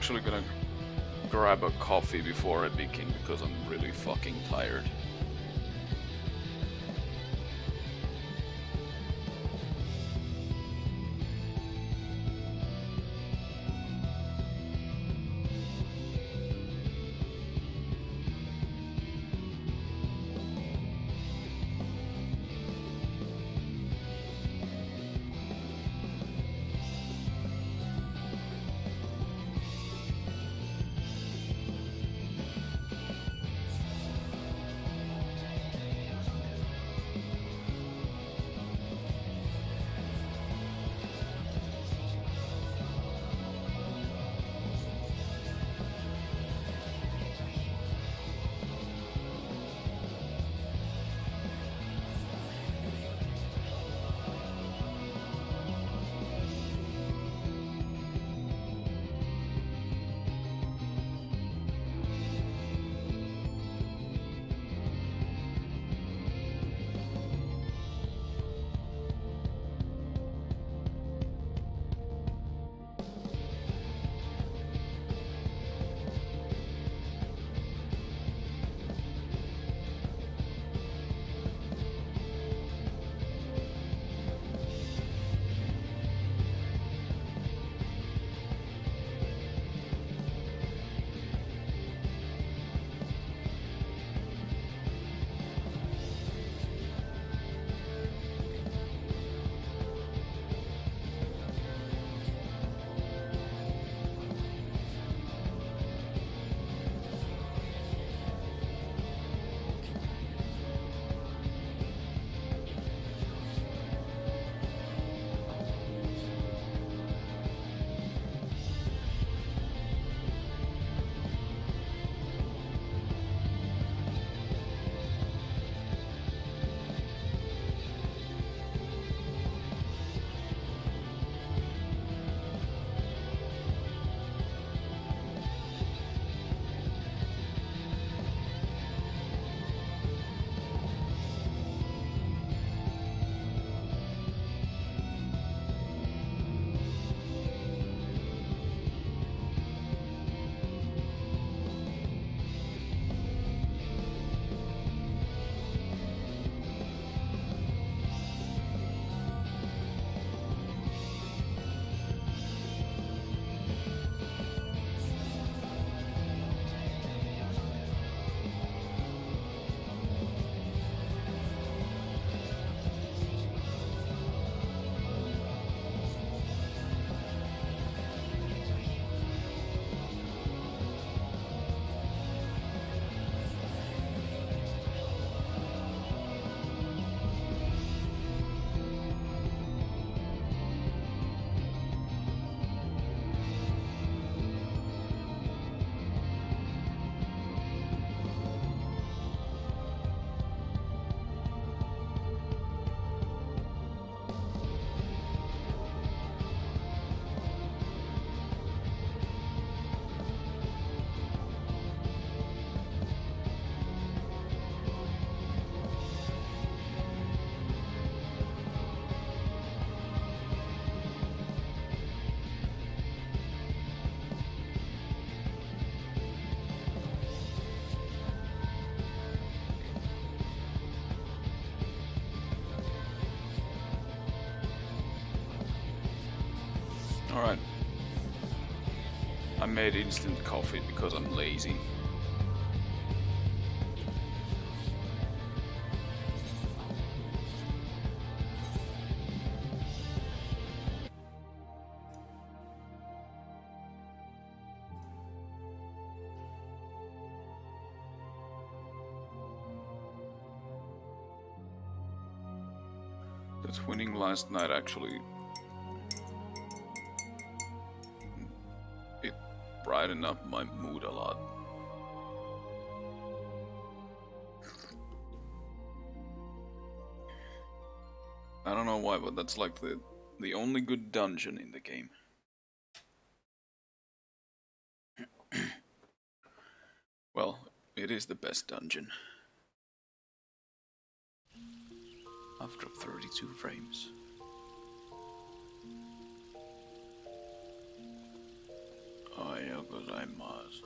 actually gonna grab a coffee before I begin because I'm really fucking tired. Alright. I made instant coffee because I'm lazy. That winning last night actually it brightened up my mood a lot. I don't know why, but that's like the only good dungeon in the game. Well, it is the best dungeon. I've dropped 32 frames. Oh, gozaimasu.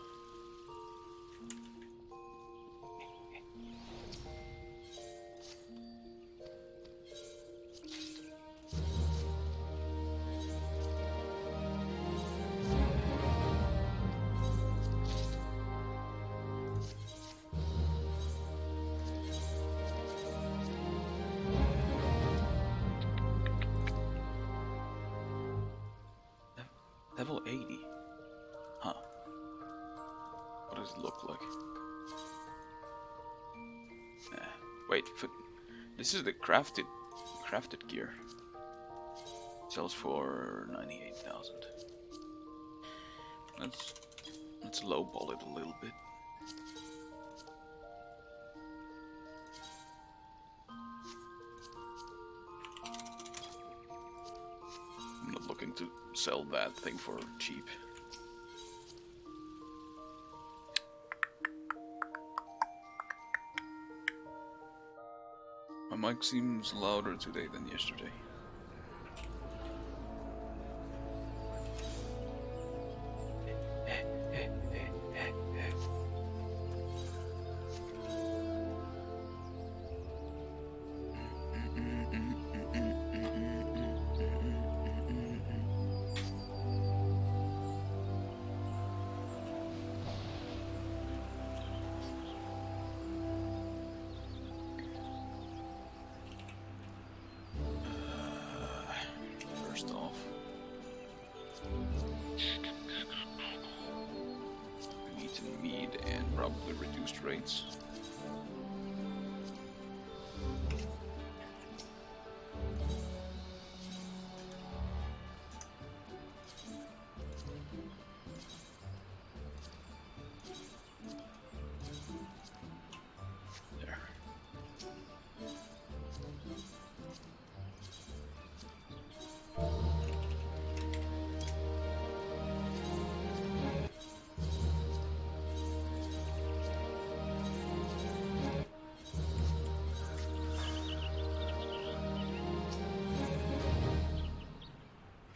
Level 80. Huh. What does it look like? Wait, this is the crafted gear. Sells for 98,000. Let's lowball it a little bit. I'm not looking to sell that thing for cheap. My mic seems louder today than yesterday. First off, we need to meet and probably reduced rates. There.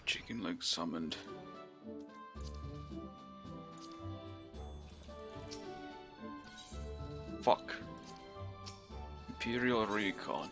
Chicken leg summoned. Fuck. Imperial Recon.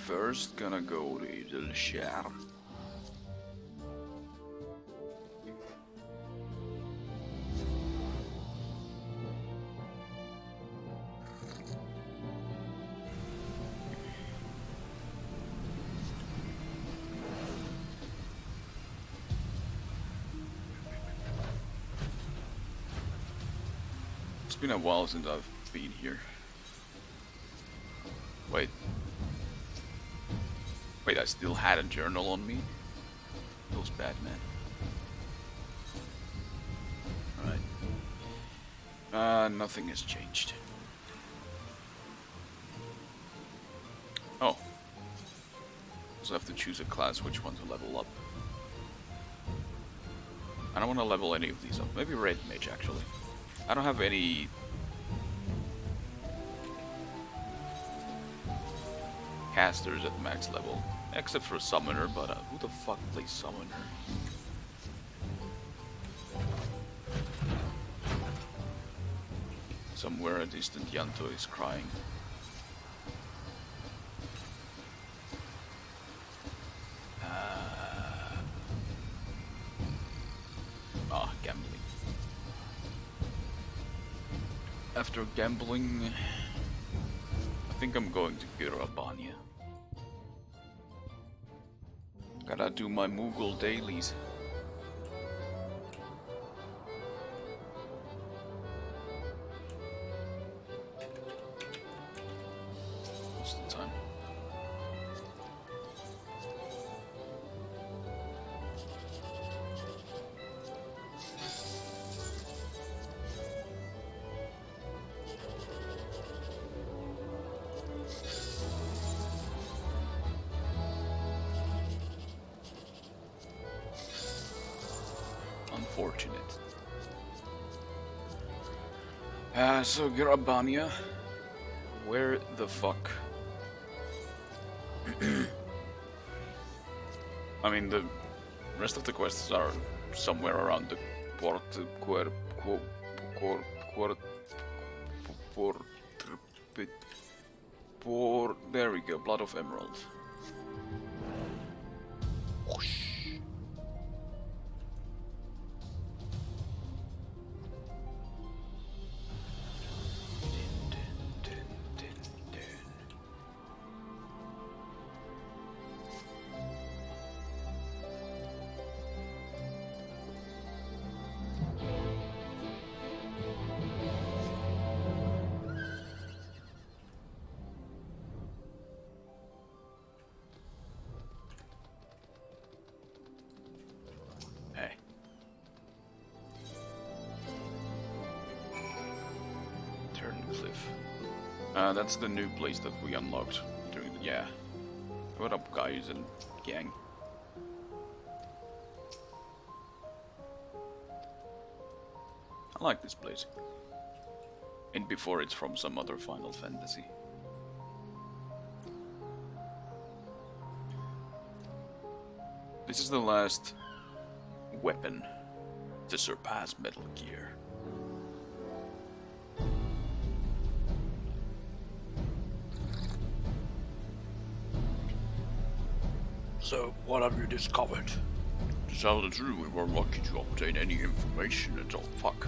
First gonna go to the share. It's been a while since I've been here. Wait, I still had a journal on me? Feels bad, man. Right. Nothing has changed. Oh. Also have to choose a class which one to level up. I don't want to level any of these up. Maybe Red Mage, actually. I don't have any... casters at max level. Except for Summoner, but who the fuck plays Summoner? Somewhere a distant Yanto is crying. Gambling. After gambling, I think I'm going to Kirabania. Gotta do my Moogle dailies. What's the time? unfortunate. So Garabania, where the fuck? I mean, the rest of the quests are somewhere around the there we go, Blood of Emerald. Whoosh. That's the new place that we unlocked during the, yeah. What up, guys and gang? I like this place. And before it's from some other Final Fantasy. This is the last weapon to surpass Metal Gear. So, what have you discovered? To tell the truth, we weren't lucky to obtain any information at all. Fuck.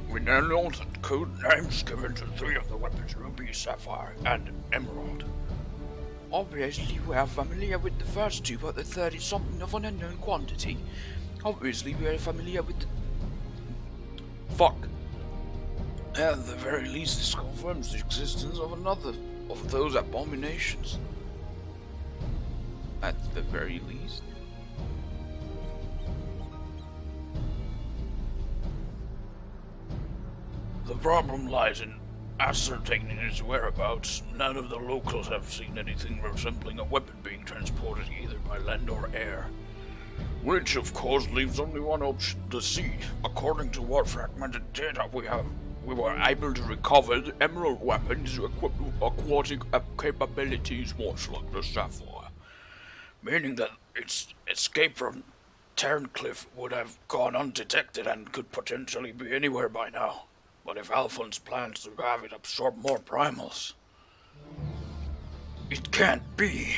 We now know that code names given to 3 of the weapons, Ruby, Sapphire, and Emerald. Obviously, we are familiar with the first 2, but the third is something of an unknown quantity. Obviously, we are familiar with the... Fuck. At the very least, this confirms the existence of another of those abominations. At the very least. The problem lies in ascertaining its whereabouts. None of the locals have seen anything resembling a weapon being transported either by land or air. Which, of course, leaves only one option: the sea. According to what fragmented data we were able to recover, the Emerald weapons equipped with aquatic capabilities, much like the Sapphire. Meaning that its escape from Terncliff would have gone undetected and could potentially be anywhere by now. But if Alphonse plans to have it absorb more primals, it can't be.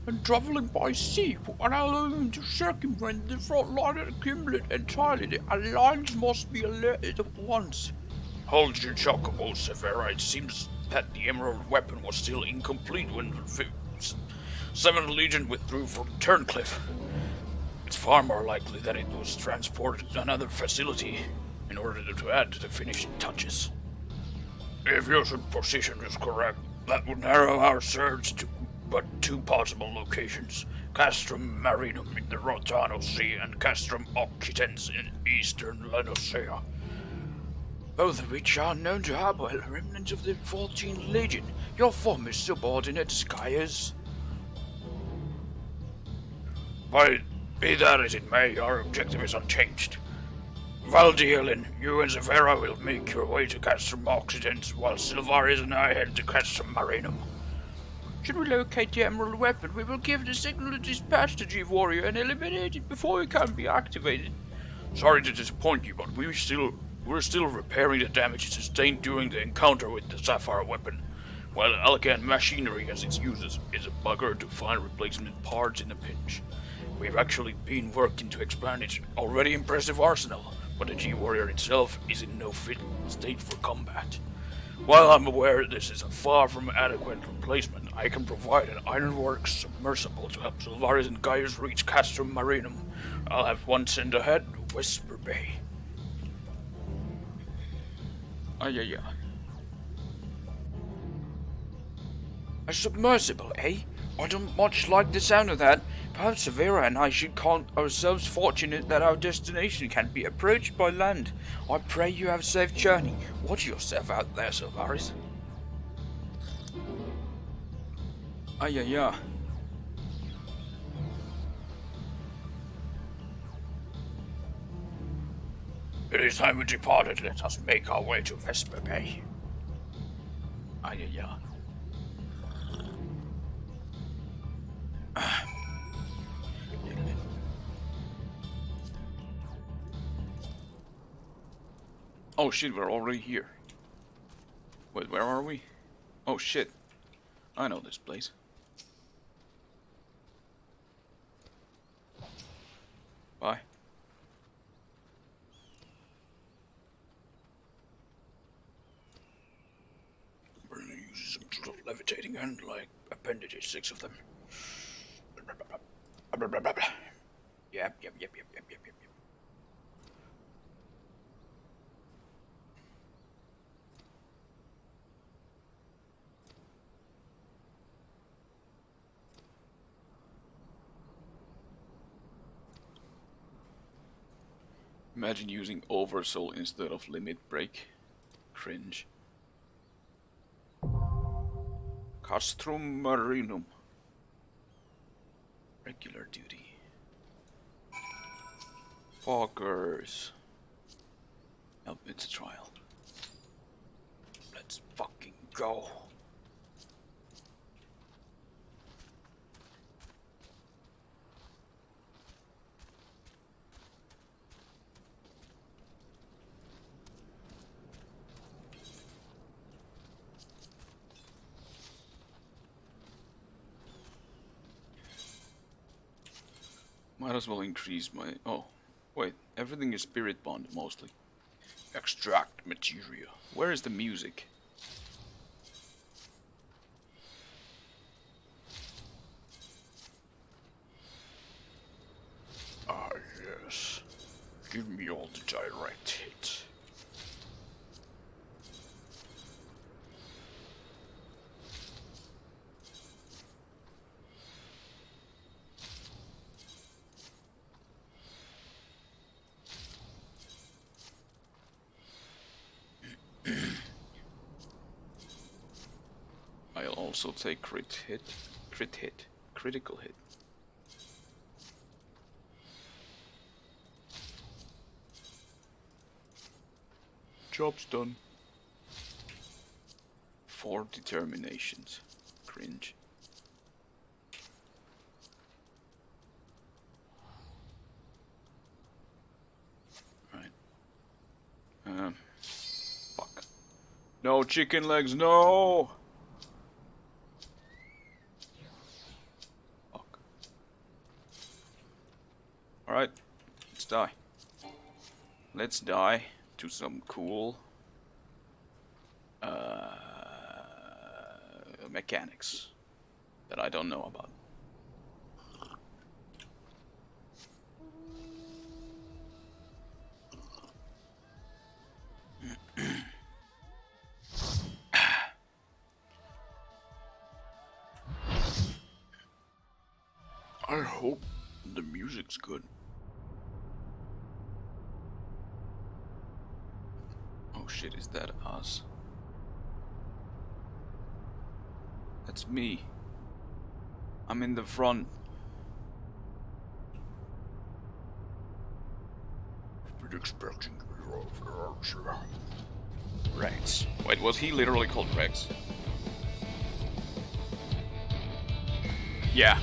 And traveling by sea will allow them to circumvent the front line of the Gimlet entirely. The Alliance must be alerted at once. Hold your chocobo, Severa. It seems that the Emerald weapon was still incomplete when the 7th Legion withdrew from Turncliff. It's far more likely that it was transported to another facility in order to add to the finishing touches. If your supposition is correct, that would narrow our search to but 2 possible locations: Castrum Marinum in the Rotano Sea and Castrum Occidens in eastern Lenosea. Both of which are known to harbor remnants of the 14th Legion, your former subordinate Skyers. Be that as it may, our objective is unchanged. Valdielin, you and Severa will make your way to Castrum Occidens, while Silvaris and I head to Castrum Marinum. Should we locate the Emerald weapon, we will give the signal to dispatch the G-Warrior and eliminate it before it can be activated. Sorry to disappoint you, but we're still repairing the damage sustained during the encounter with the Sapphire weapon, while Alcan machinery as its uses is a bugger to find replacement parts in a pinch. We've actually been working to expand its already impressive arsenal, but the G-Warrior itself is in no fit state for combat. While I'm aware this is a far from adequate replacement, I can provide an Ironworks submersible to help Silvaris and Gaius reach Castrum Marinum. I'll have one sent ahead to Whisper Bay. Yeah. A submersible, eh? I don't much like the sound of that. Perhaps Severa and I should count ourselves fortunate that our destination can be approached by land. I pray you have a safe journey. Watch yourself out there, Silvaris. Yeah. It is time we departed. Let us make our way to Vesper Bay. Yeah. Oh shit, we're already here. Wait, where are we? Oh shit. I know this place. Bye. We're gonna use some sort of levitating gun, like appendages, 6 of them. Yep. Imagine using oversoul instead of limit break. Cringe. Castrum marinum. Regular duty. Fuckers. Nope, it's a trial. Let's fucking go. Might as well increase my... Oh, wait. Everything is spirit bond, mostly. Extract materia. Where is the music? Ah, yes. Give me all the direct hits. I'll also take crit hit, critical hit. Job's done. 4 determinations. Cringe. Right. Fuck. No chicken legs, no! Fuck. Alright, let's die. Let's die to some cool mechanics that I don't know about. I hope the music's good. Oh shit, is that us? That's me. I'm in the front. I've been expecting you over, Archer. Rex. Wait, was he literally called Rex? Yeah.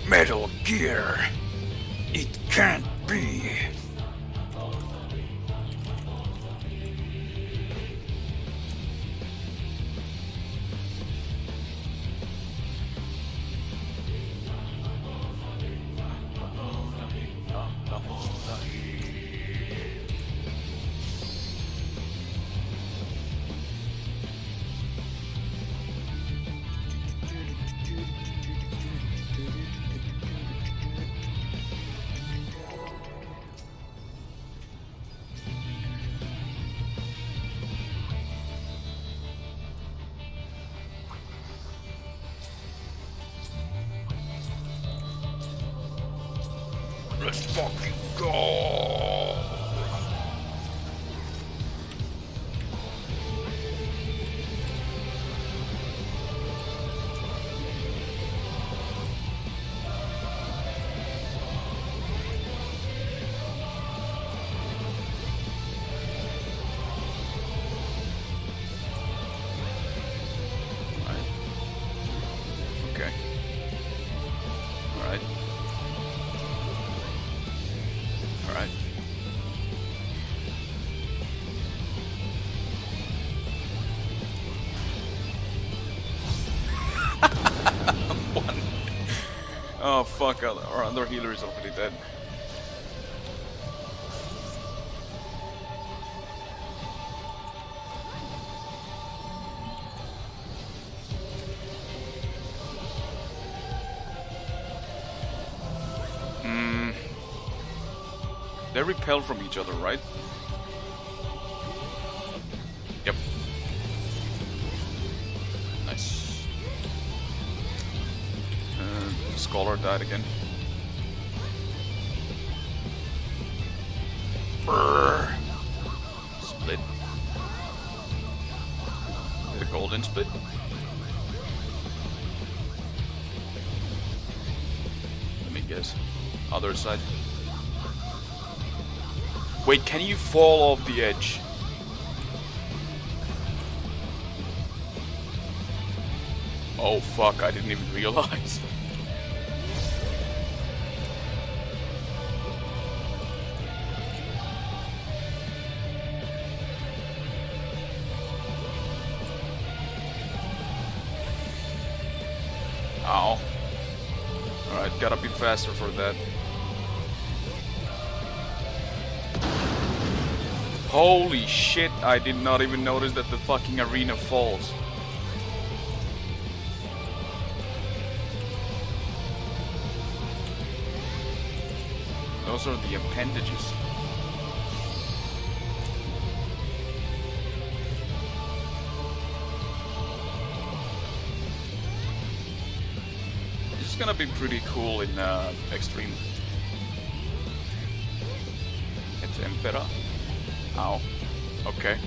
Metal Gear. It can't be. Let's fucking go! One. Oh fuck, our other healer is already dead. They repel from each other, right? Yep. Nice. Scholar died again. Brrr. Split. The golden split. Let me guess. Other side. Wait, can you fall off the edge? Oh fuck, I didn't even realize. Ow. Alright, gotta be faster for that. Holy shit, I did not even notice that the fucking arena falls. Those are the appendages. This is gonna be pretty cool in Extreme. It's Emperor. Ow. Okay.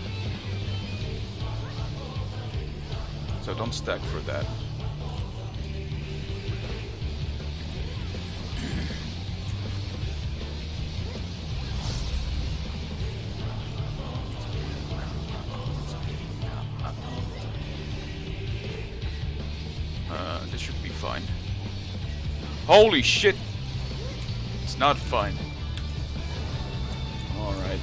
So don't stack for that. This should be fine. Holy shit! It's not fine. Alright.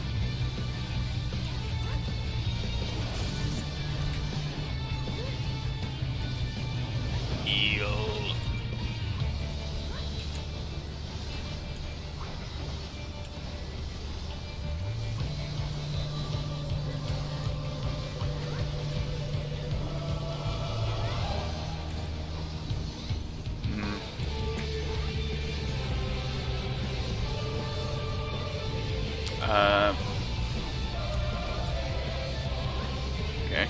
Okay.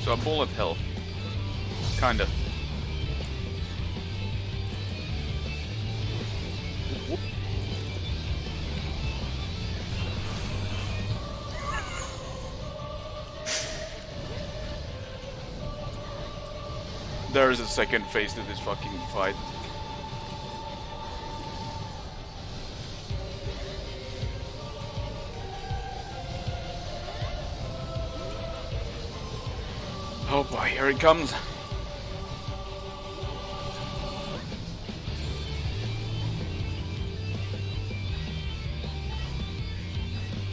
So a bullet hell. Kinda. There is a second phase to this fucking fight. Oh boy, here it comes.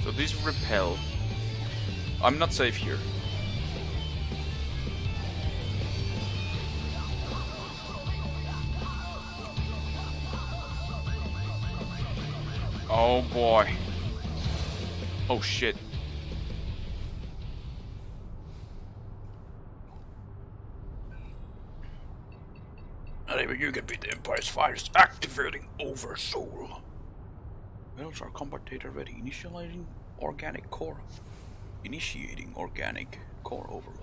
So these repel. I'm not safe here. Oh boy. Oh shit. Not even you can beat the Empire's fires. Activating Oversoul. Wells are combat data ready. Initiating organic core. Initiating organic core overload.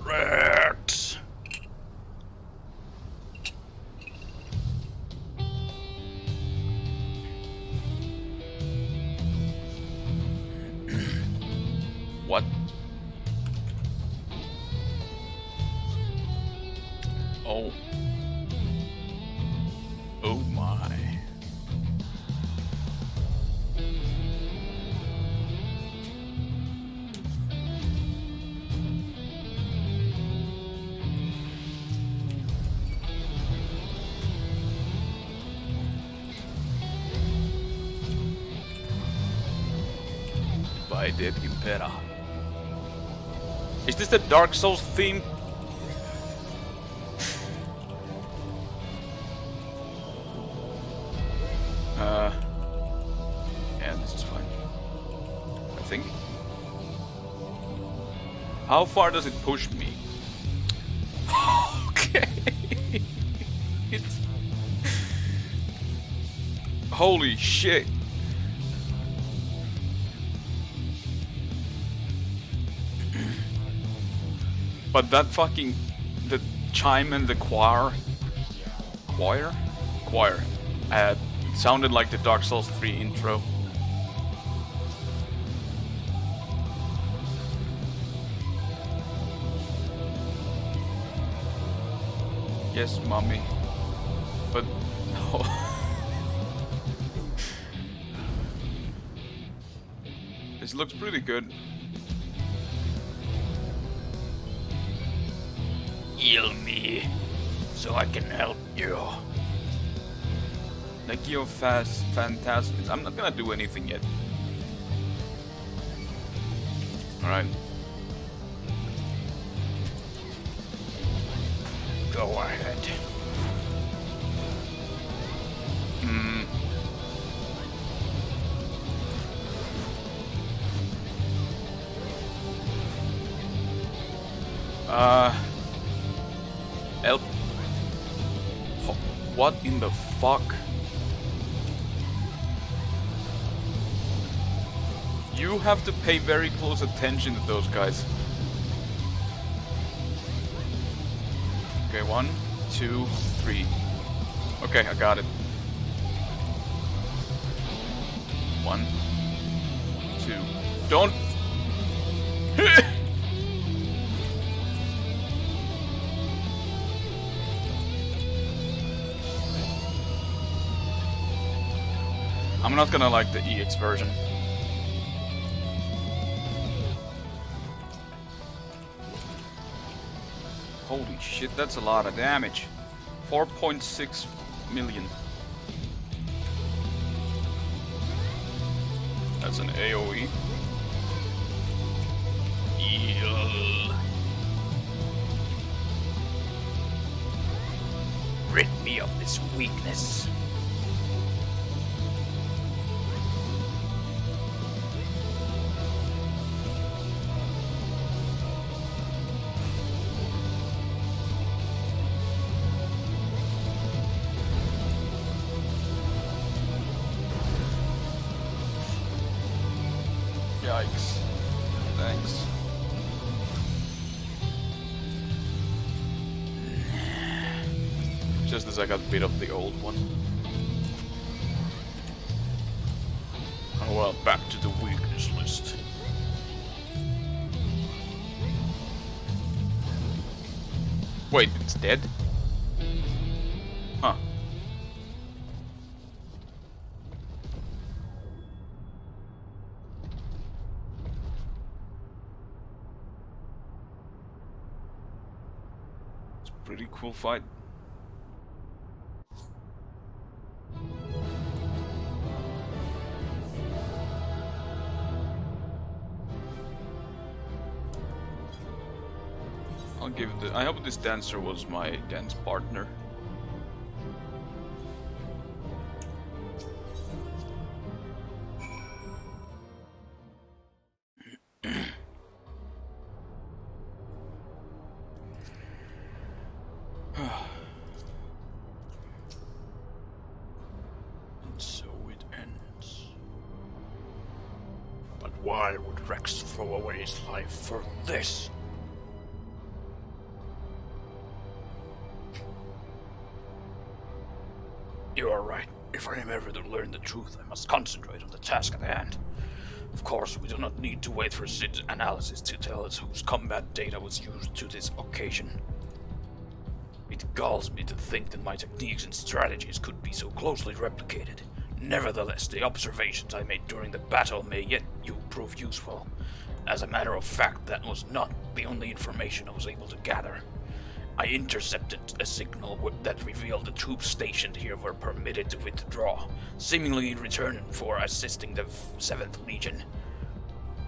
Rex. What? Oh. Oh my. I did Impera. Is this the Dark Souls theme? Yeah, this is fine. I think. How far does it push me? Okay. It's... Holy shit. But that fucking... the chime and the choir... Choir? It sounded like the Dark Souls 3 intro. Yes, mommy. But... This looks pretty good. Heal me, so I can help you. Legio fast Phantasmids. I'm not gonna do anything yet. Alright. Go ahead. Help. What in the fuck? You have to pay very close attention to those guys. Okay, 1, 2, 3. Okay, I got it. 1, 2. Don't. I'm not gonna like the EX version. Holy shit, that's a lot of damage. 4.6 million. That's an AoE. Heal. Rid me of this weakness. Yikes. Thanks. Just as I got rid of the old one. Oh well, back to the weakness list. Wait, it's dead? Huh. It's a pretty cool fight. I'll give it the... I hope this dancer was my dance partner. And so it ends. But why would Rex throw away his life for this? You are right. If I am ever to learn the truth, I must concentrate on the task at hand. Of course, we do not need to wait for Sid's analysis to tell us whose combat data was used to this occasion. It galls me to think that my techniques and strategies could be so closely replicated. Nevertheless, the observations I made during the battle may yet prove useful. As a matter of fact, that was not the only information I was able to gather. I intercepted a signal that revealed the troops stationed here were permitted to withdraw, seemingly in return for assisting the 7th Legion.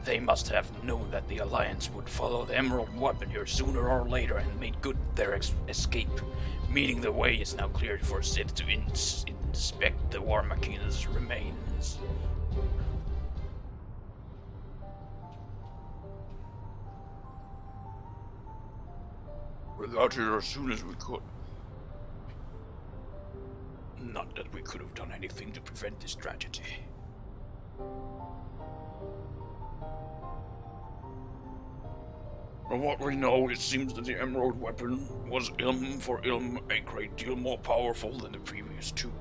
They must have known that the Alliance would follow the Emerald Weapon here sooner or later and made good their escape, meaning the way is now cleared for Sid to inspect the War Machina's remains. We got here as soon as we could. Not that we could have done anything to prevent this tragedy. From what we know, it seems that the Emerald Weapon was ilm for ilm a great deal more powerful than the previous two.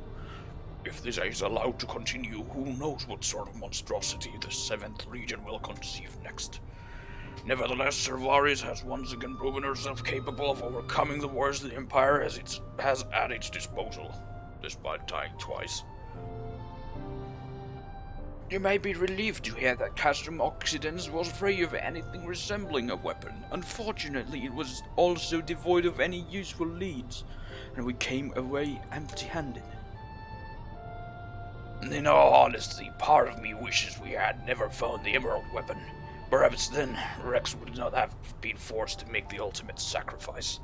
If this is allowed to continue, who knows what sort of monstrosity the 7th Legion will conceive next. Nevertheless, Servaris has once again proven herself capable of overcoming the worst the Empire has at its disposal, despite dying twice. You may be relieved to hear that Castrum Occidens was free of anything resembling a weapon. Unfortunately, it was also devoid of any useful leads, and we came away empty-handed. In all honesty, part of me wishes we had never found the Emerald Weapon. Perhaps then, Rex would not have been forced to make the ultimate sacrifice.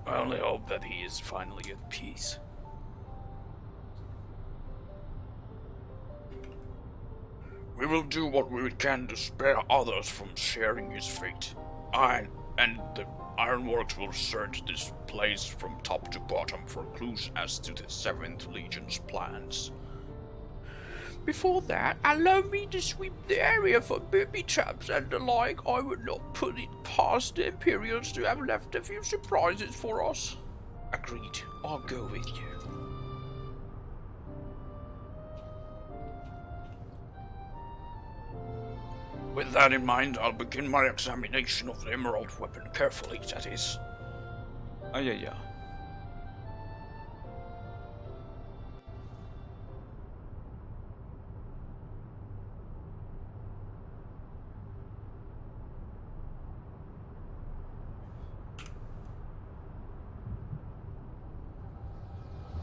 I only hope that he is finally at peace. We will do what we can to spare others from sharing his fate. And the Ironworks will search this place from top to bottom for clues as to the 7th Legion's plans. Before that, allow me to sweep the area for booby traps and the like. I would not put it past the Imperials to have left a few surprises for us. Agreed. I'll go with you. With that in mind, I'll begin my examination of the Emerald Weapon carefully, that is. Yeah.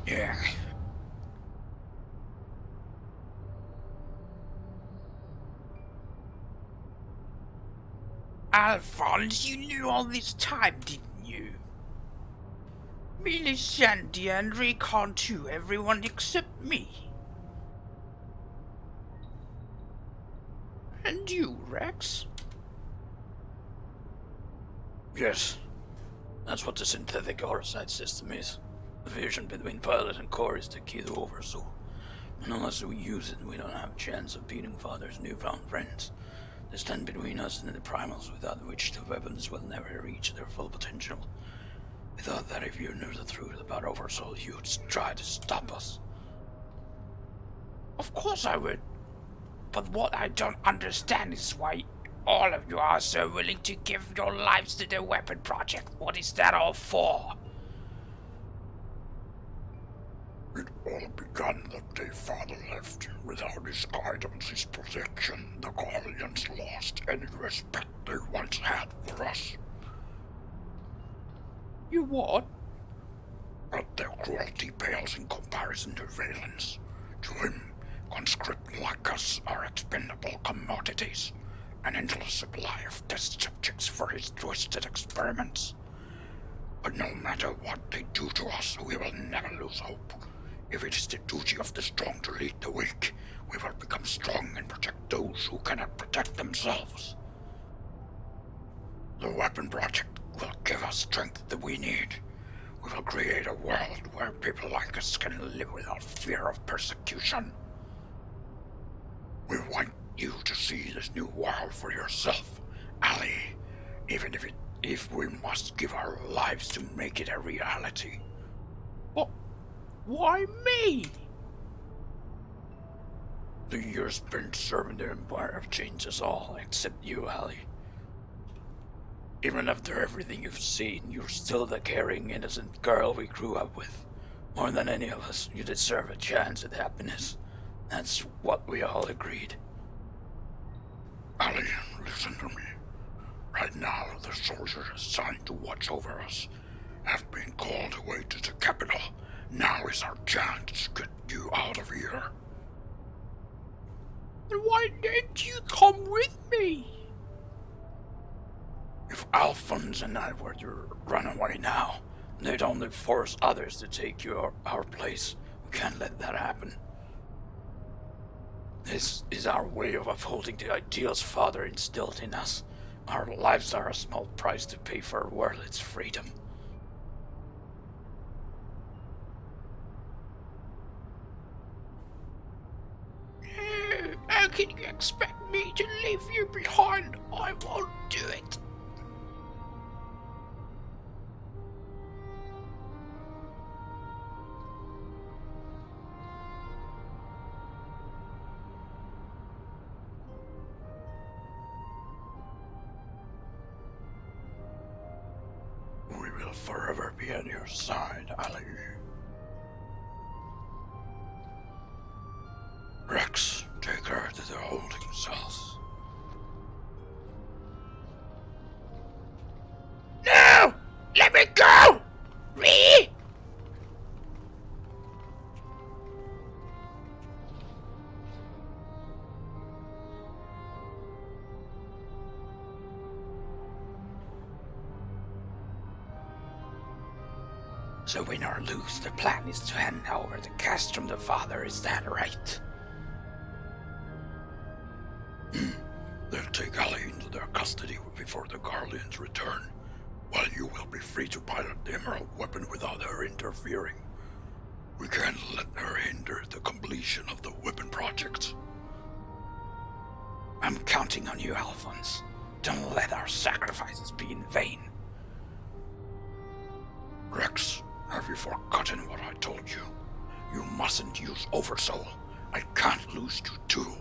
Yeah. Alphonse, you knew all this time, didn't you? Melisande and Recon too, everyone except me. And you, Rex? Yes. That's what the synthetic oversight system is. The fusion between pilot and core is the key to oversoul. And unless we use it, we don't have a chance of beating Father's newfound friends. They stand between us and the primals, without which the weapons will never reach their full potential. We thought that if you knew the truth about Oversoul, you'd try to stop us. Of course I would. But what I don't understand is why all of you are so willing to give your lives to the weapon project. What is that all for? It all began the day Father left. Without his guidance, his protection, the Guardians lost any respect they once had for us. You what? But their cruelty pales in comparison to Valen's. To him, conscript like us are expendable commodities, an endless supply of test subjects for his twisted experiments. But no matter what they do to us, we will never lose hope. If it is the duty of the strong to lead the weak, we will become strong and protect those who cannot protect themselves. The weapon project will give us strength that we need. We will create a world where people like us can live without fear of persecution. We want you to see this new world for yourself, Ali, even if we must give our lives to make it a reality. What? Why me? The years spent serving the Empire have changed us all, except you, Ali. Even after everything you've seen, you're still the caring, innocent girl we grew up with. More than any of us, you deserve a chance at happiness. That's what we all agreed. Ali, listen to me. Right now, the soldiers assigned to watch over us have been called away to the capital. Now is our chance to get you out of here. And why didn't you come with me? If Alphonse and I were to run away now, they'd only force others to take our place. We can't let that happen. This is our way of upholding the ideals Father instilled in us. Our lives are a small price to pay for world's freedom. How can you expect me to leave you behind? I won't do it. We will forever be at your side, Ali. Rex, take her to the holding cells. No! Let me go! Me? So win or lose, the plan is to hand over the castrum to Father, is that right? They'll take Ali into their custody before the Guardians return, while you will be free to pilot the Emerald weapon without her interfering. We can't let her hinder the completion of the weapon project. I'm counting on you, Alphonse. Don't let our sacrifices be in vain. Rex, have you forgotten what I told you? You mustn't use Oversoul. I can't lose you too.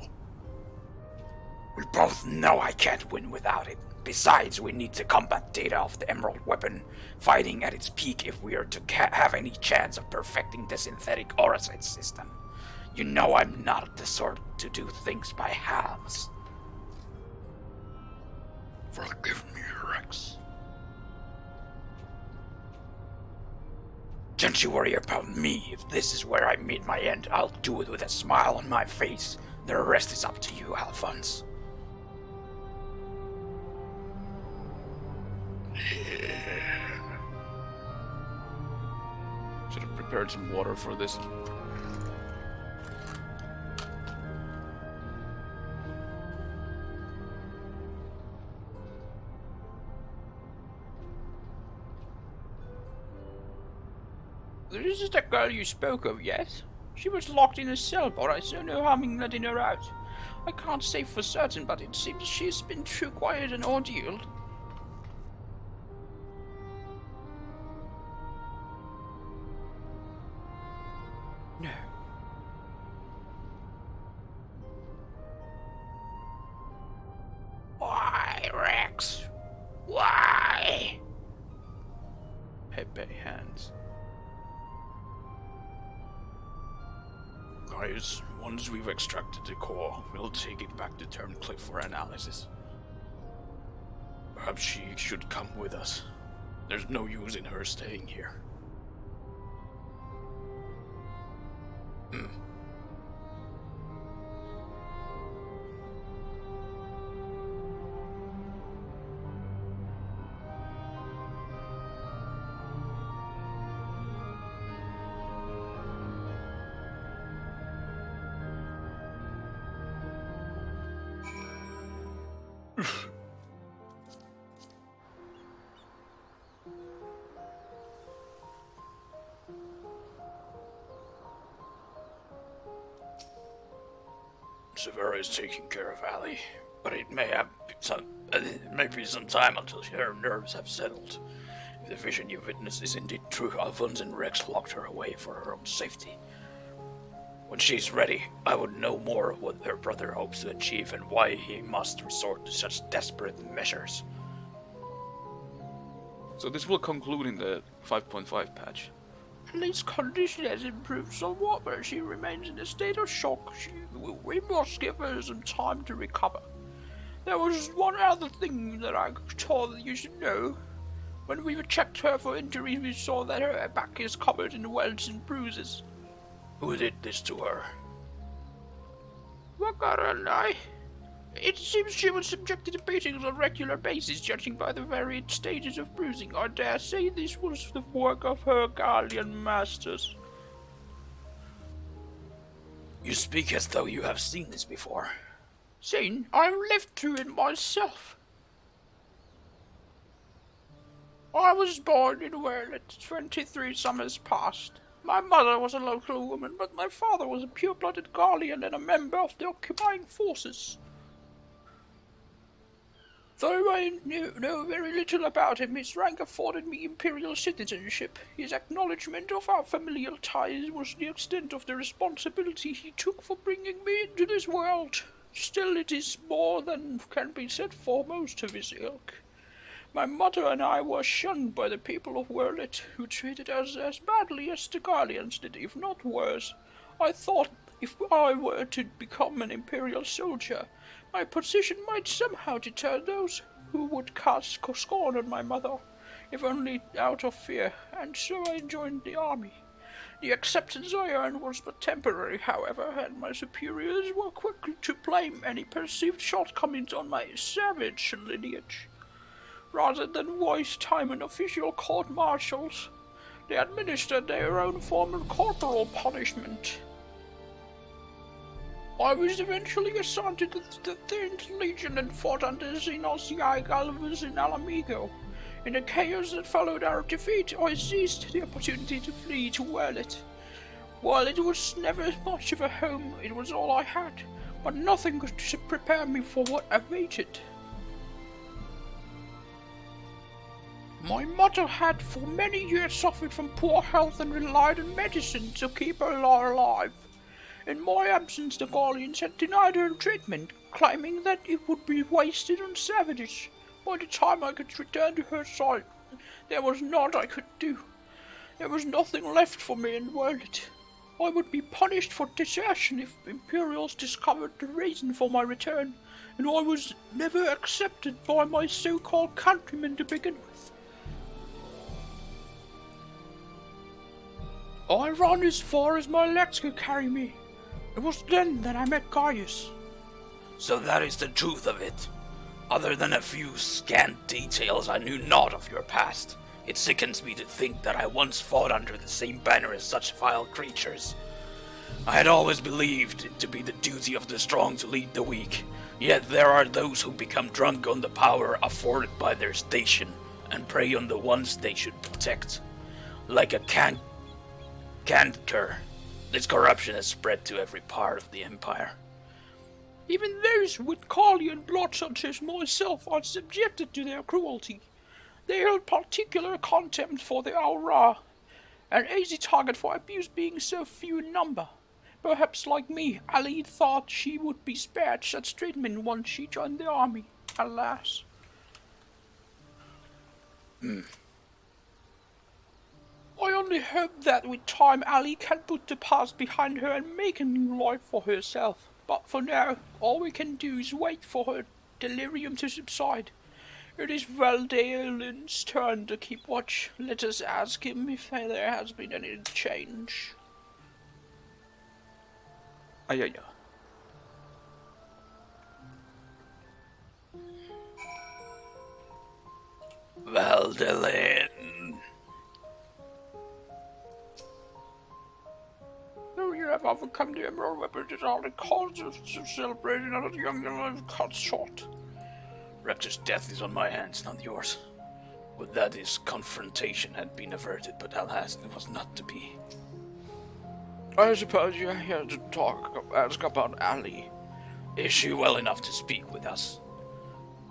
We both know I can't win without it. Besides, we need the combat data of the Emerald weapon, fighting at its peak if we are to have any chance of perfecting the synthetic auracite system. You know I'm not the sort to do things by halves. Forgive me, Rex. Don't you worry about me. If this is where I meet my end, I'll do it with a smile on my face. The rest is up to you, Alphonse. Should have prepared some water for this. This is the girl you spoke of, yes? She was locked in a cell, but I saw no harm in letting her out. I can't say for certain, but it seems she's been through quite an ordeal. No. Why, Rex? Why? Pepe hands. Guys, once we've extracted the core, we'll take it back to Turncliffe for analysis. Perhaps she should come with us. There's no use in her staying here. Severa is taking care of Ali, but it may be some time until her nerves have settled. If the vision you witnessed is indeed true, Alphonse and Rex locked her away for her own safety. When she's ready, I would know more of what her brother hopes to achieve and why he must resort to such desperate measures. So this will conclude in the 5.5 patch. Ali's condition has improved somewhat, but she remains in a state of shock. We must give her some time to recover. There was one other thing that I told that you should know. When we checked her for injuries, we saw that her back is covered in welts and bruises. Who did this to her? What got her lie? It seems she was subjected to beatings on a regular basis, judging by the varied stages of bruising. I dare say this was the work of her guardian masters. You speak as though you have seen this before. Seen? I've lived through it myself. I was born in Werlet 23 summers past. My mother was a local woman, but my father was a pure-blooded Garlean and a member of the occupying forces. Though I know very little about him, his rank afforded me imperial citizenship. His acknowledgement of our familial ties was the extent of the responsibility he took for bringing me into this world. Still, it is more than can be said for most of his ilk. My mother and I were shunned by the people of Werlet, who treated us as badly as the Guardians did, if not worse. I thought if I were to become an imperial soldier, my position might somehow deter those who would cast scorn on my mother, if only out of fear, and so I joined the army. The acceptance I earned was but temporary, however, and my superiors were quick to blame any perceived shortcomings on my savage lineage. Rather than waste time in official court-martials, they administered their own form of corporal punishment. I was eventually assigned to the 13th Legion and fought under Xenos Galvas in Alamigo. In the chaos that followed our defeat, I seized the opportunity to flee to Werlet. While it was never much of a home, it was all I had, but nothing could prepare me for what awaited. My mother had for many years suffered from poor health and relied on medicine to keep her alive. In my absence, the Guardians had denied her treatment, claiming that it would be wasted on savages. By the time I could return to her side, there was naught I could do. There was nothing left for me in Werlet. I would be punished for desertion if Imperials discovered the reason for my return, and I was never accepted by my so-called countrymen to begin with. I ran as far as my legs could carry me. It was then that I met Gaius. So that is the truth of it. Other than a few scant details, I knew naught of your past. It sickens me to think that I once fought under the same banner as such vile creatures. I had always believed it to be the duty of the strong to lead the weak, yet there are those who become drunk on the power afforded by their station and prey on the ones they should protect. Like a canker, this corruption has spread to every part of the Empire. Even those with Garlean blood such as myself are subjected to their cruelty. They held particular contempt for the Aura, an easy target for abuse being so few in number. Perhaps like me, Ali thought she would be spared such treatment once she joined the army. Alas. I only hope that with time Ali can put the past behind her and make a new life for herself. But for now, all we can do is wait for her delirium to subside. It is Valdeolin's turn to keep watch. Let us ask him if there has been any change. Ayaya. Valdelin. Oh, you have overcome the Emerald Weapon at all the cause of celebrating another young life cut short. Rector's death is on my hands, not yours. Would that his confrontation had been averted, but alas, it was not to be. I suppose you're here to ask about Ali. Is she well enough to speak with us?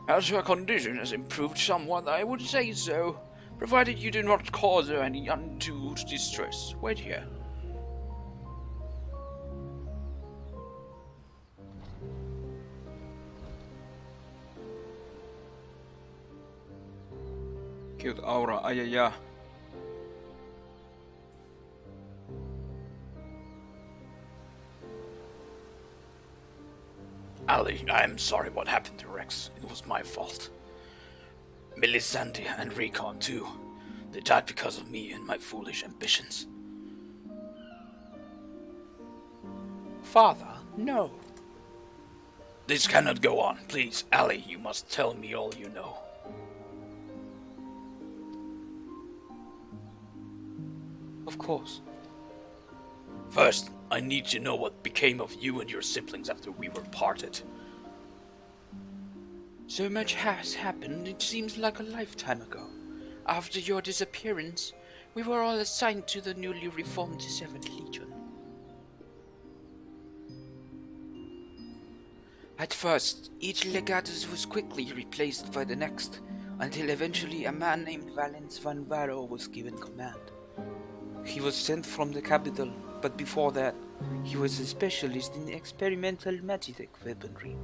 As her condition has improved somewhat, I would say so, provided you do not cause her any undue distress. Wait here. Cute aura, ayaya. Ali, I am sorry what happened to Rex. It was my fault. Melisandre and Recon too. They died because of me and my foolish ambitions. Father, no. This cannot go on. Please, Ali, you must tell me all you know. Of course. First, I need to know what became of you and your siblings after we were parted. So much has happened, it seems like a lifetime ago. After your disappearance, we were all assigned to the newly reformed 7th Legion. At first, each legatus was quickly replaced by the next, until eventually a man named Valens van Varro was given command. He was sent from the capital, but before that, he was a specialist in experimental magitech weaponry.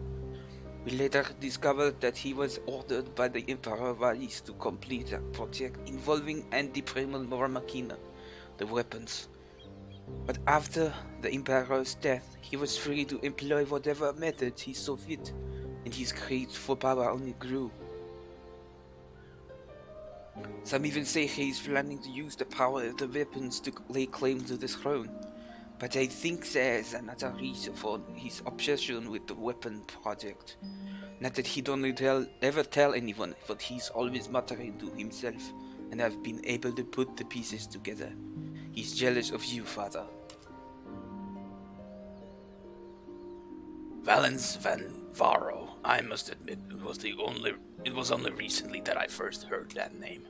We later discovered that he was ordered by the Emperor Valis to complete a project involving anti-primal machina, the weapons. But after the Emperor's death, he was free to employ whatever methods he saw fit, and his craze for power only grew. Some even say he is planning to use the power of the weapons to lay claim to the throne, but I think there is another reason for his obsession with the weapon project. Not that he don't ever tell anyone, but he's always muttering to himself, and I've been able to put the pieces together. He's jealous of you, father. Valens van Varro, I must admit, it was only recently that I first heard that name.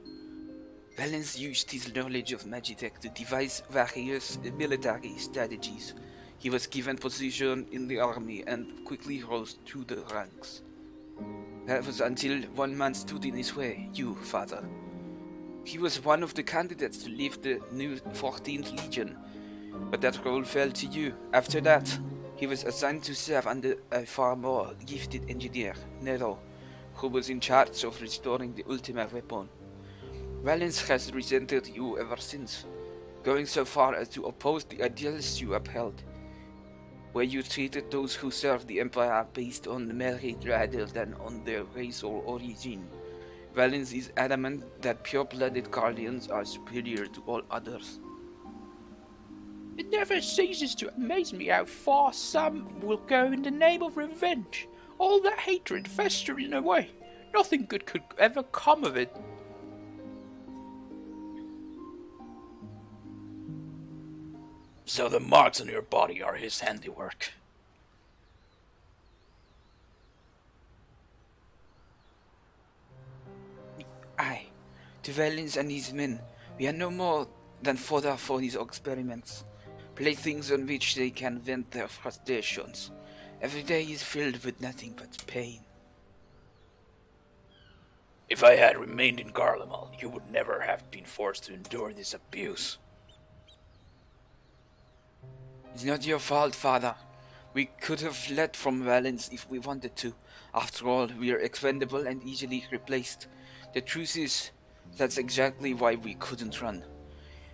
Valens used his knowledge of magitech to devise various military strategies. He was given position in the army and quickly rose through the ranks. That was until one man stood in his way, you, father. He was one of the candidates to lead the new 14th Legion, but that role fell to you. After that, he was assigned to serve under a far more gifted engineer, Nero, who was in charge of restoring the Ultima weapon. Valens has resented you ever since, going so far as to oppose the ideals you upheld, where you treated those who served the Empire based on merit rather than on their race or origin. Valens is adamant that pure-blooded Guardians are superior to all others. It never ceases to amaze me how far some will go in the name of revenge. All that hatred festering away. Nothing good could ever come of it. So the marks on your body are his handiwork. Aye, to Valens and his men, we are no more than fodder for his experiments, playthings on which they can vent their frustrations. Every day is filled with nothing but pain. If I had remained in Garlemald, you would never have been forced to endure this abuse. It's not your fault, father. We could have fled from Valens if we wanted to. After all, we are expendable and easily replaced. The truth is, that's exactly why we couldn't run.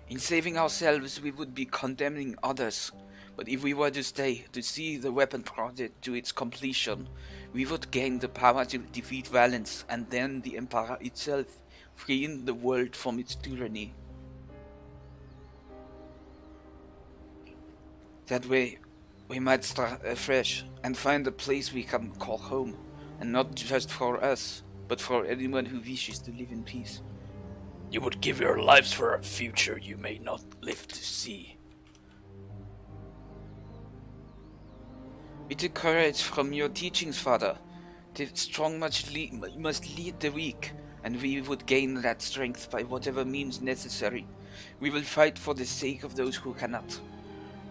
In saving ourselves, we would be condemning others. But if we were to stay, to see the weapon project to its completion, we would gain the power to defeat Valens and then the Empire itself, freeing the world from its tyranny. That way, we might start afresh and find a place we can call home, and not just for us, but for anyone who wishes to live in peace. You would give your lives for a future you may not live to see. We took courage from your teachings, father. The strong must lead the weak, and we would gain that strength by whatever means necessary. We will fight for the sake of those who cannot.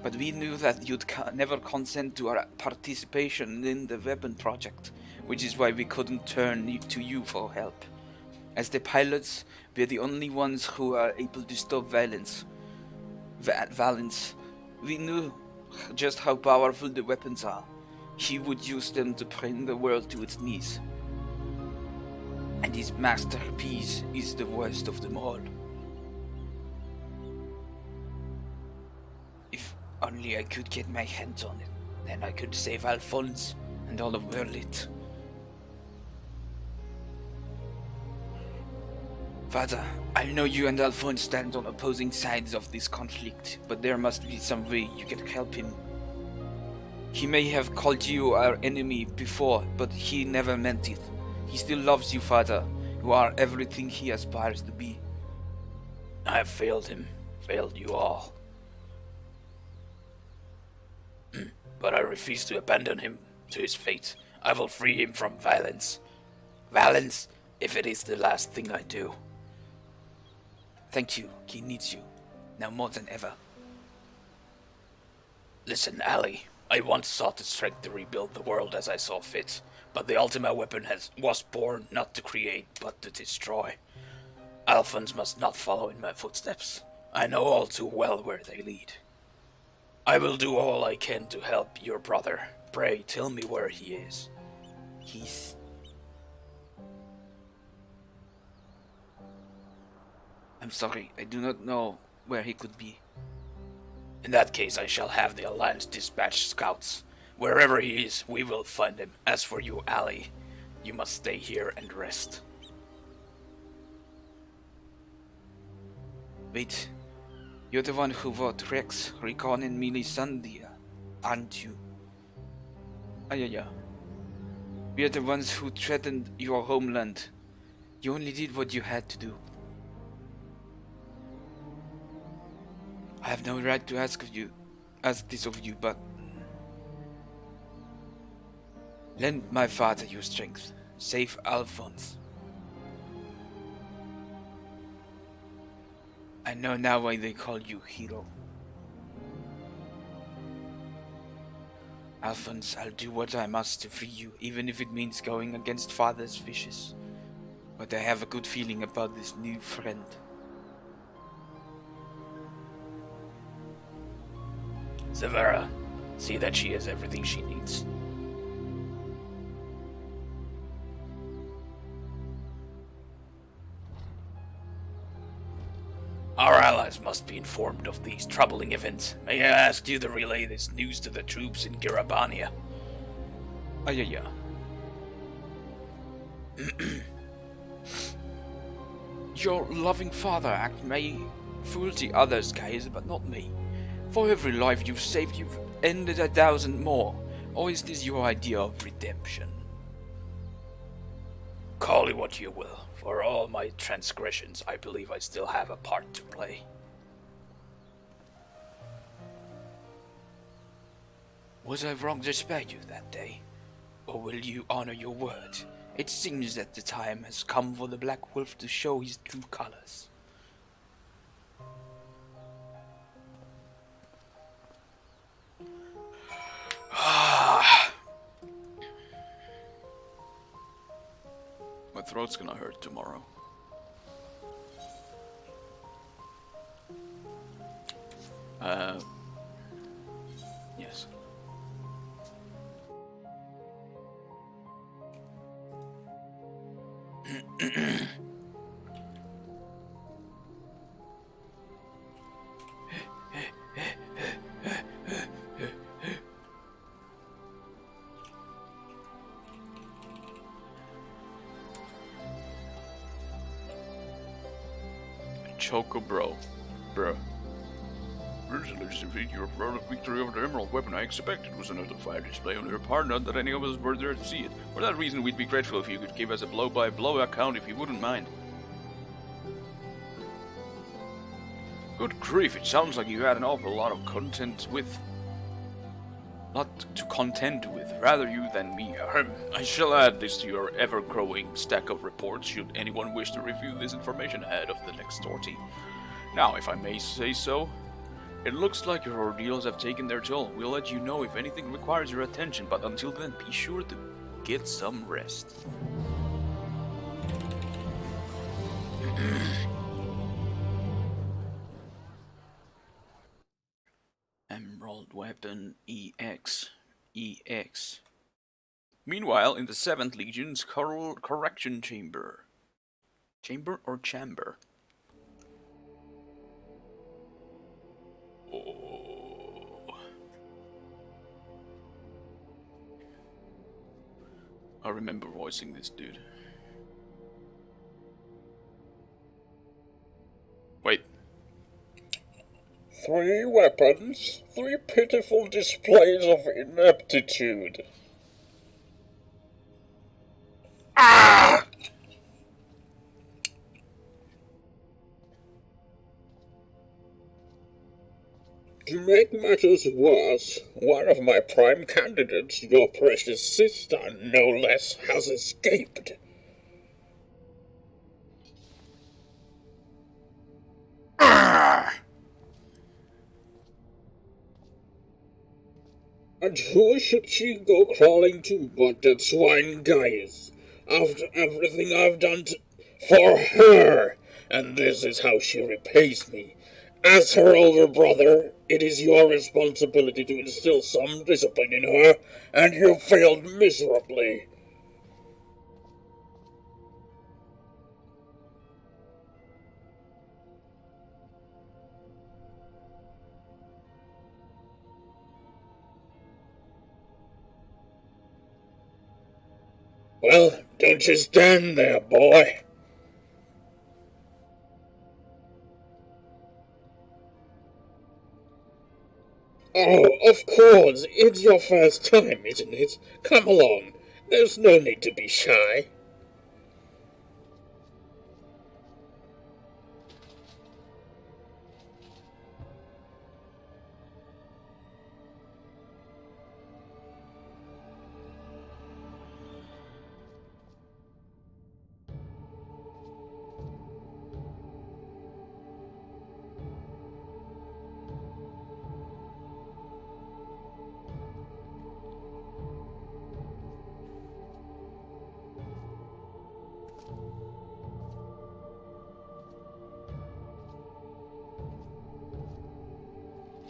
But we knew that you'd never consent to our participation in the weapon project, which is why we couldn't turn to you for help. As the pilots, we're the only ones who are able to stop Valens. We knew just how powerful the weapons are. He would use them to bring the world to its knees. And his masterpiece is the worst of them all. If only I could get my hands on it, then I could save Alphonse and all of Merlit. Father, I know you and Alphonse stand on opposing sides of this conflict, but there must be some way you can help him. He may have called you our enemy before, but he never meant it. He still loves you, father. You are everything he aspires to be. I have failed him, failed you all. But I refuse to abandon him to his fate. I will free him from violence. Violence, if it is the last thing I do. Thank you. He needs you. Now more than ever. Listen, Ali. I once sought the strength to rebuild the world as I saw fit. But the ultimate weapon was born not to create, but to destroy. Alphans must not follow in my footsteps. I know all too well where they lead. I will do all I can to help your brother. Pray, tell me where he is. I'm sorry, I do not know where he could be. In that case, I shall have the Alliance dispatch scouts. Wherever he is, we will find him. As for you, Ali, you must stay here and rest. Wait, you're the one who fought Rex, Recon, and Melisandre, aren't you? Yeah. We're the ones who threatened your homeland. You only did what you had to do. I have no right to ask this of you, but lend my father your strength. Save Alphonse. I know now why they call you hero. Alphonse, I'll do what I must to free you, even if it means going against father's wishes. But I have a good feeling about this new friend. Severa, see that she has everything she needs. Our allies must be informed of these troubling events. May I ask you to relay this news to the troops in Garabania? Yeah. Your loving father act may fool the others, guys, but not me. For every life you've saved, you've ended 1,000 more. Or is this your idea of redemption? Call it what you will. For all my transgressions, I believe I still have a part to play. Was I wrong to spare you that day? Or will you honor your word? It seems that the time has come for the Black Wolf to show his true colors. My throat's gonna hurt tomorrow. Yes. Choco bro. Bruh. Merciless defeat your heroic victory over the Emerald Weapon. I expected was another fire display on your part, not that any of us were there to see it. For that reason, we'd be grateful if you could give us a blow-by-blow account if you wouldn't mind. Good grief, it sounds like you had an awful lot of content with... Not to contend with, rather you than me. I shall add this to your ever-growing stack of reports should anyone wish to review this information ahead of the next sortie. Now, if I may say so, it looks like your ordeals have taken their toll. We'll let you know if anything requires your attention, but until then, be sure to get some rest. Emerald Weapon EX. Meanwhile, in the 7th Legion's Correction Chamber. Chamber or chamber? Oh. I remember voicing this dude. Wait. 3 weapons, 3 pitiful displays of ineptitude. Ah! To make matters worse, one of my prime candidates, your precious sister, no less, has escaped. Ah! And who should she go crawling to but that swine Gaius, after everything I've done for her? And this is how she repays me. As her older brother, it is your responsibility to instill some discipline in her, and you failed miserably. Well, don't you stand there, boy. Oh, of course, it's your first time, isn't it? Come along. There's no need to be shy.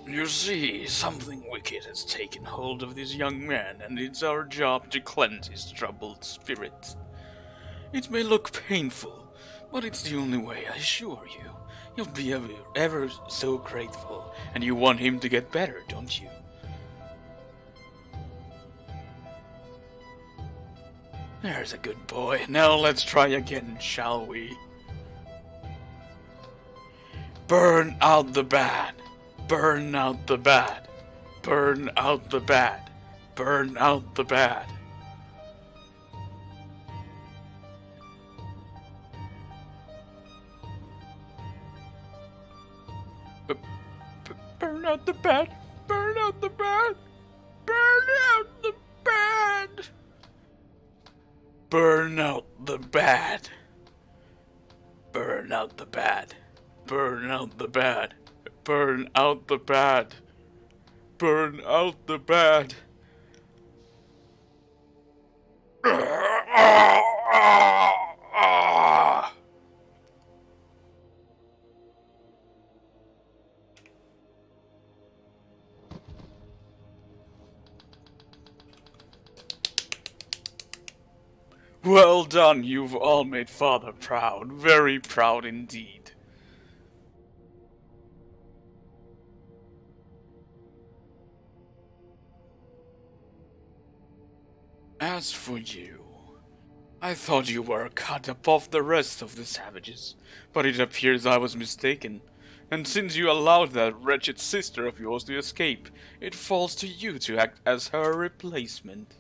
You see, something wicked has taken hold of this young man, and it's our job to cleanse his troubled spirit. It may look painful, but it's the only way, I assure you. You'll be ever so grateful, and you want him to get better, don't you? There's a good boy. Now let's try again, shall we? Burn out the bad. Burn out the bad. Burn out the bad. Burn out the bad. Burn out the bad. Burn out the bad. Burn out the bad. Burn out the bad. Burn out the bad. Burn out the bad. Burn out the bad. Burn out the bad. Well done, you've all made Father proud, very proud indeed. As for you, I thought you were cut above the rest of the savages, but it appears I was mistaken. And since you allowed that wretched sister of yours to escape, it falls to you to act as her replacement.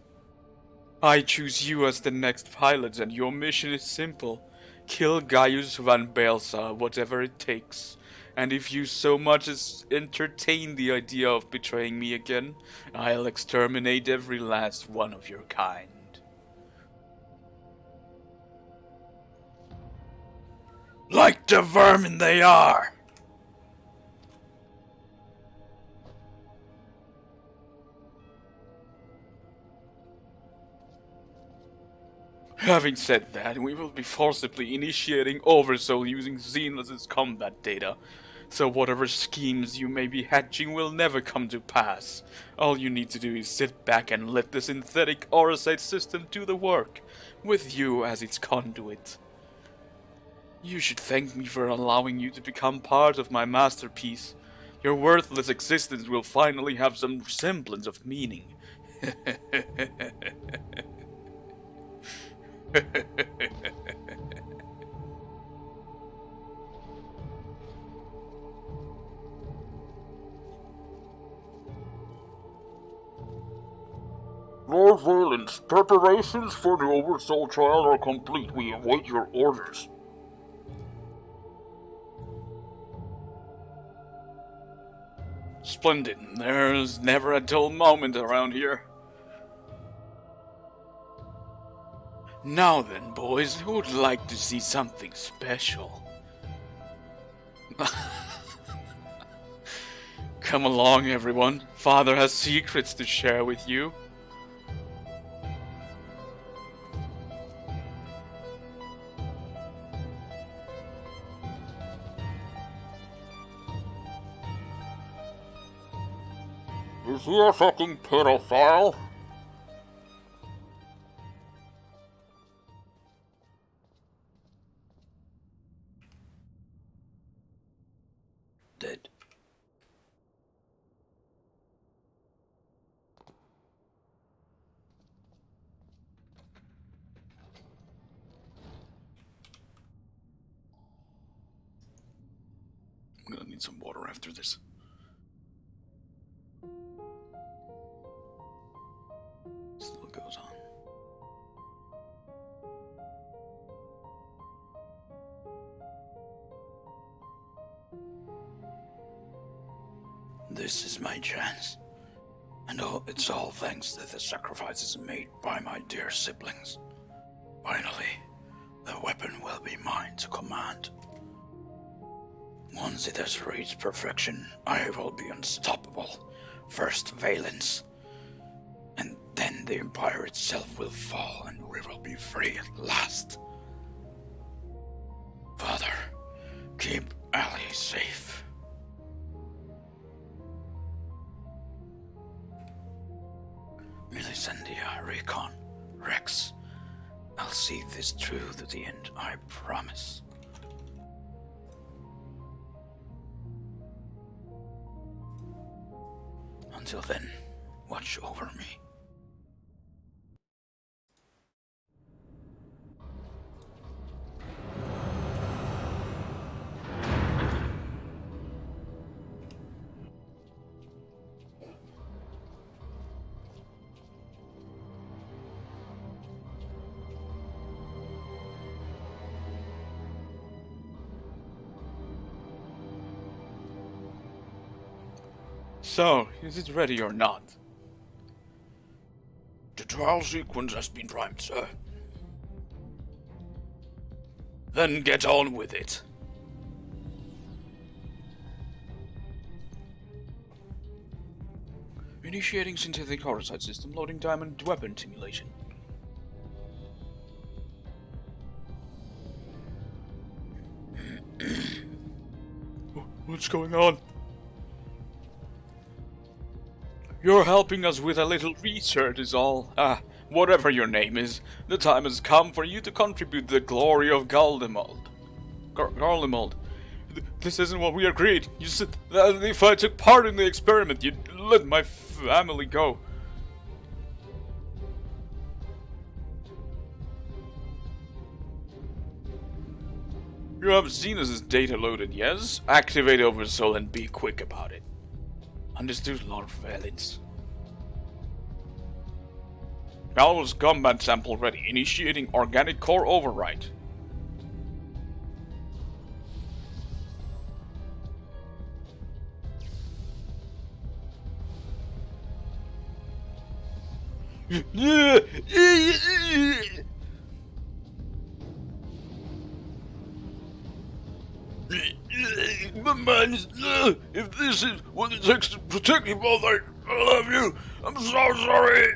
I choose you as the next pilot, and your mission is simple. Kill Gaius van Belsa, whatever it takes. And if you so much as entertain the idea of betraying me again, I'll exterminate every last one of your kind. Like the vermin they are! Having said that, we will be forcibly initiating Oversoul using Zenless's combat data, so whatever schemes you may be hatching will never come to pass. All you need to do is sit back and let the synthetic Aurosite system do the work, with you as its conduit. You should thank me for allowing you to become part of my masterpiece. Your worthless existence will finally have some semblance of meaning. Lord Valence, preparations for the Oversoul trial are complete. We await your orders. Splendid. There's never a dull moment around here. Now then, boys, who would like to see something special? Come along, everyone. Father has secrets to share with you. Is he a fucking pedophile? Dead. I'm gonna need some water after this. Still goes on. This is my chance. And it's all thanks to the sacrifices made by my dear siblings. Finally, the weapon will be mine to command. Once it has reached perfection, I will be unstoppable. First Valence, and then the Empire itself will fall and we will be free at last. Father, keep Ali safe. Melisandria, Recon, Rex, I'll see this through to the end, I promise. Until then, watch over me. So, is it ready or not? The trial sequence has been primed, sir. Then get on with it. Initiating synthetic horosite system, loading diamond weapon simulation. What's going on? You're helping us with a little research is all. Whatever your name is, the time has come for you to contribute to the glory of Garlemald. Garlemald. This isn't what we agreed. You said that if I took part in the experiment, you'd let my family go. You have Xenos' data loaded, yes? Activate Oversoul and be quick about it. Understood, Lord Valence. Galva's combat sample ready. Initiating organic core override. My mind is... if this is what it takes to protect you both, I love you. I'm so sorry.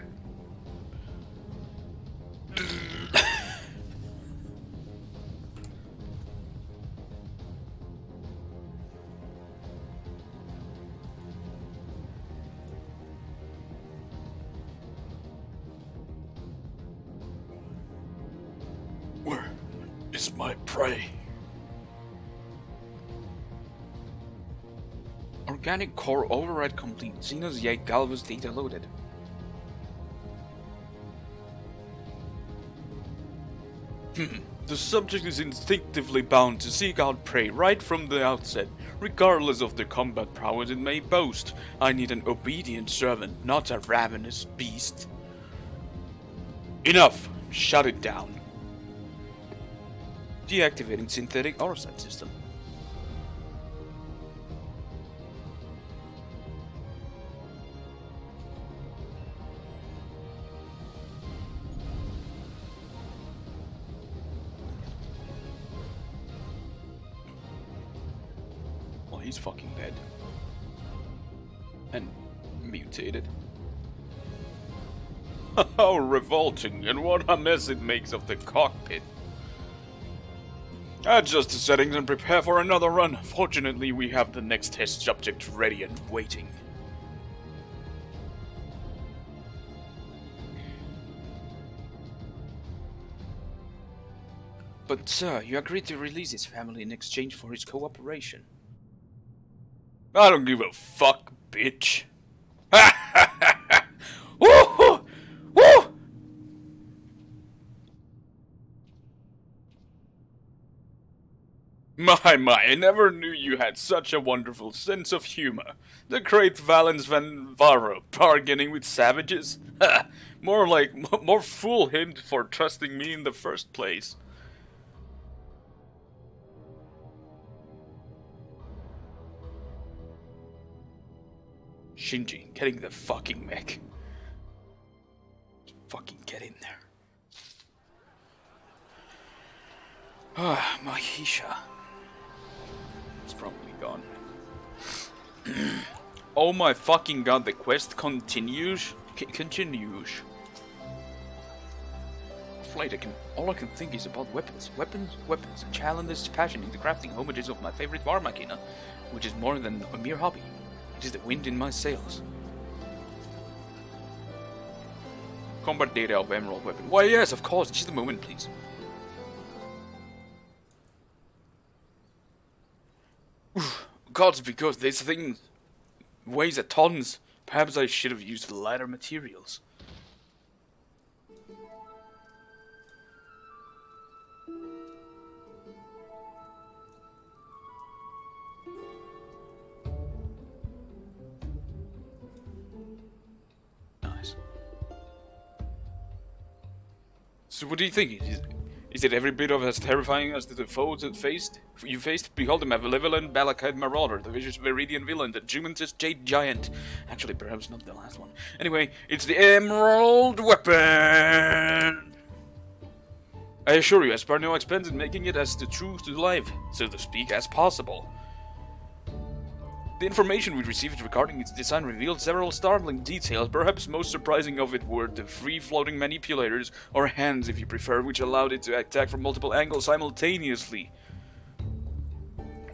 Where is my prey? Organic core override complete. Xenos Yay Galva's data loaded. The subject is instinctively bound to seek out prey right from the outset, regardless of the combat prowess it may boast. I need an obedient servant, not a ravenous beast. Enough! Shut it down. Deactivating synthetic oversight system. Well, he's fucking dead. And mutated. How revolting, and what a mess it makes of the cockpit. Adjust the settings and prepare for another run. Fortunately, we have the next test subject ready and waiting. But sir, you agreed to release his family in exchange for his cooperation. I don't give a fuck, bitch. Woo! Woo! My, I never knew you had such a wonderful sense of humor. The great Valens van Varro, bargaining with savages? More fool him for trusting me in the first place. Shinji, getting the fucking mech. Fucking get in there. Ah, Mahisha. It's probably gone. Oh my fucking god, the quest continues? Continues. All I can think is about weapons. Weapons. A challenge passion into crafting homages of my favorite war machina, which is more than a mere hobby. It is the wind in my sails. Combat data of emerald weapon. Why yes, of course, just a moment please. Gods, because this thing weighs a tons. Perhaps I should have used lighter materials. Nice. So what do you think? Is it every bit of as terrifying as the foes you faced? Behold the malevolent Balakite Marauder, the vicious Viridian villain, the Juventus Jade Giant. Actually, perhaps not the last one. Anyway, it's the Emerald Weapon! I assure you, I spare no expense in making it as true to life, so to speak, as possible. The information we received regarding its design revealed several startling details, perhaps most surprising of it were the free-floating manipulators, or hands if you prefer, which allowed it to attack from multiple angles simultaneously.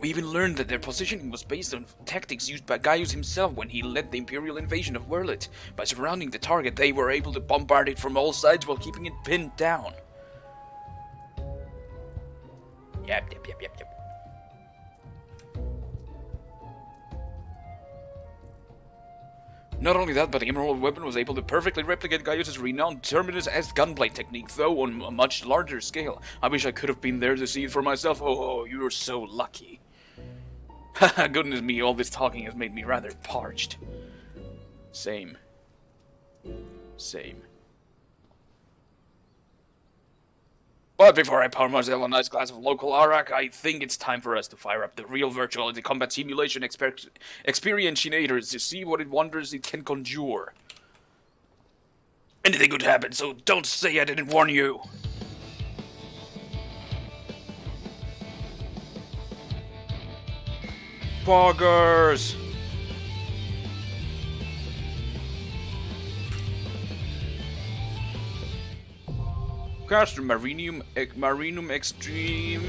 We even learned that their positioning was based on tactics used by Gaius himself when he led the Imperial invasion of Werlet. By surrounding the target, they were able to bombard it from all sides while keeping it pinned down. Yep. Not only that, but the Emerald Weapon was able to perfectly replicate Gaius' renowned Terminus S gunplay technique, though on a much larger scale. I wish I could have been there to see it for myself. Oh, you were so lucky. Haha, goodness me, all this talking has made me rather parched. Same. But before I pour myself a nice glass of local arak, I think it's time for us to fire up the real virtual combat simulation experiencinators to see what wonders it can conjure. Anything could happen, so don't say I didn't warn you. Poggers! Caster Marinum Extreme.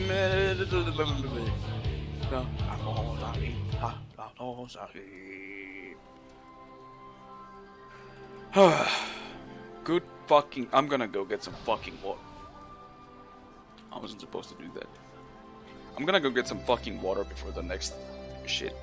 Good fucking. I'm gonna go get some fucking water. I wasn't supposed to do that. I'm gonna go get some fucking water before the next shit.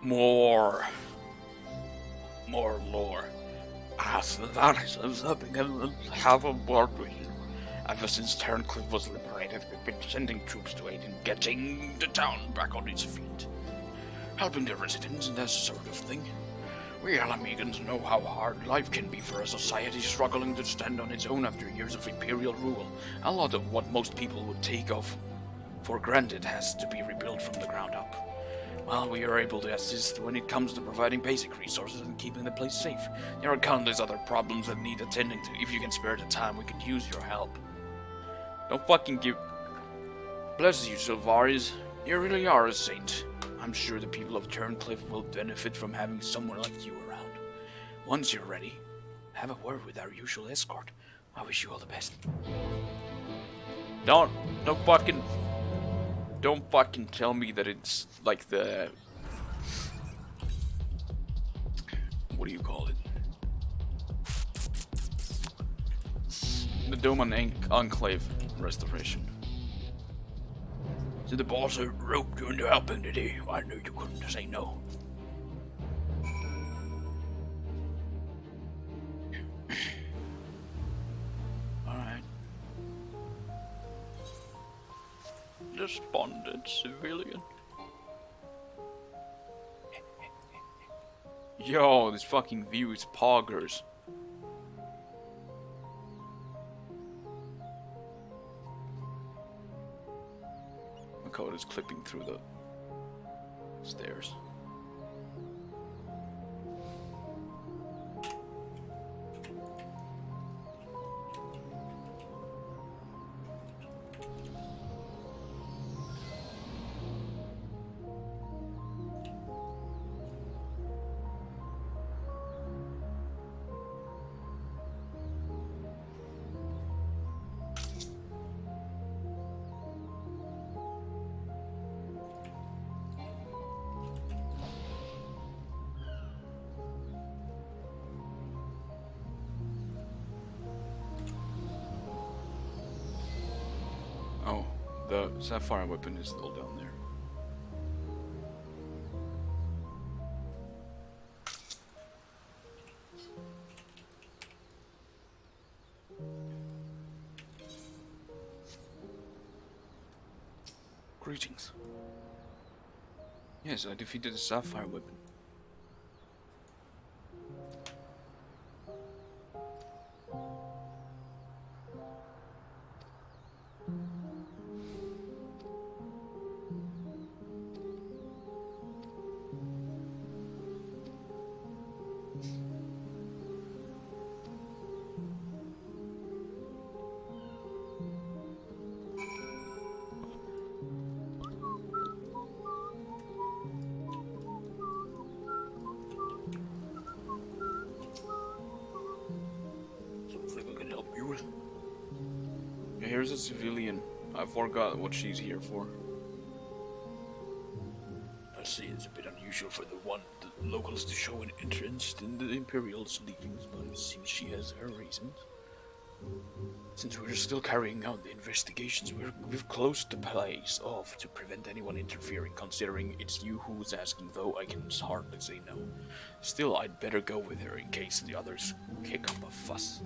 More lore. As that is, I was hoping to have a word with you. Ever since Turncliffe was liberated, we've been sending troops to aid in getting the town back on its feet. Helping the residents and that sort of thing. We Alamegans know how hard life can be for a society struggling to stand on its own after years of imperial rule. A lot of what most people would take for granted has to be rebuilt from the ground up. Well, we are able to assist when it comes to providing basic resources and keeping the place safe. There are countless other problems that need attending to. If you can spare the time, we could use your help. Don't fucking give... Bless you, Sylvaris. You really are a saint. I'm sure the people of Turncliffe will benefit from having someone like you around. Once you're ready, have a word with our usual escort. I wish you all the best. Don't fucking tell me that it's like the... What do you call it? The Doman Enclave Restoration. So the boss roped you into helping today. I knew you couldn't say no. Alright. Despondent civilian. Yo, this fucking view is poggers. My code is clipping through the stairs. Oh, the sapphire weapon is still down there. Greetings. Yes, I defeated the sapphire weapon. Something I can help you with? Yeah, here's a civilian. I forgot what she's here for. I see it's a bit unusual for the locals to show an interest in the Imperial's leavings, but it seems she has her reasons. Since we're still carrying out the investigations, we've closed the place off to prevent anyone interfering, considering it's you who's asking, though I can hardly say no. Still, I'd better go with her in case the others kick up a fuss.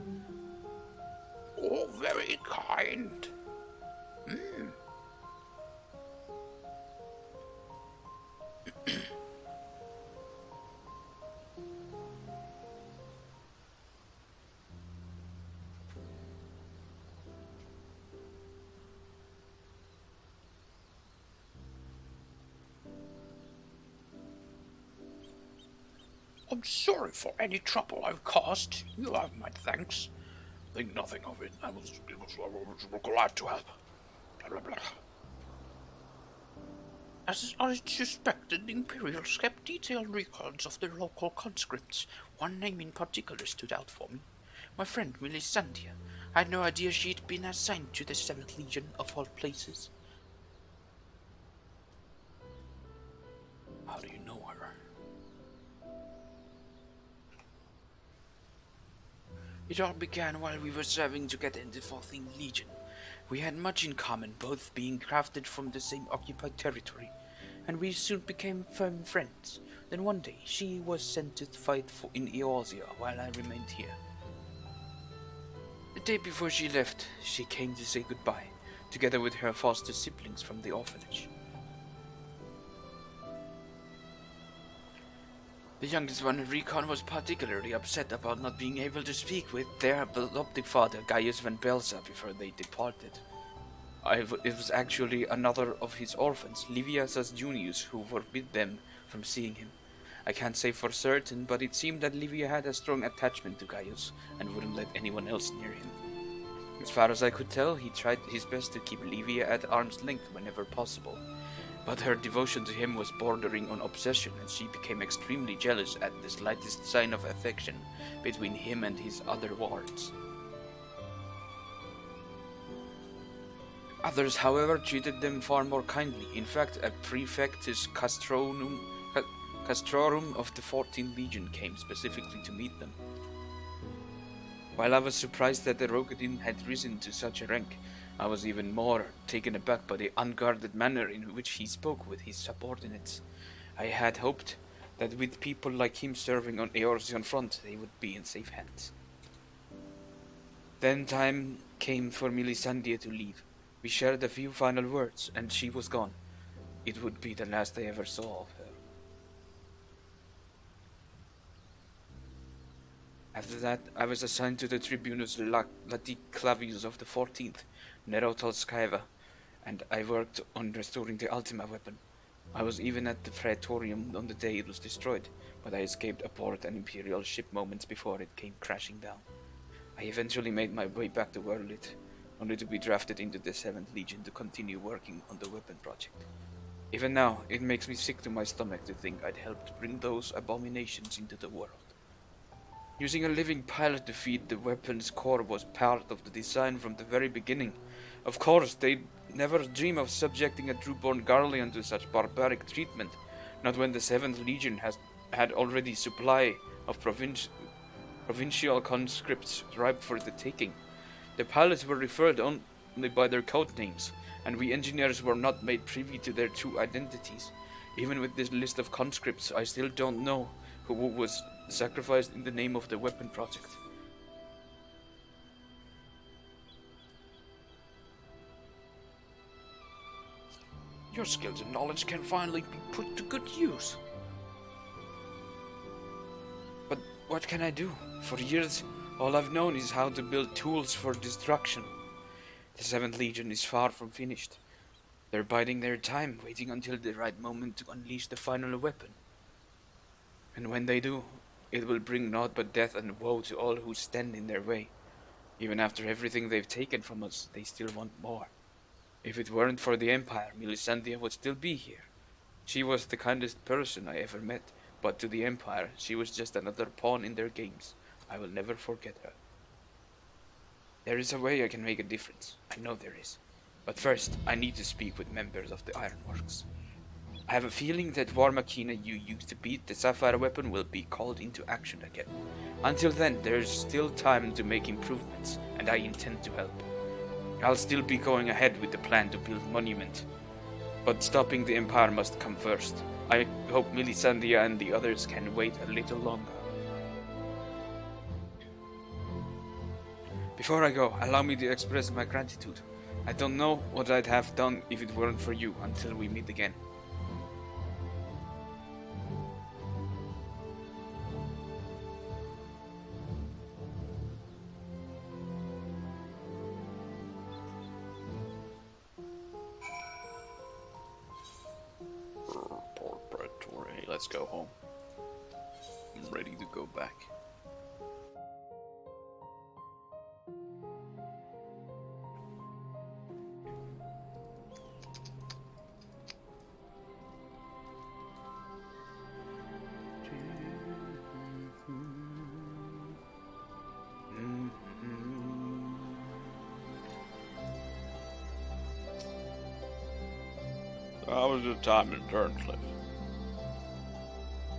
Oh, very kind. I'm sorry for any trouble I've caused. You have my thanks. Think nothing of it. I was glad to help. Blah, blah, blah. As I suspected, the Imperials kept detailed records of their local conscripts. One name in particular stood out for me. My friend Melisandre. I had no idea she'd been assigned to the 7th Legion of all places. How do you know her? It all began while we were serving together in the 14th Legion. We had much in common, both being crafted from the same occupied territory, and we soon became firm friends. Then one day, she was sent to fight in Eorzea while I remained here. The day before she left, she came to say goodbye, together with her foster siblings from the orphanage. The youngest one, Recon, was particularly upset about not being able to speak with their adoptive father, Gaius van Belza, before they departed. It was actually another of his orphans, Livius Junius, who forbid them from seeing him. I can't say for certain, but it seemed that Livia had a strong attachment to Gaius and wouldn't let anyone else near him. As far as I could tell, he tried his best to keep Livia at arm's length whenever possible, but her devotion to him was bordering on obsession, and she became extremely jealous at the slightest sign of affection between him and his other wards. Others, however, treated them far more kindly. In fact, a Prefectus Castrorum of the 14th Legion came specifically to meet them. While I was surprised that the Rogadin had risen to such a rank, I was even more taken aback by the unguarded manner in which he spoke with his subordinates. I had hoped that with people like him serving on Eorzean front, they would be in safe hands. Then time came for Melisandre to leave. We shared a few final words, and she was gone. It would be the last I ever saw of her. After that, I was assigned to the Tribunus Laticlavius of the 14th, Nerotalskaiva, and I worked on restoring the Ultima weapon. I was even at the Praetorium on the day it was destroyed, but I escaped aboard an Imperial ship moments before it came crashing down. I eventually made my way back to Werlit, only to be drafted into the 7th Legion to continue working on the weapon project. Even now, it makes me sick to my stomach to think I'd helped bring those abominations into the world. Using a living pilot to feed the weapon's core was part of the design from the very beginning. Of course, they'd never dream of subjecting a true-born Garlean to such barbaric treatment, not when the 7th Legion had already supply of provincial conscripts ripe for the taking. The pilots were referred only by their code names, and we engineers were not made privy to their true identities. Even with this list of conscripts, I still don't know who was sacrificed in the name of the weapon project. Your skills and knowledge can finally be put to good use. But what can I do? For years, all I've known is how to build tools for destruction. The 7th Legion is far from finished. They're biding their time, waiting until the right moment to unleash the final weapon. And when they do, it will bring naught but death and woe to all who stand in their way. Even after everything they've taken from us, they still want more. If it weren't for the Empire, Melisandre would still be here. She was the kindest person I ever met, but to the Empire, she was just another pawn in their games. I will never forget her. There is a way I can make a difference. I know there is. But first, I need to speak with members of the Ironworks. I have a feeling that war machina you used to beat the Sapphire weapon will be called into action again. Until then, there's still time to make improvements, and I intend to help. I'll still be going ahead with the plan to build monument, but stopping the Empire must come first. I hope Melisandre and the others can wait a little longer. Before I go, allow me to express my gratitude. I don't know what I'd have done if it weren't for you until we meet again. Let's go home. I'm ready to go back. How was your time in Turncliffe?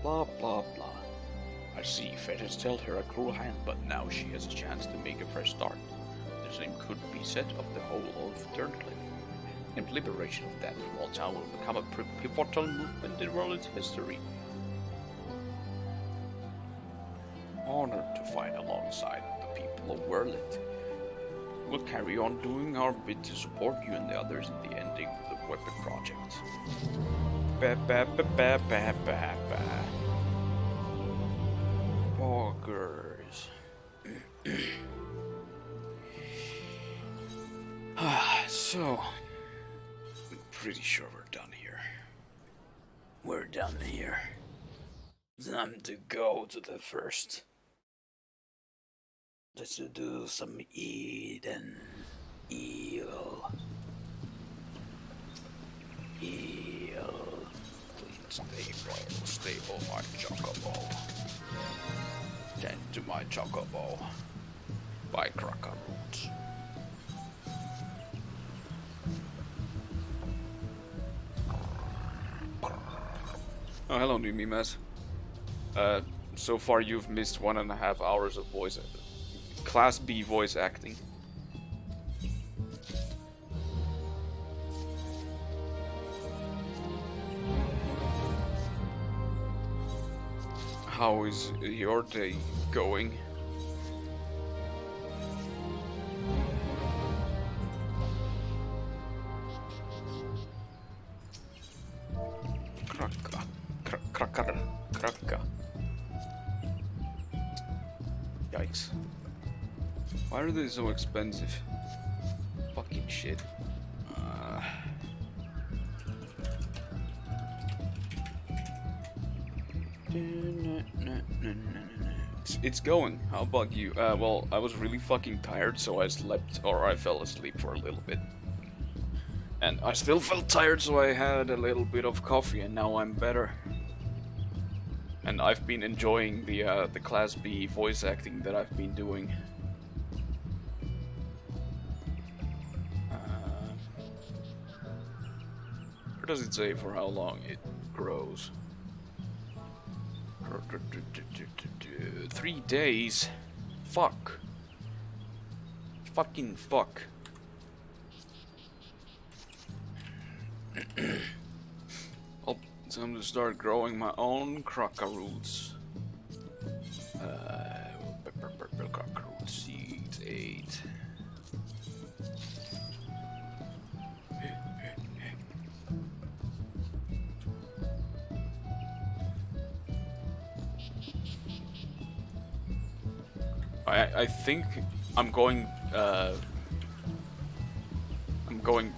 Blah blah blah. I see fate has dealt her a cruel hand, but now she has a chance to make a fresh start. The same could be said of the whole of Turncliffe. And liberation of that small town will become a pivotal movement in Werlet's history. honored to fight alongside the people of Werlit. We'll carry on doing our bit to support you and the others in the ending of the weapon project. Ba ba ba ba ba ba ba. Poggers. So, I'm pretty sure we're done here. We're done here. Time to go to the first. Let's do some Eden. Eel. Please stable my chocobo. Tend to my chocobo. By cracker roots. Oh, hello, new Mimas. So far you've missed 1.5 hours of Class B voice acting. How is your day going? Kraka. Yikes. Why are they so expensive? Fucking shit. It's going. How about you? Well, I was really fucking tired, so I slept, or I fell asleep for a little bit. And I still felt tired, so I had a little bit of coffee, and now I'm better. And I've been enjoying the Class B voice acting that I've been doing. Where does it say for how long it grows? 3 days? Fuck. Fucking fuck. Oh, time to start growing my own crockeroos. Crockeroot seeds 8. I think I'm going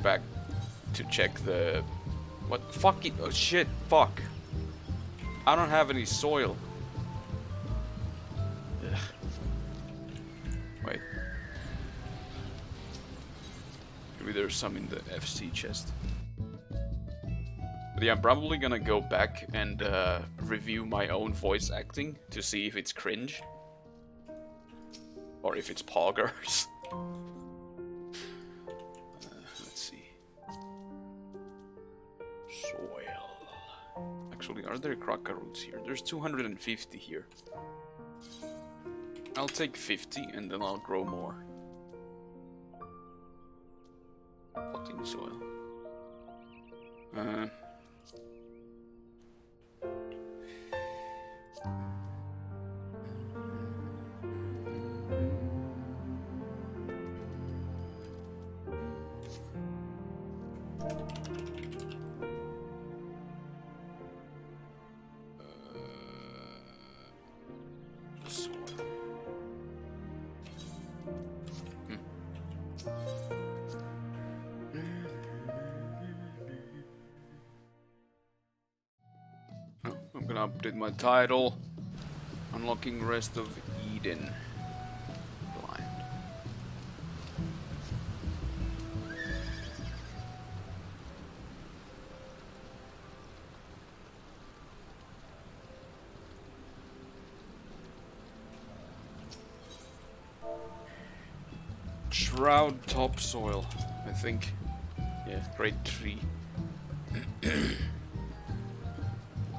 back to check the what fucking oh shit fuck. I don't have any soil. Ugh. Wait. Maybe there's some in the FC chest. But yeah, I'm probably gonna go back and review my own voice acting to see if it's cringe. Or if it's poggers. Let's see. Soil. Actually, are there crockeroos here? There's 250 here. I'll take 50 and then I'll grow more. Potting soil. I'm gonna update my title. Unlocking rest of Eden. Blind. Shroud topsoil, I think. Yeah, grade 3.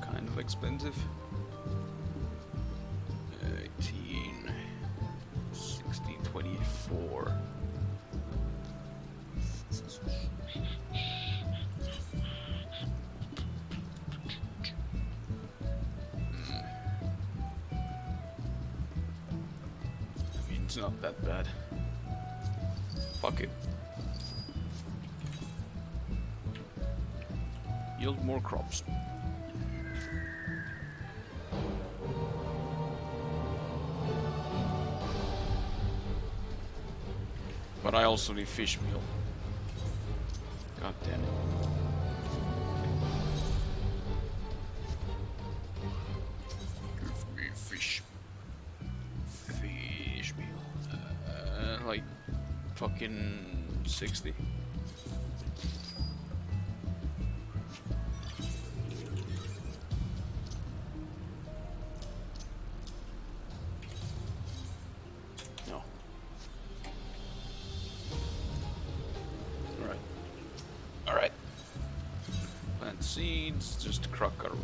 Kind of expensive. 18, 16, 24. It's not that bad. Fuck it. Yield more crops. But I also need fish meal. God damn it. Give me fish. Fish meal. Like fucking 60. No. Alright. Alright. Plant seeds, just crack a root.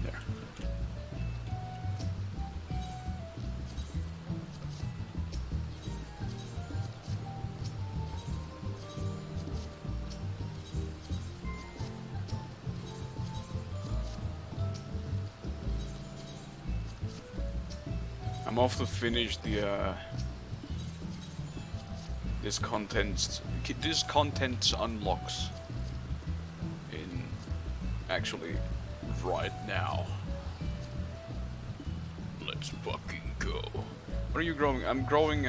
There. I'm off to finish the this contents unlocks in actually right now. Let's fucking go. What are you growing? I'm growing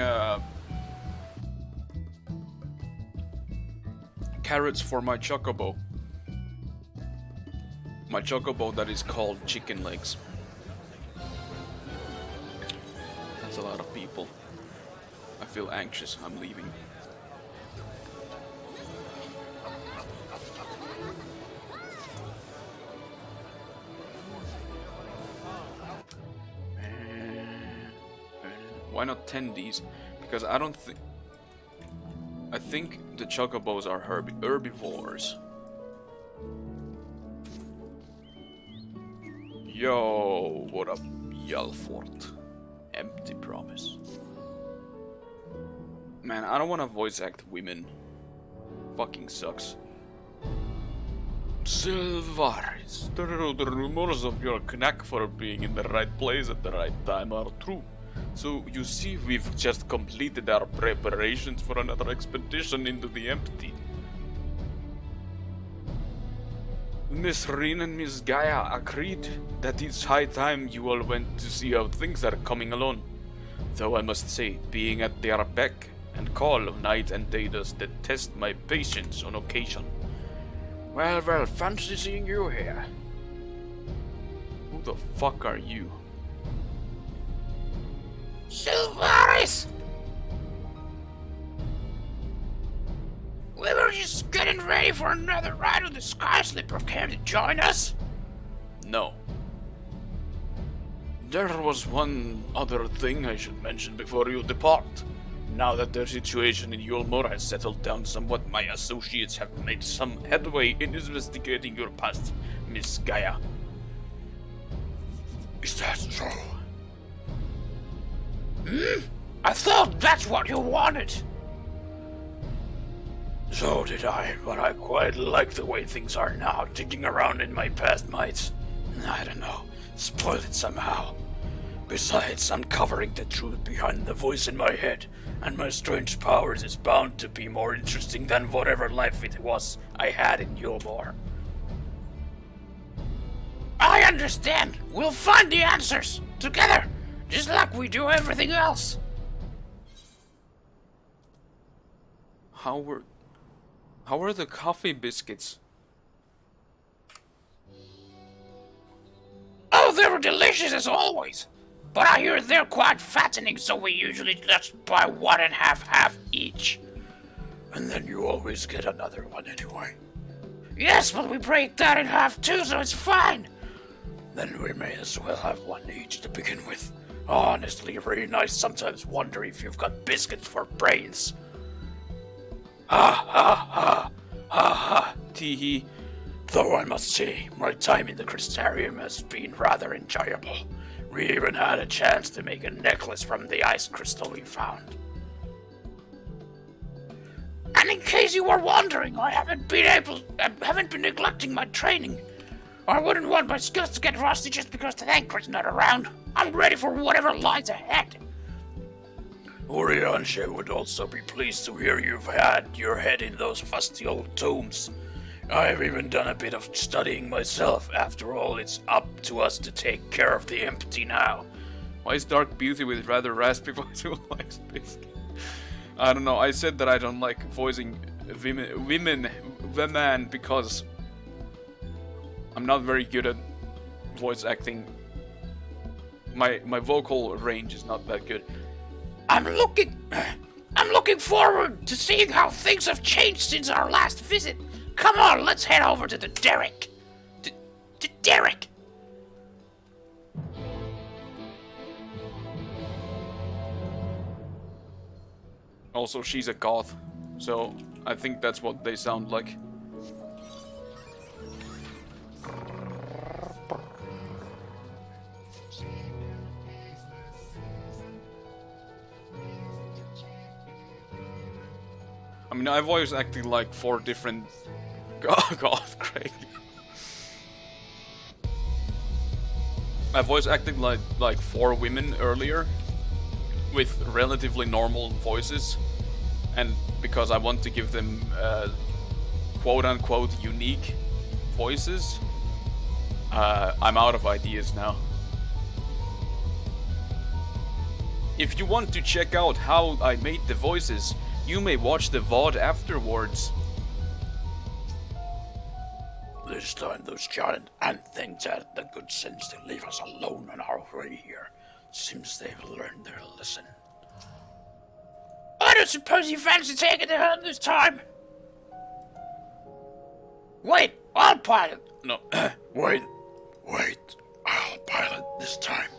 carrots for my chocobo. My chocobo that is called chicken legs. That's a lot of people. I feel anxious. I'm leaving. Why not 10 these? Because I don't think... I think the chocobos are herbivores. Yo, what up, Yalfort? Empty promise. Man, I don't want to voice act women. Fucking sucks. Silvaris, the rumors of your knack for being in the right place at the right time are true. So you see, we've just completed our preparations for another expedition into the empty. Miss Rin and Miss Gaia agreed that it's high time you all went to see how things are coming along. Though I must say, being at their beck and call night and day does test my patience on occasion. Well, fancy seeing you here. Who the fuck are you? Silvaris! We were just getting ready for another ride on the Sky Slipper. Care to join us? No. There was one other thing I should mention before you depart. Now that the situation in Yulmore has settled down somewhat, my associates have made some headway in investigating your past, Miss Gaia. Is that so? I thought that's what you wanted. So did I, but I quite like the way things are now, digging around in my past might, I don't know, spoil it somehow. Besides, uncovering the truth behind the voice in my head and my strange powers is bound to be more interesting than whatever life it was I had in Yulmore. I understand. We'll find the answers together, just like we do everything else. How were the coffee biscuits? Oh, they were delicious as always. But I hear they're quite fattening, so we usually just buy 1.5 half each. And then you always get another one anyway. Yes, but we break that in half too, so it's fine. Then we may as well have one each to begin with. Honestly, Reen, I sometimes wonder if you've got biscuits for brains. Ha ha ha, ha ha, tee. Though I must say, my time in the crystarium has been rather enjoyable. We even had a chance to make a necklace from the ice crystal we found. And in case you were wondering, I haven't been neglecting my training. I wouldn't want my skills to get rusty just because the anchor's not around. I'm ready for whatever lies ahead. Urianshe would also be pleased to hear you've had your head in those fusty old tomes. I've even done a bit of studying myself. After all, it's up to us to take care of the empty now. Why is Dark Beauty with rather raspy voice who likes biscuit? I don't know, I said that I don't like voicing women because I'm not very good at voice acting. My vocal range is not that good. I'm looking forward to seeing how things have changed since our last visit. Come on, let's head over to the derrick. To derrick. Also, she's a goth, so I think that's what they sound like. I mean, I voice acted like 4 different goth Craig. I voice acted like 4 women earlier with relatively normal voices, and because I want to give them quote-unquote unique voices, I'm out of ideas now. If you want to check out how I made the voices, you may watch the VOD afterwards. This time those giant ant things had the good sense to leave us alone on our way here. Seems they've learned their lesson. I don't suppose you fancy taking the helm this time? Wait, I'll pilot. No, wait, I'll pilot this time.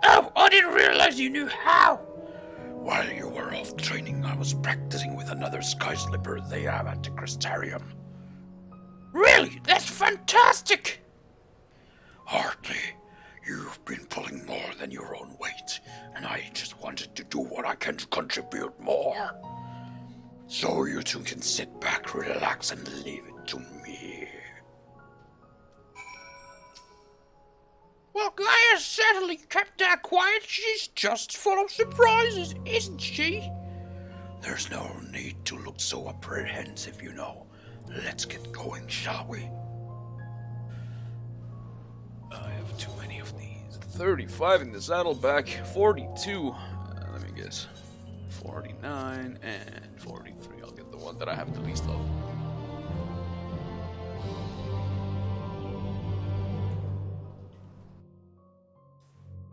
Oh, I didn't realize you knew how. While you were off training, I was practicing with another sky slipper they have at the crystarium. Really? That's fantastic! Hardly. You've been pulling more than your own weight, and I just wanted to do what I can to contribute more. So you two can sit back, relax, and leave it to me. Well, Gaia certainly kept that quiet. She's just full of surprises, isn't she? There's no need to look so apprehensive, you know. Let's get going, shall we? I have too many of these. 35 in the saddleback, 42. Let me guess. 49 and 43. I'll get the one that I have the least of.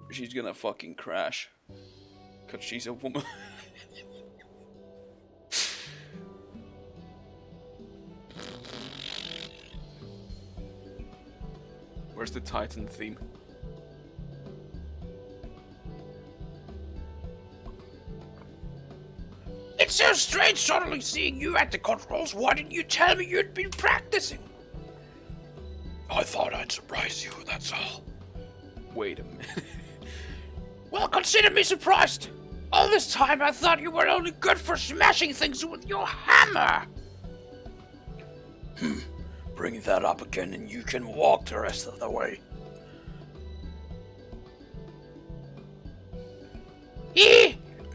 She's gonna fucking crash. Cause she's a woman. Where's the Titan theme? It's so strange suddenly seeing you at the controls. Why didn't you tell me you'd been practicing? I thought I'd surprise you, that's all. Wait a minute. Well, consider me surprised. All this time I thought you were only good for smashing things with your hammer. Bring that up again and you can walk the rest of the way.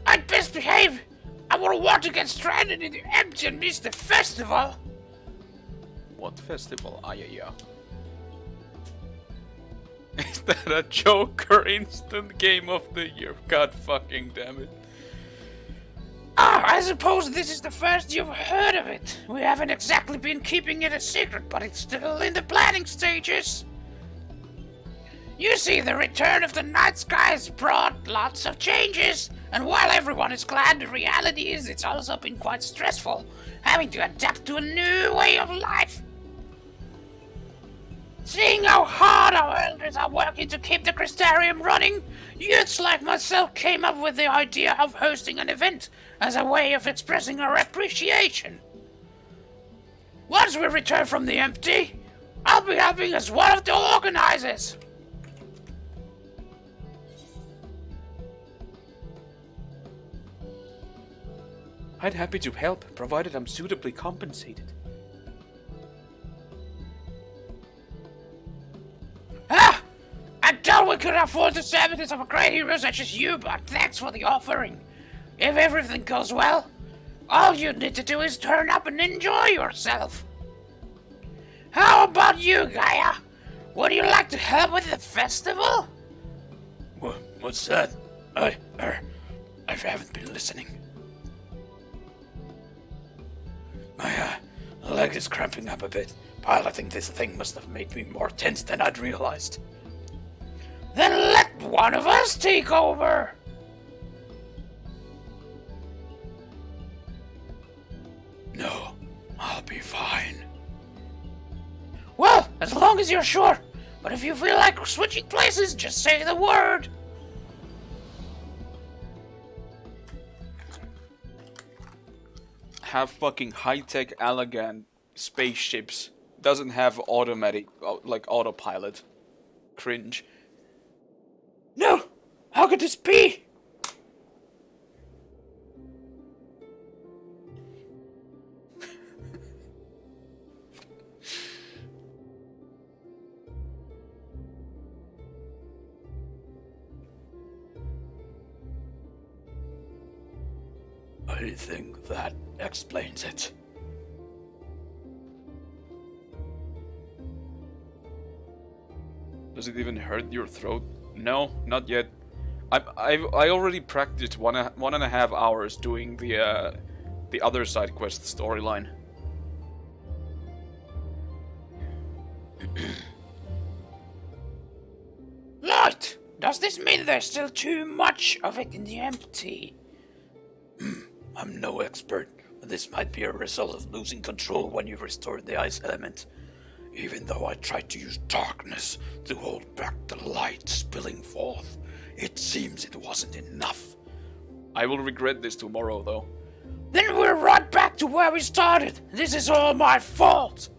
I'd best behave. I wouldn't want to get stranded in the empty and miss the festival. What festival? Yeah. Is that a Joker instant game of the year? God fucking damn it. I suppose this is the first you've heard of it. We haven't exactly been keeping it a secret, but it's still in the planning stages. You see, the return of the night skies brought lots of changes, and while everyone is glad, the reality is it's also been quite stressful, having to adapt to a new way of life. Seeing how hard our elders are working to keep the Crystarium running, youths like myself came up with the idea of hosting an event as a way of expressing our appreciation. Once we return from the empty, I'll be helping as one of the organizers. I'd happy to help, provided I'm suitably compensated. Ah! I doubt we could afford the services of a great hero such as you, but thanks for the offering. If everything goes well, all you need to do is turn up and enjoy yourself. How about you, Gaia? Would you like to help with the festival? What's that? I haven't been listening. My leg is cramping up a bit. Piloting this thing must have made me more tense than I'd realized. Then let one of us take over. No, I'll be fine. Well, as long as you're sure. But if you feel like switching places, just say the word. Have fucking high-tech elegant spaceships. Doesn't have automatic, like autopilot. Cringe. No! How could this be? I think that explains it. Does it even hurt your throat? No, not yet. I already practiced one and a half hours doing the other side quest storyline. Light! Does this mean there's still too much of it in the empty? I'm no expert, but this might be a result of losing control when you restore the ice element. Even though I tried to use darkness to hold back the light spilling forth, it seems it wasn't enough. I will regret this tomorrow, though. Then we're right back to where we started. This is all my fault.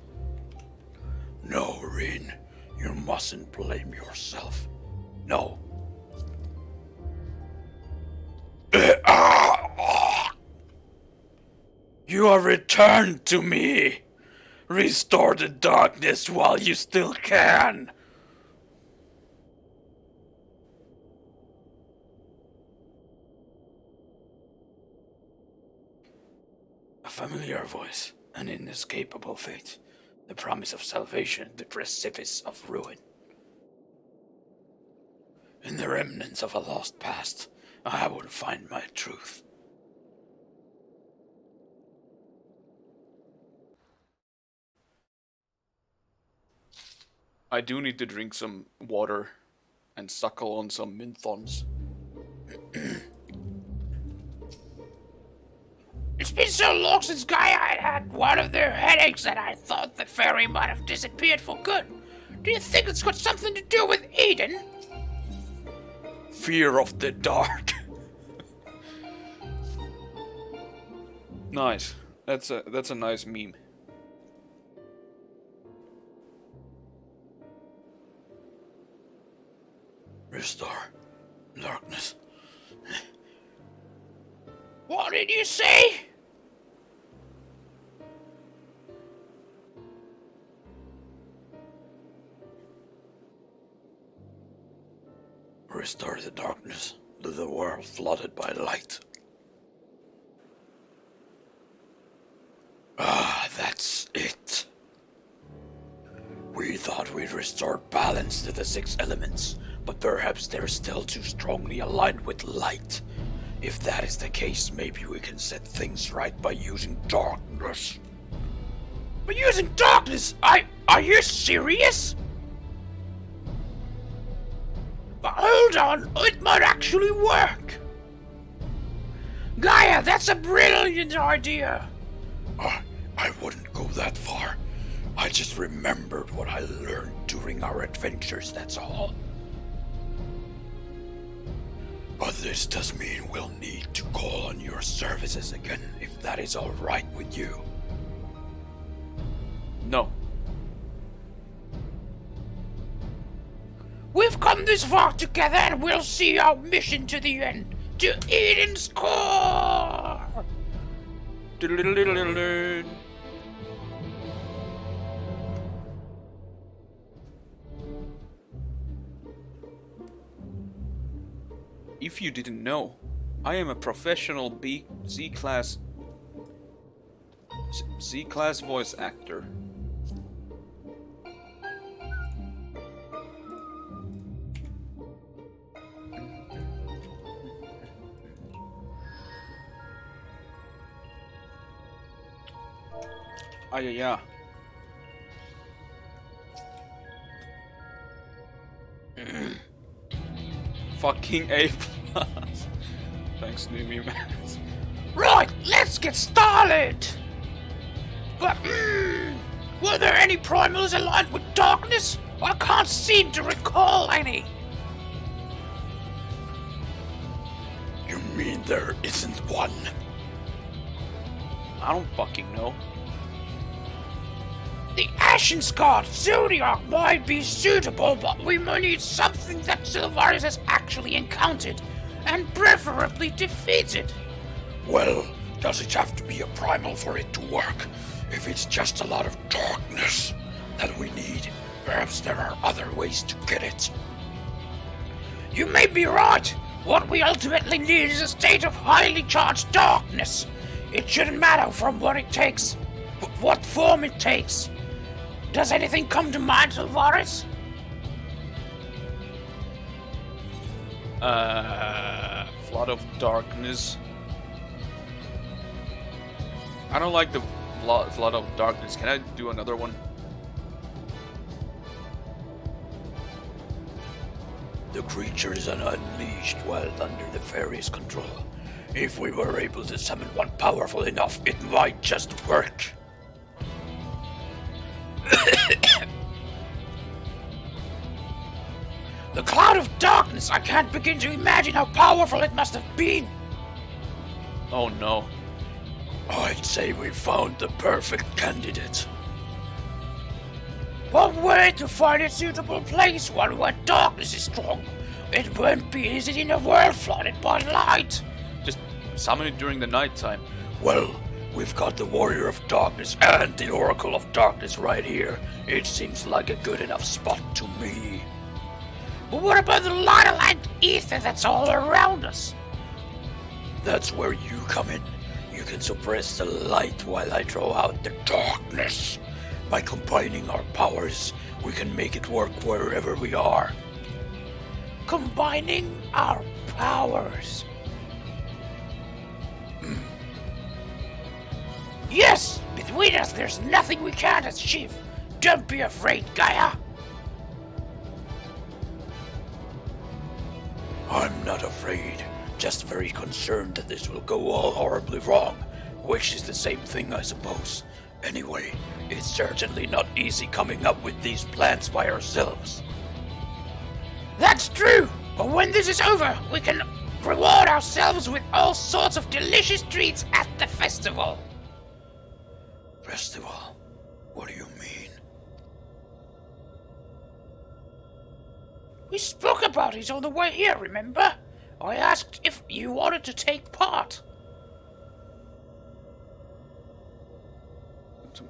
No, Rin, you mustn't blame yourself. No. You are returned to me. Restore the darkness while you still can. A familiar voice, an inescapable fate, the promise of salvation, the precipice of ruin. In the remnants of a lost past, I will find my truth. I do need to drink some water and suckle on some minthons. It's been so long since Gaia had one of their headaches that I thought the fairy might have disappeared for good. Do you think it's got something to do with Eden? Fear of the dark. Nice. That's a nice meme. Restore darkness. What did you say? Restore the darkness to the world flooded by light. Ah, that's it. We thought we'd restored balance to the 6 elements, but perhaps they're still too strongly aligned with light. If that is the case, maybe we can set things right by using darkness. But using darkness? Are you serious? But hold on, it might actually work. Gaia, that's a brilliant idea. I wouldn't go that far. I just remembered what I learned during our adventures, that's all. But this does mean we'll need to call on your services again, if that is alright with you. No. We've come this far together and we'll see our mission to the end. To Eden's core! If you didn't know, I am a professional Z-class voice actor. Yeah. Fucking A+. Thanks, Numi man. Right, let's get started! But, were there any primals aligned with darkness? I can't seem to recall any. You mean there isn't one? I don't fucking know. The Ashen-Scarred Zodiac might be suitable, but we might need something that Sylvaris has actually encountered, and preferably defeated. Well, does it have to be a primal for it to work? If it's just a lot of darkness that we need, perhaps there are other ways to get it. You may be right. What we ultimately need is a state of highly charged darkness. It shouldn't matter from what it takes, what form it takes. Does anything come to mind, Sylvaris? Flood of Darkness. I don't like the Flood of Darkness. Can I do another one? The creatures are unleashed while under the fairy's control. If we were able to summon one powerful enough, it might just work. The Cloud of Darkness! I can't begin to imagine how powerful it must have been! Oh no. I'd say we found the perfect candidate. One way to find a suitable place while where darkness is strong. It won't be easy in a world flooded by light. Just summon it during the nighttime. Well, we've got the Warrior of Darkness and the Oracle of Darkness right here. It seems like a good enough spot to me. But what about the light-aligned ether that's all around us? That's where you come in. You can suppress the light while I draw out the darkness. By combining our powers, we can make it work wherever we are. Combining our powers. Yes! Between us, there's nothing we can't achieve. Don't be afraid, Gaia. I'm not afraid, just very concerned that this will go all horribly wrong, which is the same thing, I suppose. Anyway, it's certainly not easy coming up with these plans by ourselves. That's true, but when this is over, we can reward ourselves with all sorts of delicious treats at the festival. Festival? What do you mean? We spoke about it on the way here, remember? I asked if you wanted to take part. Some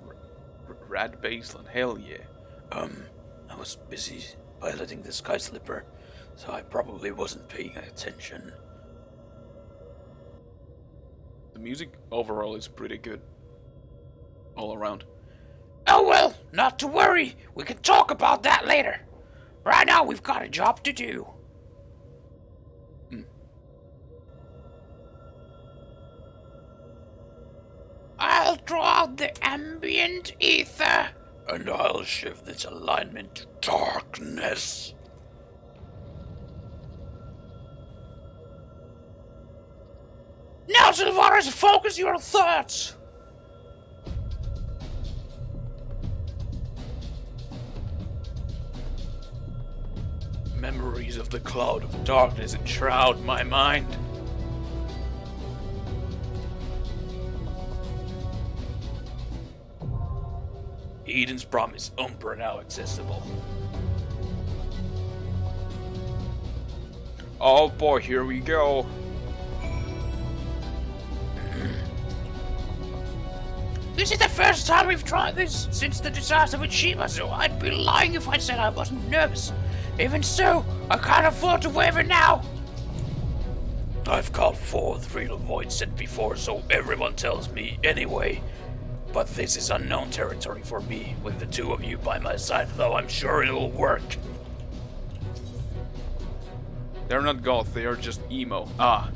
rad baseline, hell yeah. I was busy piloting the Sky Slipper, so I probably wasn't paying attention. The music overall is pretty good. All around. Oh well, not to worry. We can talk about that later. Right now, we've got a job to do. I'll draw out the ambient ether. And I'll shift its alignment to darkness. Now, Sylvanas, focus your thoughts! Memories of the cloud of darkness enshroud my mind. Eden's Promise Umbra now accessible. Oh boy, here we go. This is the first time we've tried this since the disaster with Shima, so I'd be lying if I said I wasn't nervous. Even so, I can't afford to waver now. I've called forth real voids sent before, so everyone tells me anyway. But this is unknown territory for me, with the two of you by my side, though I'm sure it'll work. They're not goth, they are just emo. Ah,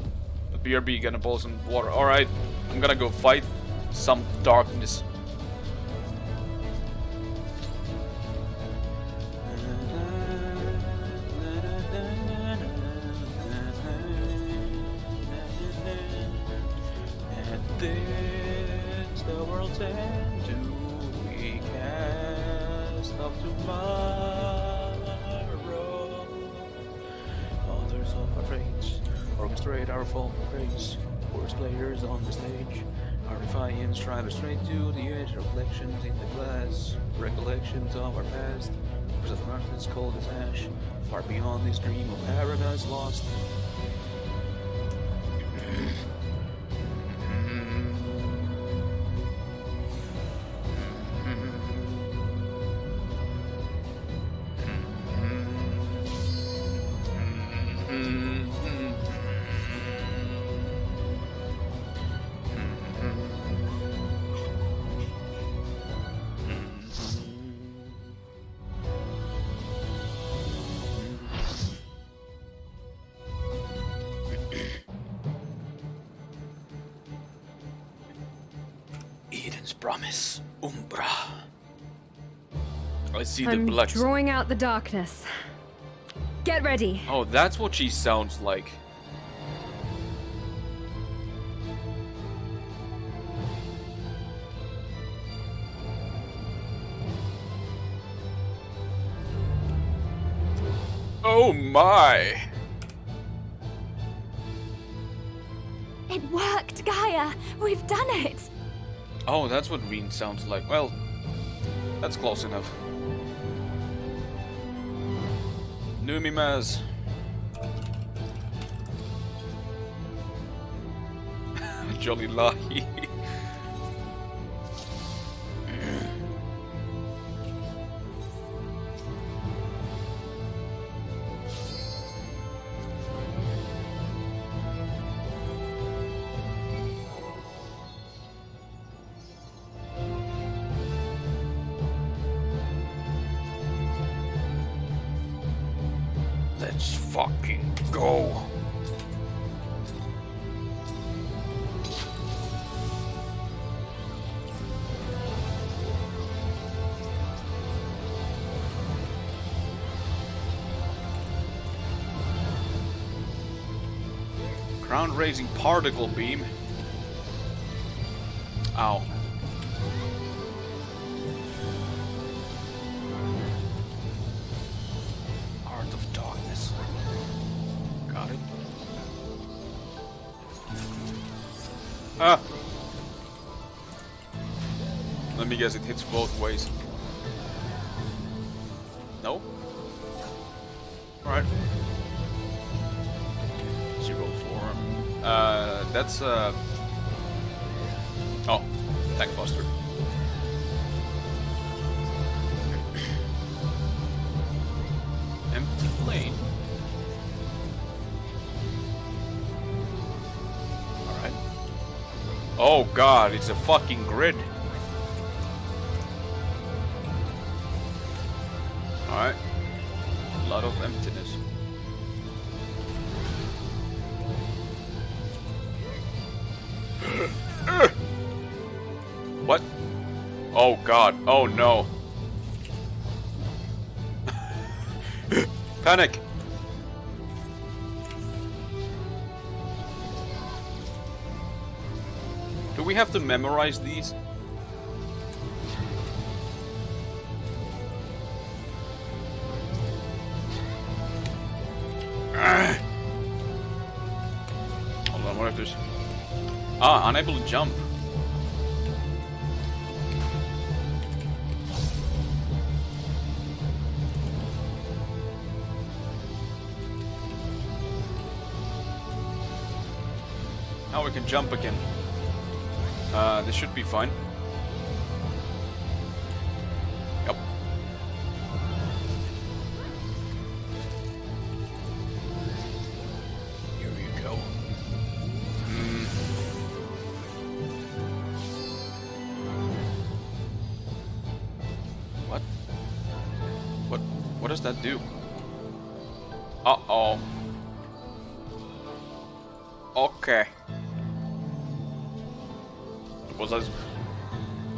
the BRB gonna boil some water. Alright, I'm gonna go fight some darkness. And this the world's end do we cast off tomorrow. Authors of our fates orchestrate our fall praise. Worst players on the stage. Our defiance drive us straight to the edge. Reflections in the glass. Recollections of our past. Because of darkness cold as ash. Far beyond this dream of paradise lost. Eden's Promise Umbra. I see I'm the black. drawing out the darkness. Get ready. Oh, that's what she sounds like. Oh my! It worked, Gaia. We've done it. Oh, that's what Reen sounds like. Well, that's close enough. Numi Maz. Jolly Lahi. Let's fucking go. Ground raising particle beam. Ow. Heart of Darkness. Got it. Ah! Let me guess, it hits both ways. No? Alright. Zero form. That's oh, Tank Buster. Empty flame. Alright. Oh god, it's a fucking grid. Alright. A lot of emptiness. What? Oh god. Oh no. Panic. Do we have to memorize these? Hold on, what if there's... Ah, unable to jump. Now we can jump again. This should be fine. Yep. Here you go. What? What does that do? Uh-oh. Okay.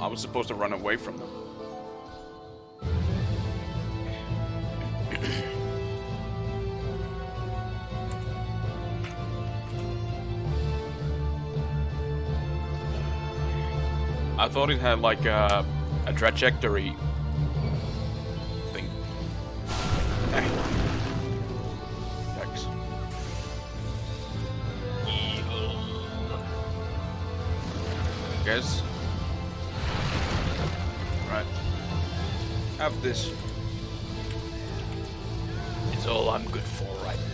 I was supposed to run away from them. I thought it had like a trajectory thing. Thanks. Guess. Right. Have this. It's all I'm good for right now.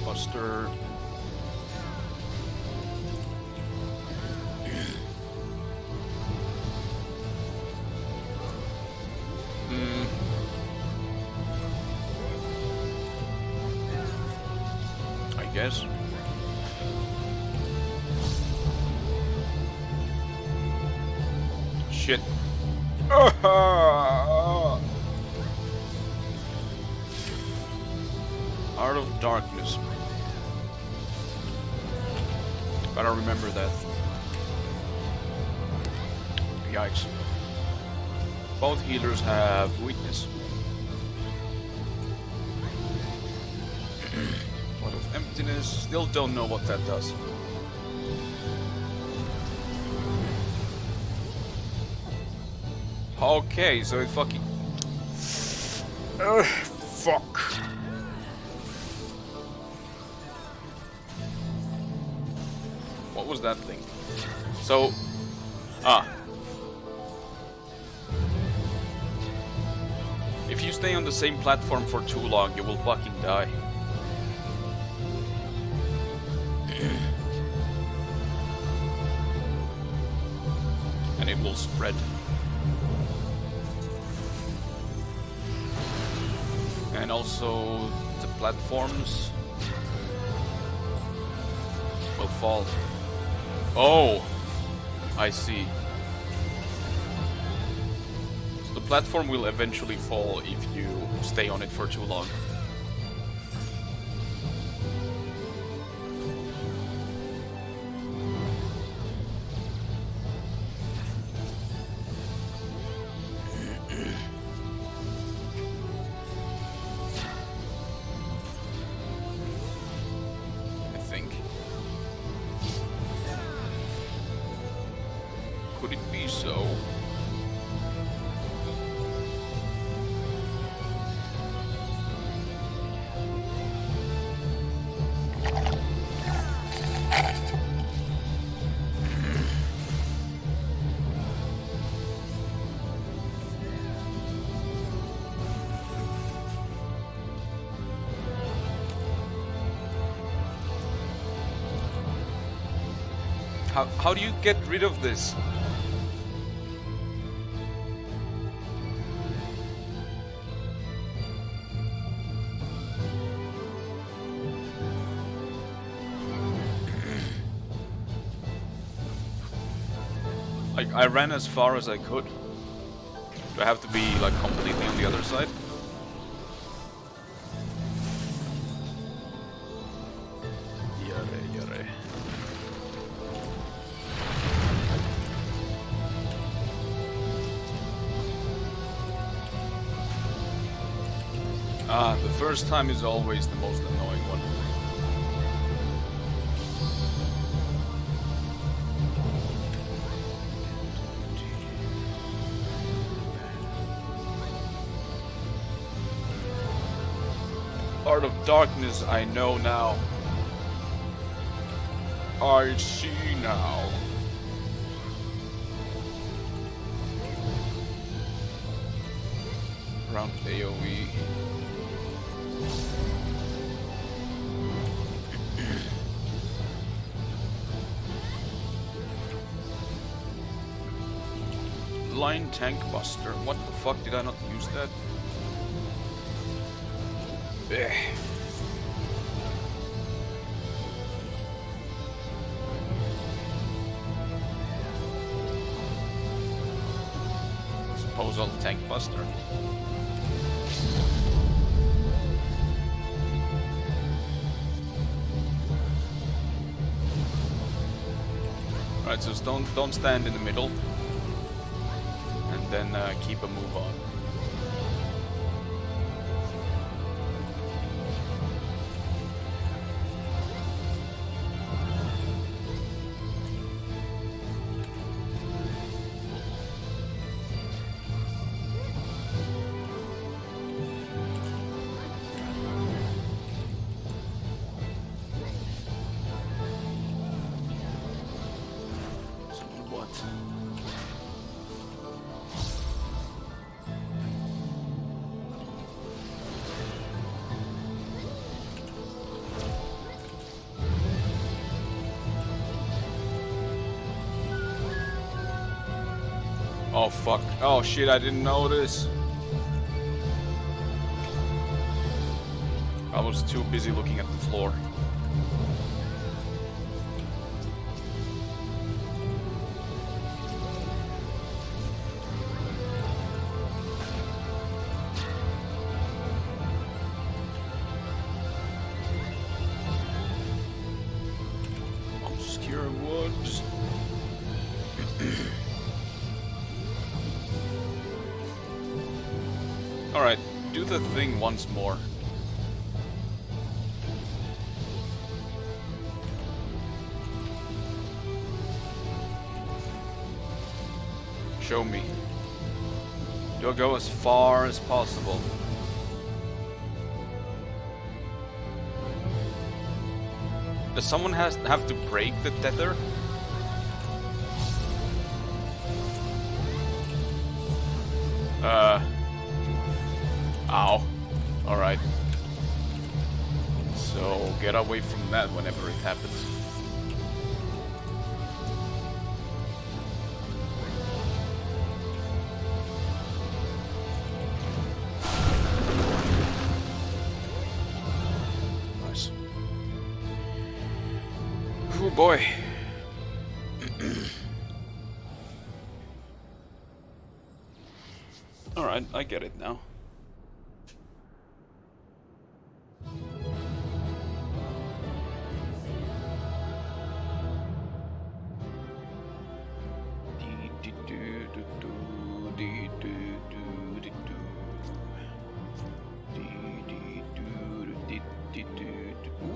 Buster. I guess. Shit. Art of Darkness. Gotta remember that. Yikes. Both healers have weakness. Pot of Emptiness. Still don't know what that does. Okay, so it fucking... fuck. What was that thing? So... If you stay on the same platform for too long, you will fucking die. And it will spread. And also, the platforms will fall. Oh! I see. So the platform will eventually fall if you stay on it for too long. I think. Could it be so? How do you get rid of this? Like, I ran as far as I could. Do I have to be, like, completely on the other side? Yare. The first time is always the most annoying one. Art of Darkness, I know now. I see now. Around AoE. Line Tank Buster. What the fuck, did I not use that? Eh. Suppose I'll Tank Buster. Alright, so don't stand in the middle. And then keep a move on. Oh fuck. Oh shit, I didn't notice. I was too busy looking at the floor. Obscure woods. Alright, do the thing once more. Show me. You'll go as far as possible. Does someone have to break the tether? Ow. Alright. So, get away from that whenever it happens. Nice. Oh boy. Alright, I get it now.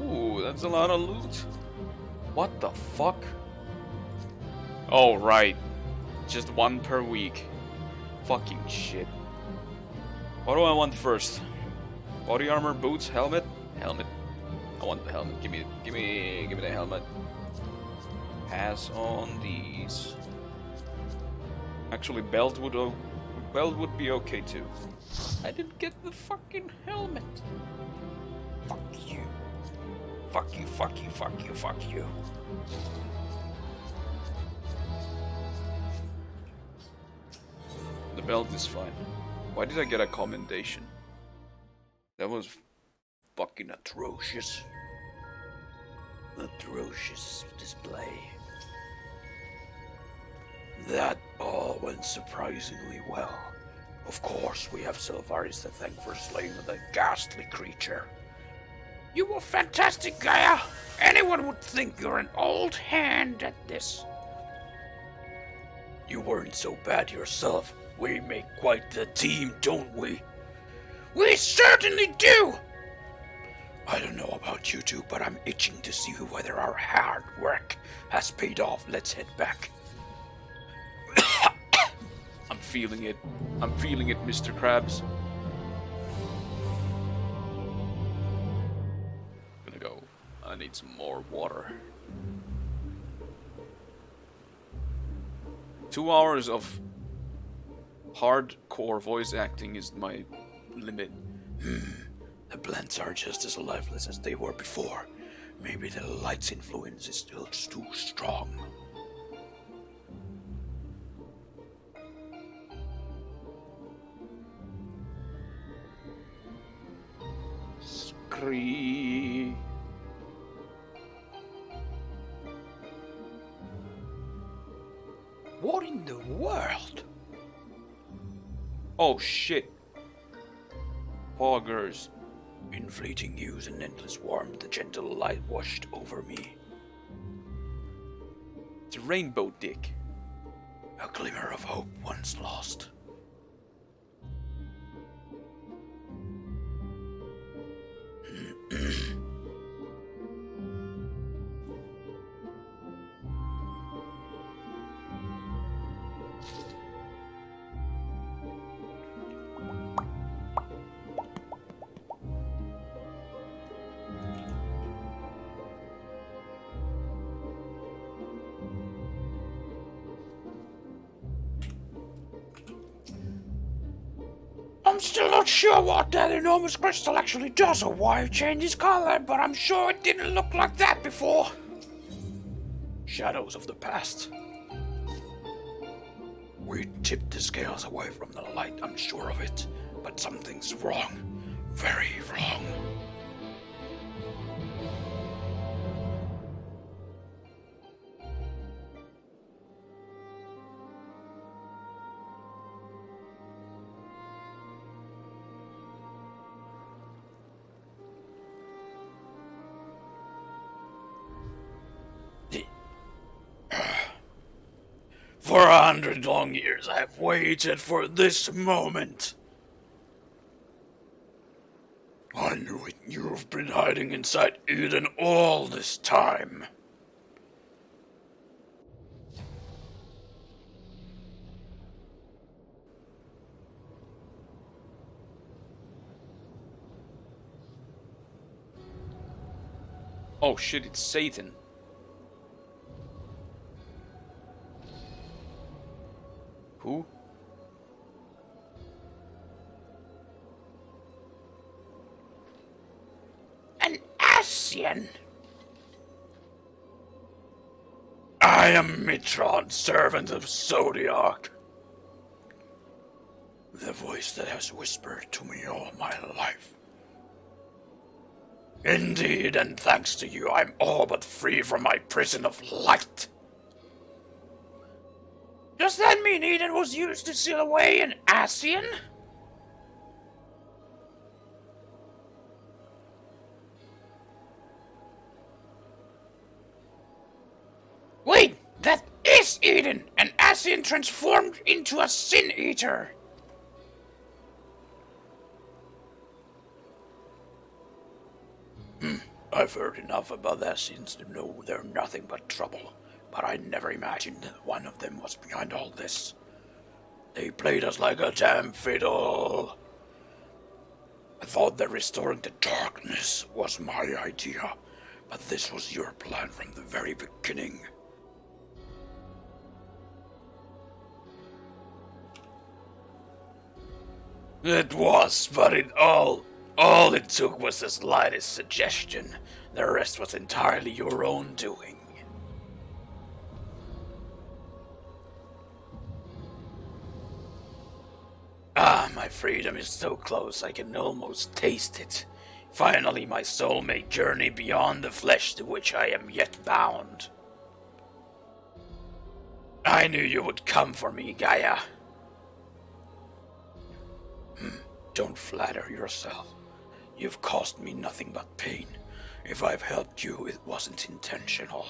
Ooh, that's a lot of loot. What the fuck? Oh, right. Just one per week. Fucking shit. What do I want first? Body armor, boots, helmet? Helmet. I want the helmet. Give me the helmet. Pass on these. Actually, belt would be okay too. I didn't get the fucking helmet. Fuck you. Fuck you, fuck you, fuck you, fuck you. The belt is fine. Why did I get a commendation? That was fucking atrocious. Atrocious display. That all went surprisingly well. Of course, we have Sylvaris to thank for slaying the ghastly creature. You were fantastic, Gaia! Anyone would think you're an old hand at this. You weren't so bad yourself. We make quite the team, don't we? We certainly do! I don't know about you two, but I'm itching to see whether our hard work has paid off. Let's head back. I'm feeling it. I'm feeling it, Mr. Krabs. Gonna go. I need some more water. 2 hours of hardcore voice acting is my limit. The plants are just as lifeless as they were before. Maybe the light's influence is still too strong. Scree. What in the world? Oh shit. Poggers. In fleeting hues and endless warmth, the gentle light washed over me. It's a rainbow dick. A glimmer of hope once lost. I'm still not sure what that enormous crystal actually does or why it changes color, but I'm sure it didn't look like that before. Shadows of the past. We tipped the scales away from the light, I'm sure of it, but something's wrong. Very wrong. For 100 long years, I've waited for this moment. I knew it. You've been hiding inside Eden all this time. Oh shit, it's Satan. Who? An Ascian. I am Mitron, servant of Zodiac. The voice that has whispered to me all my life. Indeed, and thanks to you, I'm all but free from my prison of light. Does that mean Eden was used to seal away an Ascian? Wait, that is Eden! An Ascian transformed into a Sin Eater! I've heard enough about Ascians to know they're nothing but trouble. But I never imagined that one of them was behind all this. They played us like a damn fiddle. I thought that restoring the darkness was my idea, but this was your plan from the very beginning. It was, but all it took was the slightest suggestion. The rest was entirely your own doing. Ah, my freedom is so close I can almost taste it. Finally, my soul may journey beyond the flesh to which I am yet bound. I knew you would come for me, Gaia. Don't flatter yourself. You've caused me nothing but pain. If I've helped you, it wasn't intentional.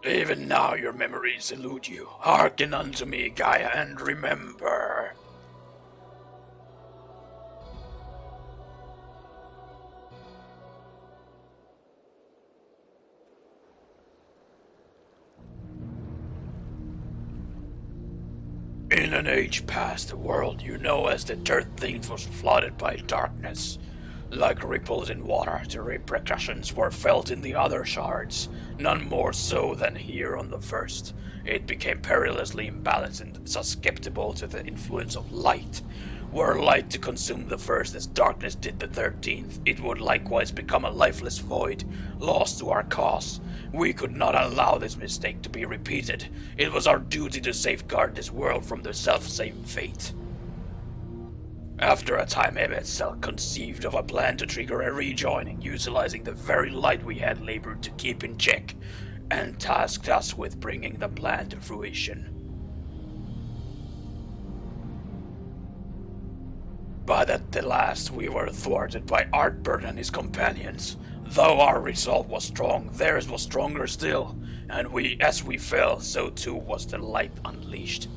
Even now your memories elude you. Hearken unto me, Gaia, and remember. In an age past, the world you know as the Third Things was flooded by darkness. Like ripples in water, the repercussions were felt in the other shards, none more so than here on the first. It became perilously imbalanced and susceptible to the influence of light. Were light to consume the first as darkness did the 13th, it would likewise become a lifeless void, lost to our cause. We could not allow this mistake to be repeated. It was our duty to safeguard this world from the self-same fate. After a time, Emetzel conceived of a plan to trigger a rejoining, utilizing the very light we had labored to keep in check, and tasked us with bringing the plan to fruition. But at the last, we were thwarted by Artbert and his companions. Though our resolve was strong, theirs was stronger still, and as we fell, so too was the light unleashed.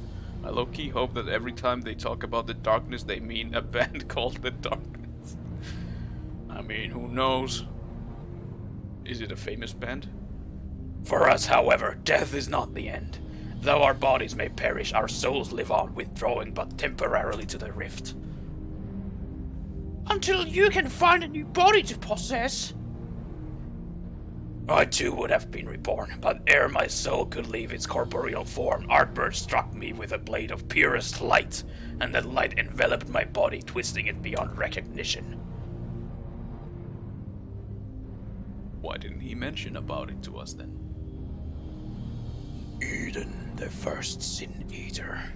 I low-key hope that every time they talk about the darkness, they mean a band called The Darkness. I mean, who knows? Is it a famous band? For us, however, death is not the end. Though our bodies may perish, our souls live on, withdrawing but temporarily to the rift. Until you can find a new body to possess. I too would have been reborn, but ere my soul could leave its corporeal form, Artbert struck me with a blade of purest light, and that light enveloped my body, twisting it beyond recognition. Why didn't he mention about it to us then? Eden, the first Sin Eater.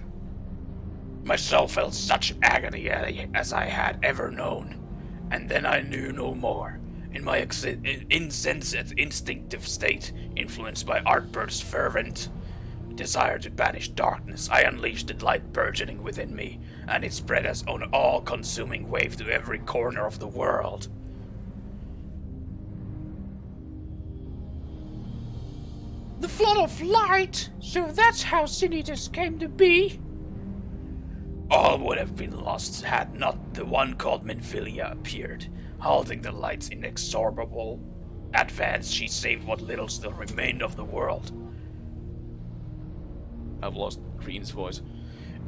My soul felt such agony as I had ever known, and then I knew no more. In my insensate, instinctive state, influenced by Artbert's fervent desire to banish darkness, I unleashed the light burgeoning within me, and it spread as an all-consuming wave to every corner of the world. The flood of light! So that's how Sin Eaters came to be? All would have been lost had not the one called Menphilia appeared. Halting the light's inexorable advance, she saved what little still remained of the world. I've lost Green's voice.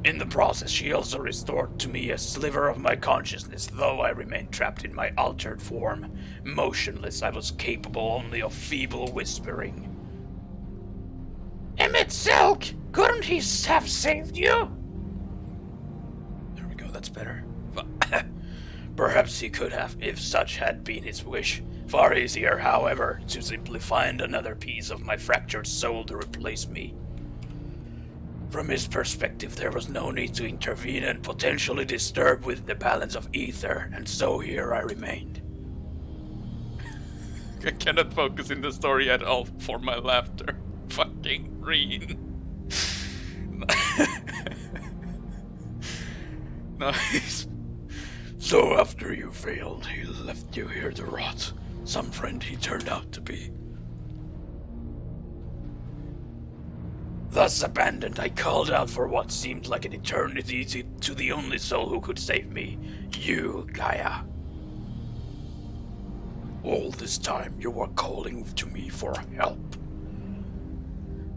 In the process, she also restored to me a sliver of my consciousness, though I remained trapped in my altered form. Motionless, I was capable only of feeble whispering. Emetzel, couldn't he have saved you? There we go, that's better. Perhaps he could have, if such had been his wish. Far easier, however, to simply find another piece of my fractured soul to replace me. From his perspective, there was no need to intervene and potentially disturb with the balance of ether, and so here I remained. I cannot focus in the story at all for my laughter. Fucking Green. Nice. So after you failed, he left you here to rot. Some friend he turned out to be. Thus abandoned, I called out for what seemed like an eternity to the only soul who could save me. You, Gaia. All this time you were calling to me for help.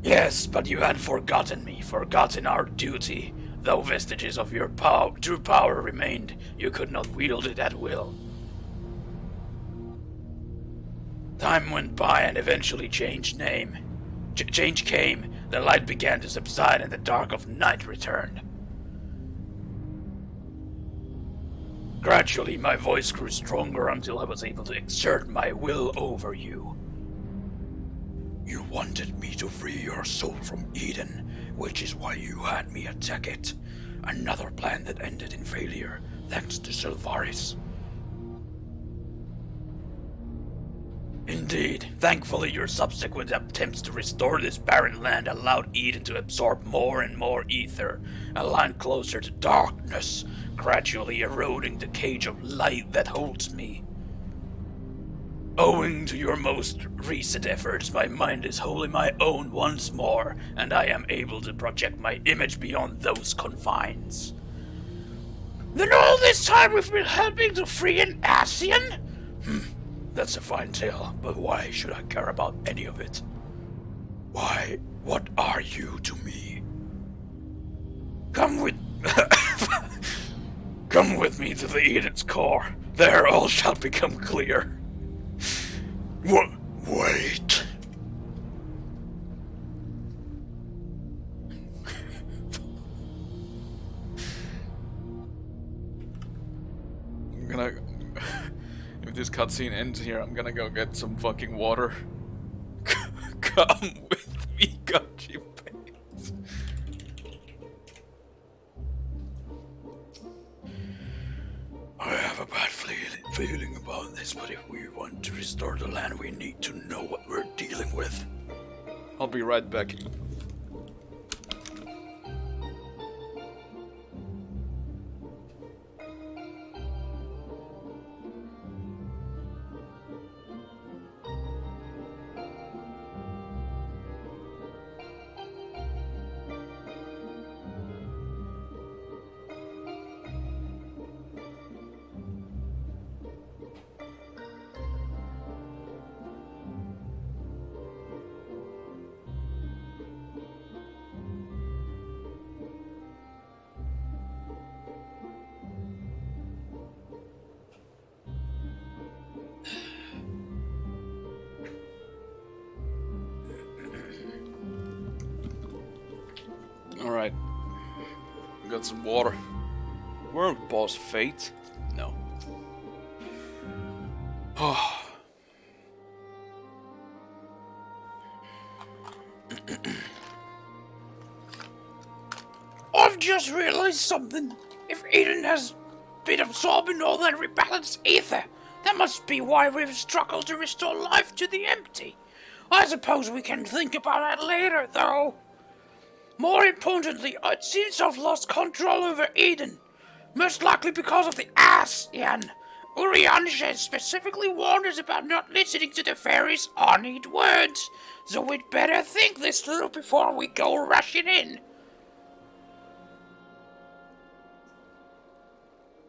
Yes, but you had forgotten me, forgotten our duty. Though vestiges of your true power remained, you could not wield it at will. Time went by and eventually change came. The light began to subside and the dark of night returned. Gradually, my voice grew stronger until I was able to exert my will over you. You wanted me to free your soul from Eden, which is why you had me attack it. Another plan that ended in failure, thanks to Sylvaris. Indeed, thankfully your subsequent attempts to restore this barren land allowed Eden to absorb more and more ether, a line closer to darkness, gradually eroding the cage of light that holds me. Owing to your most recent efforts, my mind is wholly my own once more, and I am able to project my image beyond those confines. Then all this time we've been helping to free an Asian? That's a fine tale, but why should I care about any of it? Why, what are you to me? Come with... Come with me to the Eden's core. There all shall become clear. Wait. I'm gonna... If this cutscene ends here, I'm gonna go get some fucking water. Come with me, Gachi Pants. I have a bad feeling about this, but if we want to restore the land, we need to know what we're dealing with. I'll be right back. Alright. Got some water. World boss fate? No. Oh. I've just realized something. If Eden has been absorbing all that rebalanced ether, that must be why we've struggled to restore life to the empty. I suppose we can think about that later, though. More importantly, it seems I've lost control over Eden. Most likely because of the Asian. Uriansha specifically warned us about not listening to the fairies' honeyed words, so we'd better think this through before we go rushing in.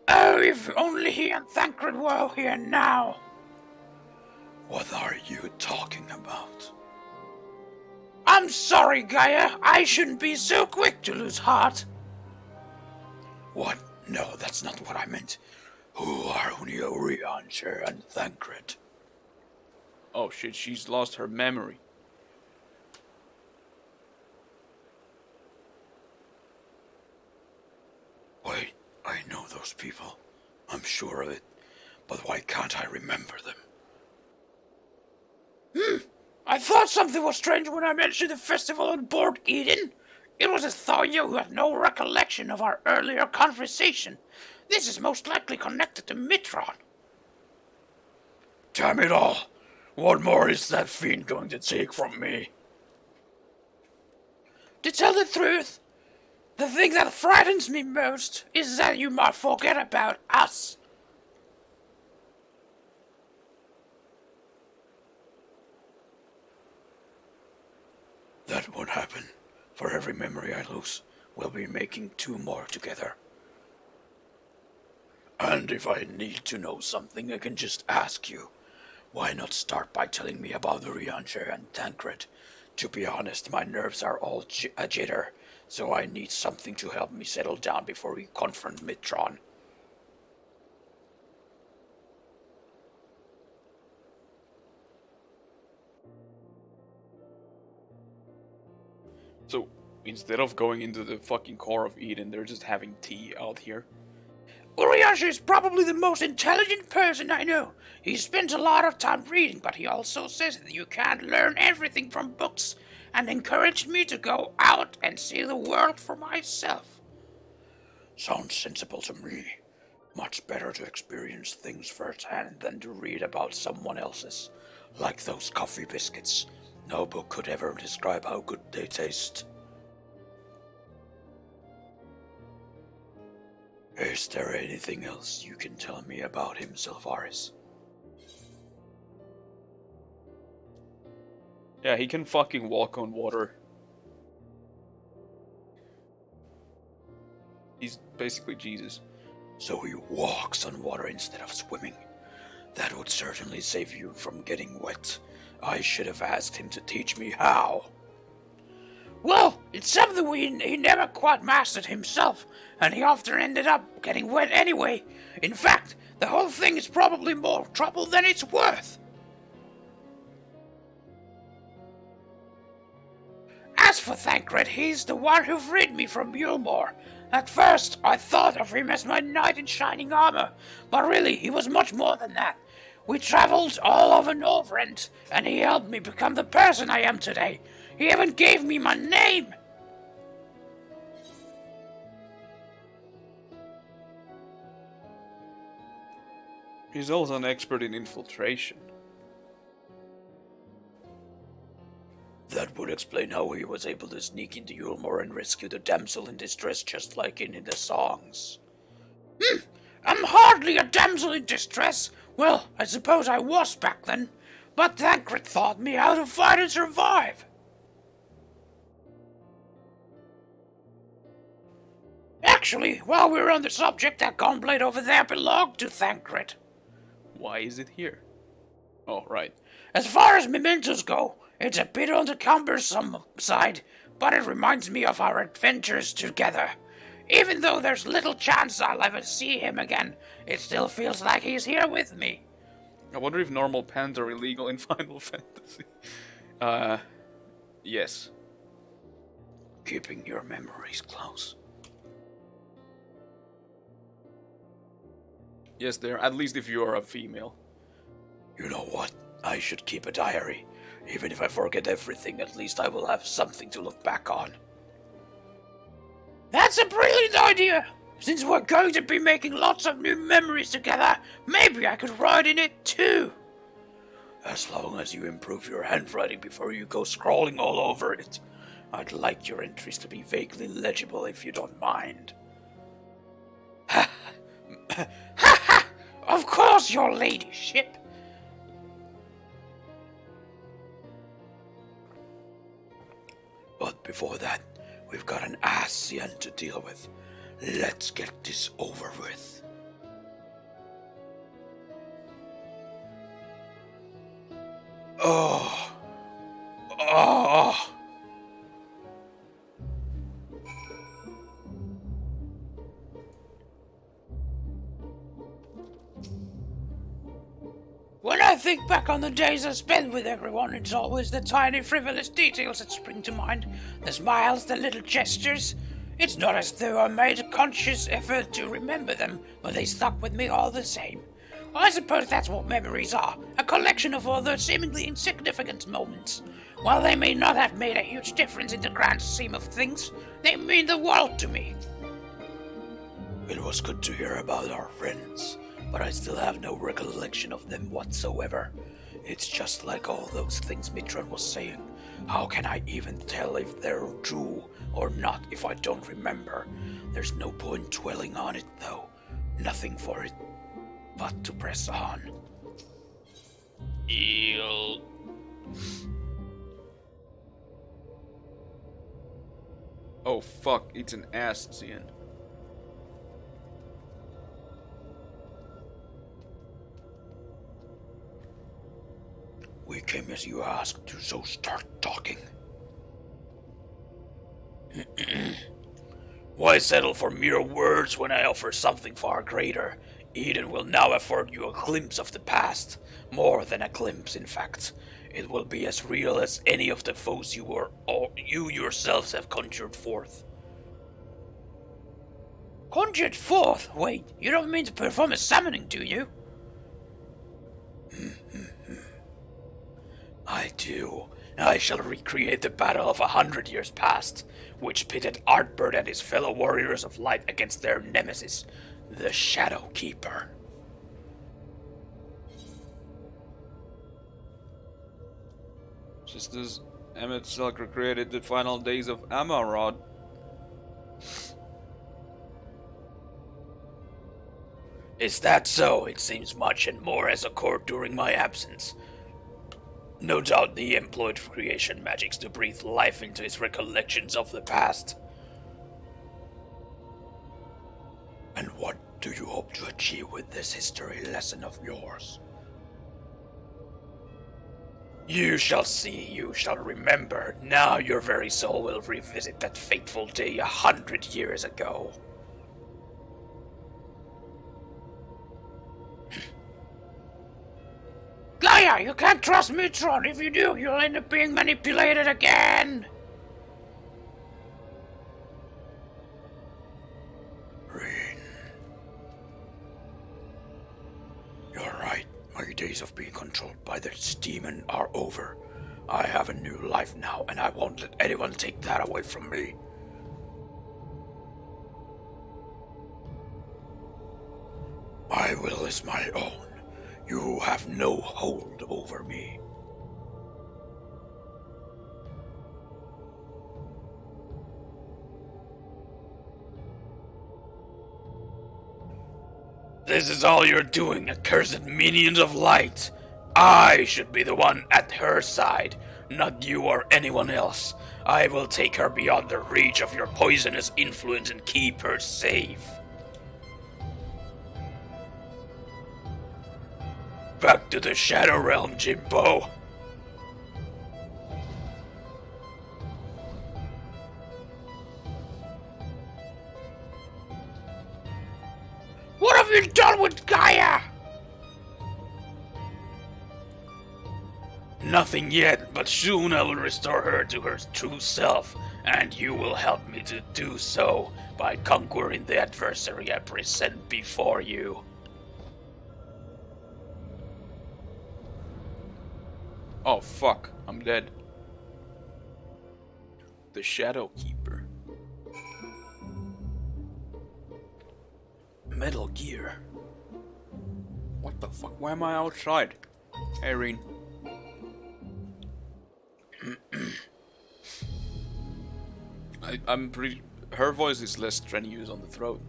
Oh, if only he and Thancred were here now. What are you talking about? I'm sorry, Gaia. I shouldn't be so quick to lose heart. What? No, that's not what I meant. Who are Uriansha and Thancred? Oh shit, she's lost her memory. Wait, I know those people. I'm sure of it. But why can't I remember them? I thought something was strange when I mentioned the festival on board Eden. It was as though you had no recollection of our earlier conversation. This is most likely connected to Mitron. Damn it all! What more is that fiend going to take from me? To tell the truth, the thing that frightens me most is that you might forget about us. That won't happen. For every memory I lose, we'll be making 2 more together. And if I need to know something, I can just ask you. Why not start by telling me about the Uriansha and Thancred? To be honest, my nerves are all a jitter, so I need something to help me settle down before we confront Mitron. So, instead of going into the fucking core of Eden, they're just having tea out here. Uriansha is probably the most intelligent person I know. He spends a lot of time reading, but he also says that you can't learn everything from books, and encouraged me to go out and see the world for myself. Sounds sensible to me. Much better to experience things firsthand than to read about someone else's. Like those coffee biscuits. No book could ever describe how good they taste. Is there anything else you can tell me about him, Sylvaris? Yeah, he can fucking walk on water. He's basically Jesus. So he walks on water instead of swimming. That would certainly save you from getting wet. I should have asked him to teach me how. Well, it's something he never quite mastered himself, and he often ended up getting wet anyway. In fact, the whole thing is probably more trouble than it's worth. As for Thancred, he's the one who freed me from Mulemore. At first, I thought of him as my knight in shining armor, but really, he was much more than that. We traveled all over Northrend, and he helped me become the person I am today. He even gave me my name! He's also an expert in infiltration. That would explain how he was able to sneak into Yulmore and rescue the damsel in distress just like in the songs. I'm hardly a damsel in distress. Well, I suppose I was back then. But Thancred taught me how to fight and survive. Actually, while we're on the subject, that gunblade over there belonged to Thancred. Why is it here? Oh, right. As far as mementos go, it's a bit on the cumbersome side, but it reminds me of our adventures together. Even though there's little chance I'll ever see him again, it still feels like he's here with me. I wonder if normal pens are illegal in Final Fantasy. Yes. Keeping your memories close. Yes, they're, at least if you are a female. You know what? I should keep a diary. Even if I forget everything, at least I will have something to look back on. That's a brilliant idea! Since we're going to be making lots of new memories together, maybe I could write in it too. As long as you improve your handwriting before you go scrawling all over it. I'd like your entries to be vaguely legible if you don't mind. Ha ha! Of course, your ladyship! But before that, we've got an ASEAN to deal with. Let's get this over with. Oh. Oh. When I think back on the days I spent with everyone, it's always the tiny frivolous details that spring to mind. The smiles, the little gestures. It's not as though I made a conscious effort to remember them, but they stuck with me all the same. I suppose that's what memories are, a collection of all those seemingly insignificant moments. While they may not have made a huge difference in the grand scheme of things, they mean the world to me. It was good to hear about our friends, but I still have no recollection of them whatsoever. It's just like all those things Mitron was saying. How can I even tell if they're true or not if I don't remember? There's no point dwelling on it though. Nothing for it but to press on. Eel. Oh fuck, it's an ASEAN. We came as you asked, so start talking. Why settle for mere words when I offer something far greater? Eden will now afford you a glimpse of the past. More than a glimpse, in fact. It will be as real as any of the foes you yourselves have conjured forth. Conjured forth? Wait, you don't mean to perform a summoning, do you? I do. I shall recreate the battle of 100 years past, which pitted Artbird and his fellow warriors of light against their nemesis, the Shadow Keeper. Just as Emmett Silk recreated the final days of Amarod. Is that so? It seems much and more has occurred during my absence. No doubt he employed creation magics to breathe life into his recollections of the past. And what do you hope to achieve with this history lesson of yours? You shall see, you shall remember. Now your very soul will revisit that fateful day 100 years ago. Gaia, you can't trust Mitron. If you do, you'll end up being manipulated again. Rain. You're right. My days of being controlled by this demon are over. I have a new life now, and I won't let anyone take that away from me. My will is my own. You have no hold over me. This is all you're doing, accursed minions of light. I should be the one at her side, not you or anyone else. I will take her beyond the reach of your poisonous influence and keep her safe. Back to the Shadow Realm, Jimbo. What have you done with Gaia? Nothing yet, but soon I will restore her to her true self, and you will help me to do so by conquering the adversary I present before you. Oh fuck, I'm dead. The Shadow Keeper. Metal Gear. What the fuck? Why am I outside? Hey, Reen. I'm pretty. Her voice is less strenuous on the throat.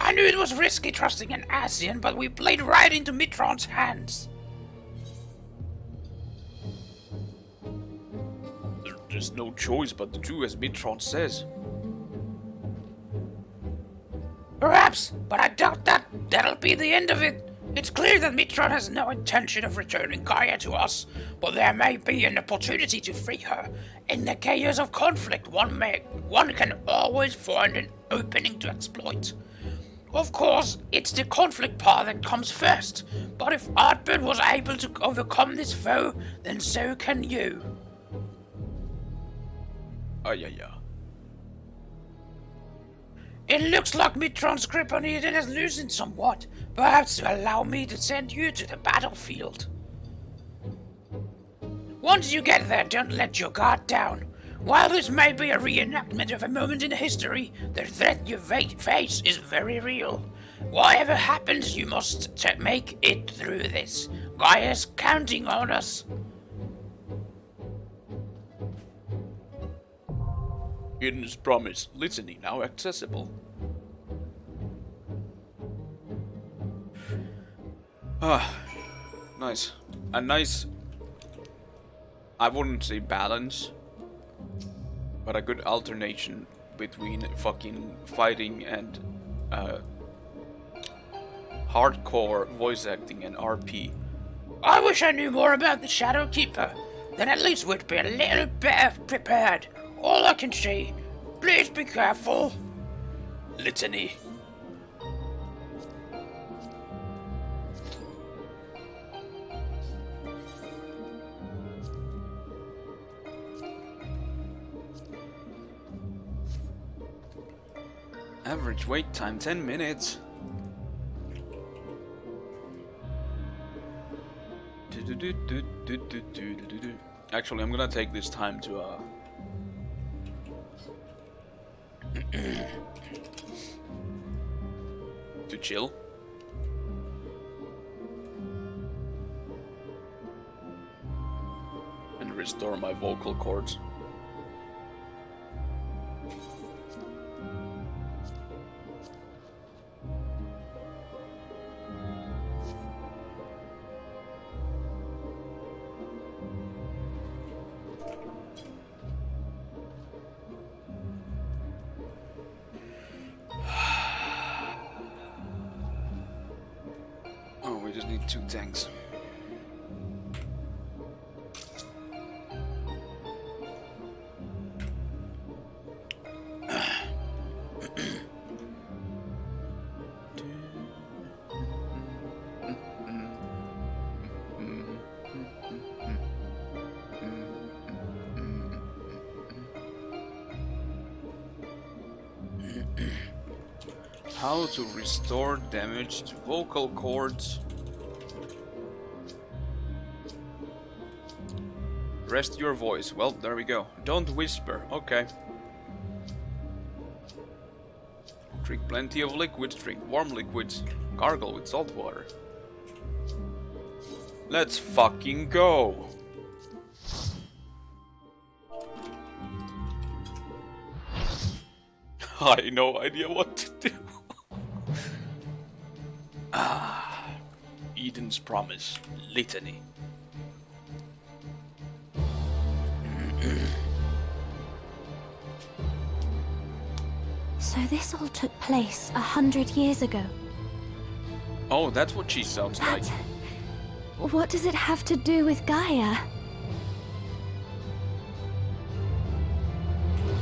I knew it was risky trusting an Asian, but we played right into Mitron's hands. There's no choice but to do as Mitron says. Perhaps, but I doubt that'll be the end of it. It's clear that Mitron has no intention of returning Gaia to us, but there may be an opportunity to free her. In the chaos of conflict, one can always find an opening to exploit. Of course, it's the conflict part that comes first, but if Artbird was able to overcome this foe, then so can you. Yeah. It looks like Mitron's grip on Eden has loosened somewhat. Perhaps to allow me to send you to the battlefield. Once you get there, don't let your guard down. While this may be a reenactment of a moment in history, the threat you face is very real. Whatever happens, you must make it through this. Gaia's counting on us. Eden's promise, listening now accessible. Nice. A nice, I wouldn't say balance, but a good alternation between fucking fighting and hardcore voice acting and RP. I wish I knew more about the Shadow Keeper. Then at least we'd be a little better prepared. All I can say, please be careful. Litany. Average wait time 10 minutes. Actually, I'm gonna take this time to to chill. And restore my vocal cords. just need 2 tanks. How to restore damage to vocal cords. Rest your voice. Well, there we go. Don't whisper. Okay. Drink plenty of liquids. Drink warm liquids. Gargle with salt water. Let's fucking go. I have no idea what to do. Eden's Promise Litany. So this all took place 100 years ago. Oh, that's what she sounds like. What does it have to do with Gaia?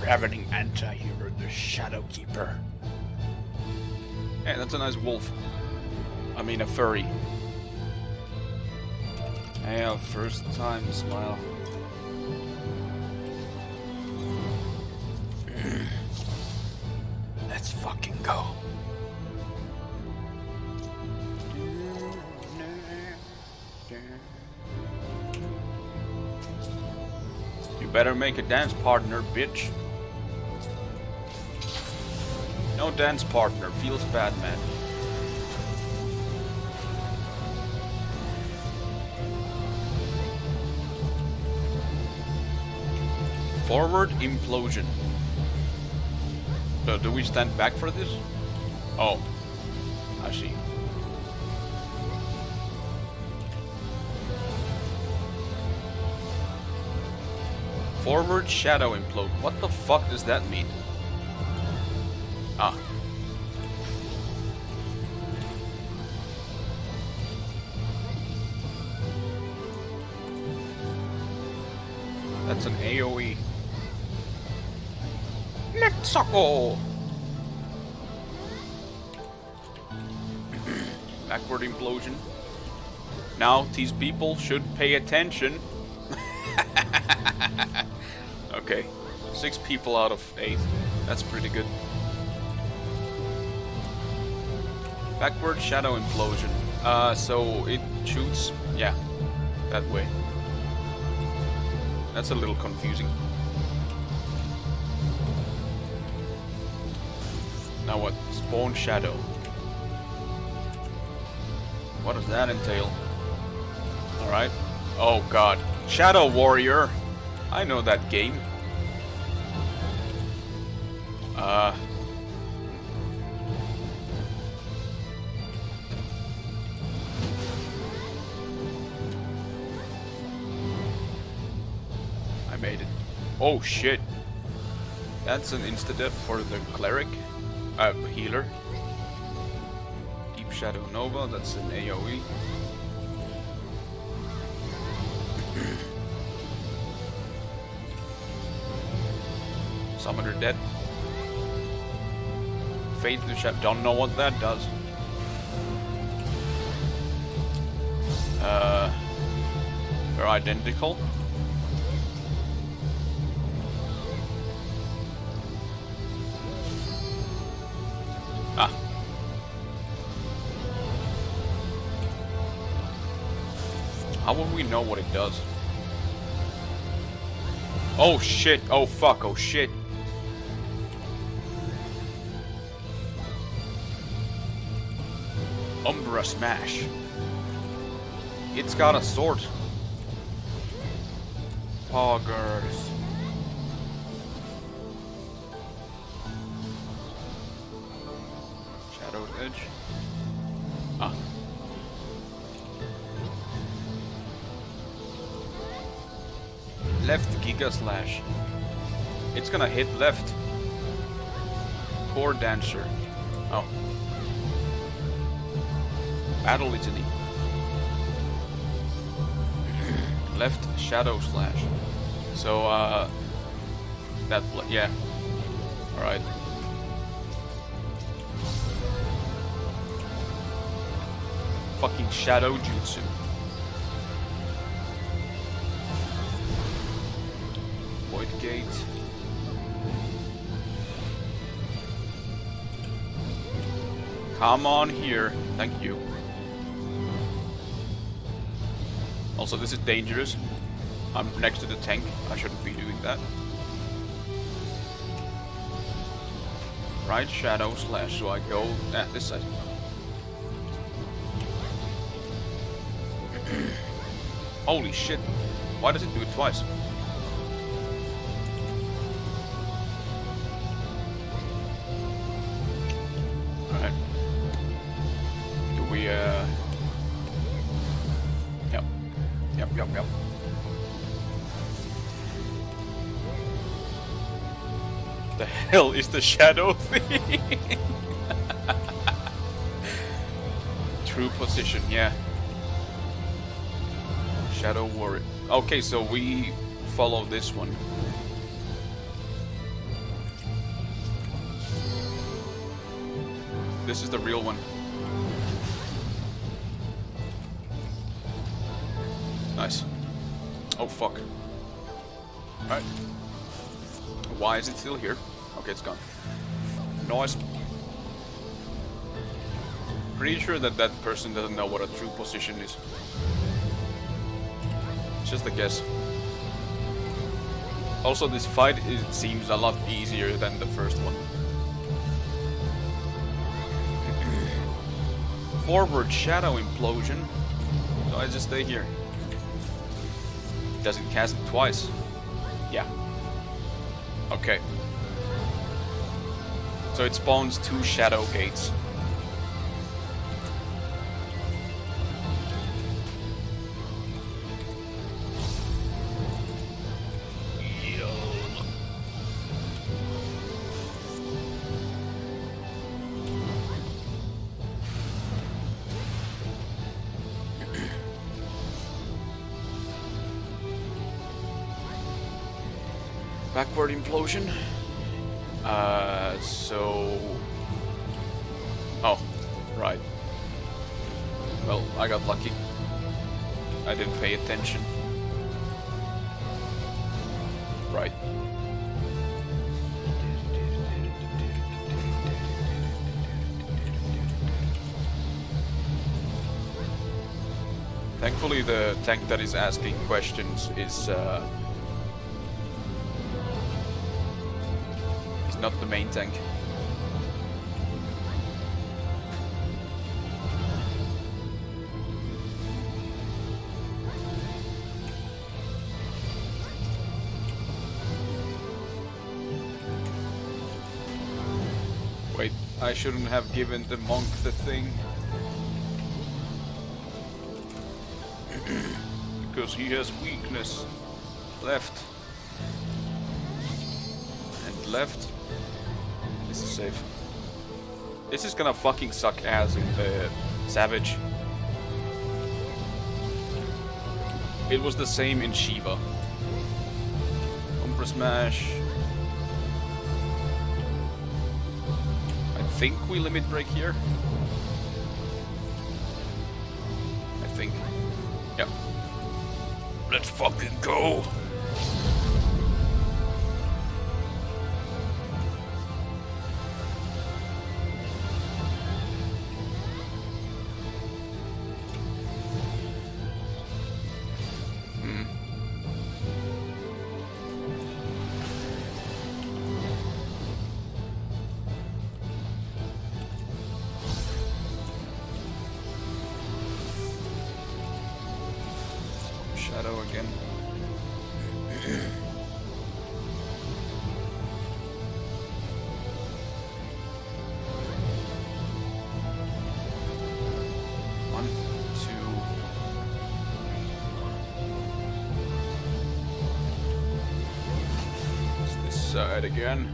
Ravening anti-hero, the Shadowkeeper. Hey, that's a nice wolf. I mean, a furry. Hey, first time smile. Let's fucking go. You better make a dance partner, bitch. No dance partner, feels bad, man. Forward implosion. Do we stand back for this? Oh, I see. Forward shadow implode. What the fuck does that mean? Ah. That's an AoE. Let's go! Backward implosion. Now these people should pay attention. Okay, 6 people out of 8. That's pretty good. Backward shadow implosion. So it shoots, yeah, that way. That's a little confusing. Now what? Spawn shadow. What does that entail? Alright. Oh god. Shadow Warrior! I know that game. I made it. Oh shit. That's an insta-death for the cleric. Healer. Deep Shadow Nova, that's an AoE. Summoner dead. Fate the Shadow, don't know what that does. They're identical. Ah. How will we know what it does? Oh shit, oh fuck, oh shit. Umbra Smash. It's got a sword. Poggers. Shadow's Edge. Ah. Left Giga Slash. It's gonna hit left. Core Dancer. Oh. Battle Litany. Left shadow slash. So, yeah. Alright. Fucking shadow jutsu. Void gate. Come on here. Thank you. Also, this is dangerous. I'm next to the tank. I shouldn't be doing that. Right shadow slash. So I go at this side. Holy shit. Why does it do it twice? Alright. Do we, Yep. Yep. The hell is the shadow thing? True position, yeah. Shadow warrior. Okay, so we follow this one. This is the real one. Nice. Oh fuck. Alright. Why is it still here? Okay, it's gone. Nice. Pretty sure that that person doesn't know what a true position is. Just a guess. Also, this fight seems a lot easier than the first one. Forward shadow implosion. So I just stay here. Does it cast it twice? Yeah. Okay. So it spawns 2 shadow gates. Backward implosion. Oh, right. Well, I got lucky. I didn't pay attention. Right. Thankfully, the tank that is asking questions is not the main tank. Wait, I shouldn't have given the monk the thing. Because he has weakness. Left. And left. This is safe. This is gonna fucking suck ass in the Savage. It was the same in Shiva. Umbra Smash. I think we limit break here. I think. Yep. Let's fucking go! Shadow again. One, two. It's this side again.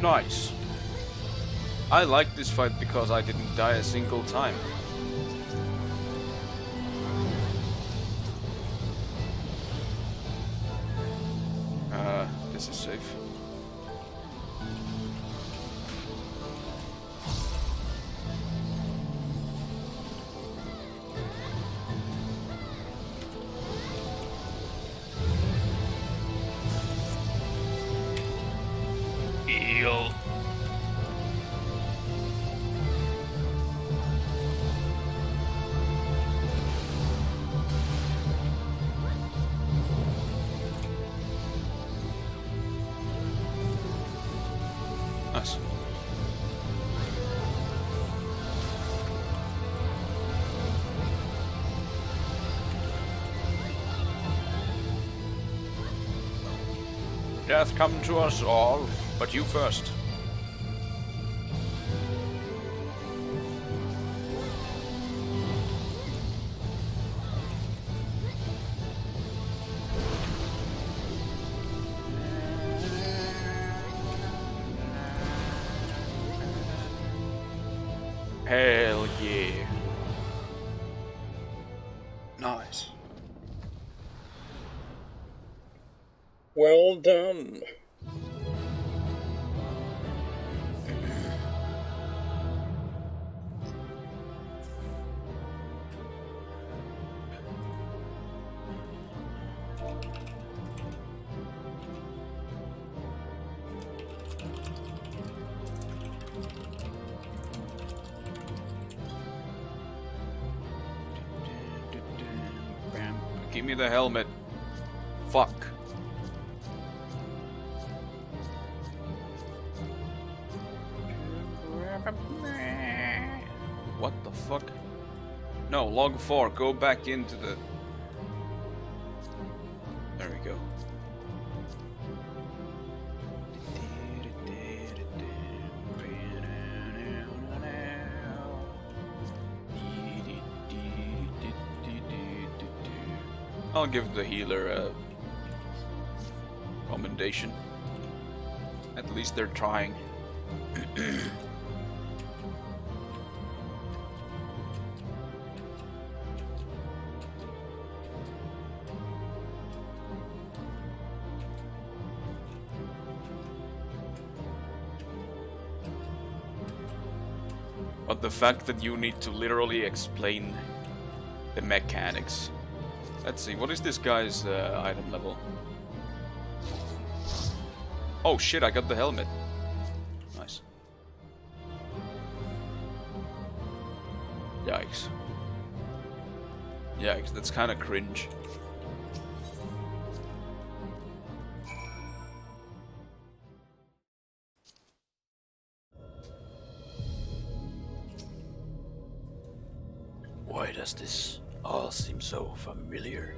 Nice. I like this fight because I didn't die a single time. This is safe. Eel. Nice. Death come to us all, but you first. Hell yeah. Nice. Well done. Give me the helmet. Fuck. What the fuck? No, log 4, go back into the... There we go. I'll give the healer a commendation. At least they're trying. But the fact that you need to literally explain the mechanics. Let's see, what is this guy's item level? Oh shit, I got the helmet. Nice. Yikes. Yikes, that's kind of cringe. Why does this all seem so familiar?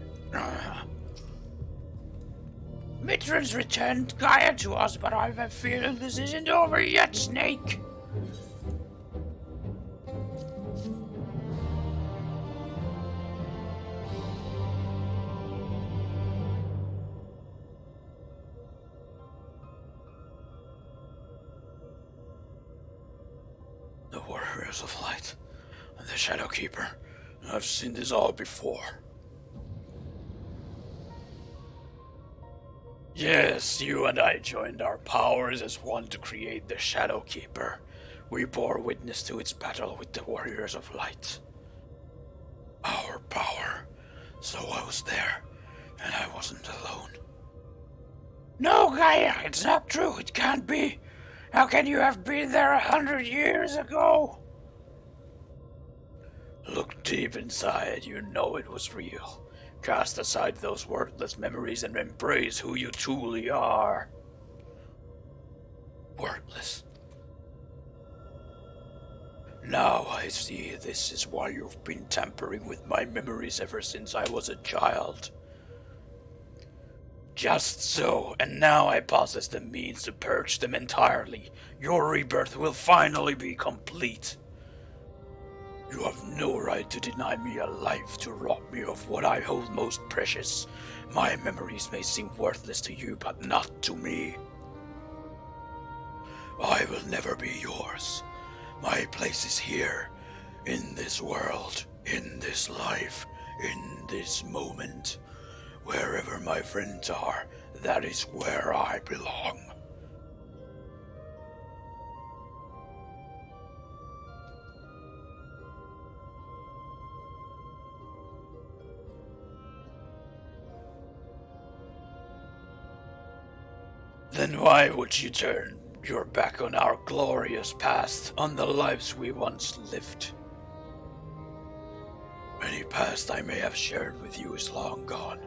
Mitran's returned Gaia to us, but I have a feeling this isn't over yet, Snake. The Warriors of Light and the Shadowkeeper. I've seen this all before. Yes, you and I joined our powers as one to create the Shadowkeeper. We bore witness to its battle with the Warriors of Light. Our power. So I was there, and I wasn't alone. No, Gaia, it's not true. It can't be. How can you have been there 100 years ago? Look deep inside, you know it was real. Cast aside those worthless memories and embrace who you truly are. Worthless. Now I see this is why you've been tampering with my memories ever since I was a child. Just so, and now I possess the means to purge them entirely. Your rebirth will finally be complete. You have no right to deny me a life, to rob me of what I hold most precious. My memories may seem worthless to you, but not to me. I will never be yours. My place is here, in this world, in this life, in this moment. Wherever my friends are, that is where I belong. Then why would you turn your back on our glorious past, on the lives we once lived? Any past I may have shared with you is long gone.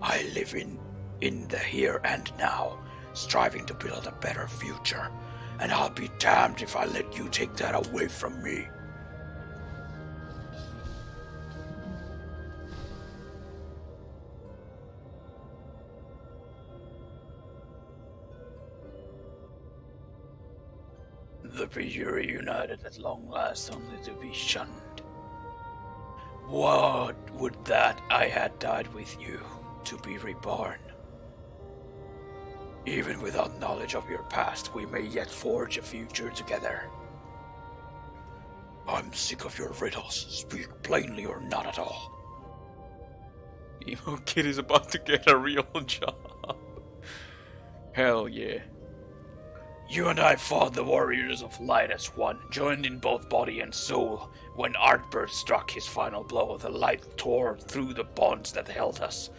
I live in the here and now, striving to build a better future, and I'll be damned if I let you take that away from me. The be reunited at long last, only to be shunned. What would that I had died with you, to be reborn? Even without knowledge of your past, we may yet forge a future together. I'm sick of your riddles. Speak plainly or not at all. Emo Kid is about to get a real job. Hell yeah. You and I fought the warriors of light as one, joined in both body and soul. When Artbird struck his final blow, the light tore through the bonds that held us.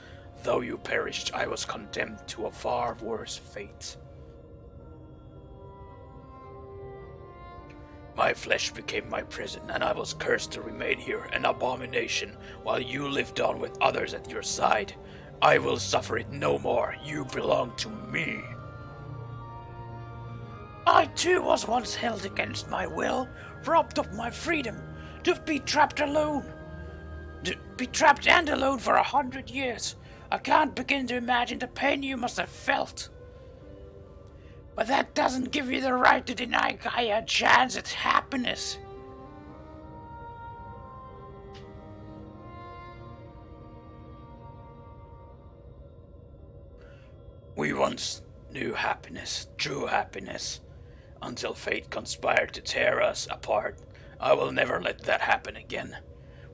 Though you perished, I was condemned to a far worse fate. My flesh became my prison, and I was cursed to remain here, an abomination, while you lived on with others at your side. I will suffer it no more. You belong to me. I too was once held against my will, robbed of my freedom, to be trapped alone. To be trapped and alone for 100 years. I can't begin to imagine the pain you must have felt. But that doesn't give you the right to deny Gaia a chance at happiness. We once knew happiness, true happiness, until fate conspired to tear us apart. I will never let that happen again.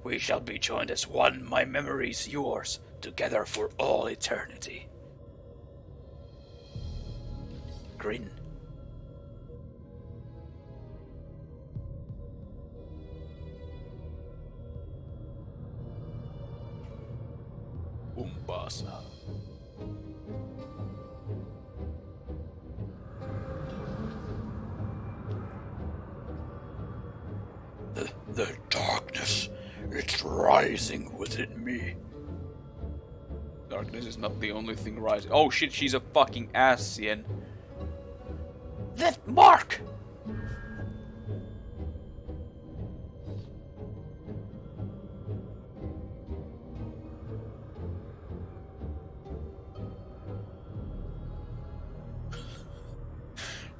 We shall be joined as one, my memories yours, together for all eternity. Grin. Umbasa. The darkness, it's rising within me. Darkness is not the only thing rising. Oh shit, she's a fucking Asian. That mark!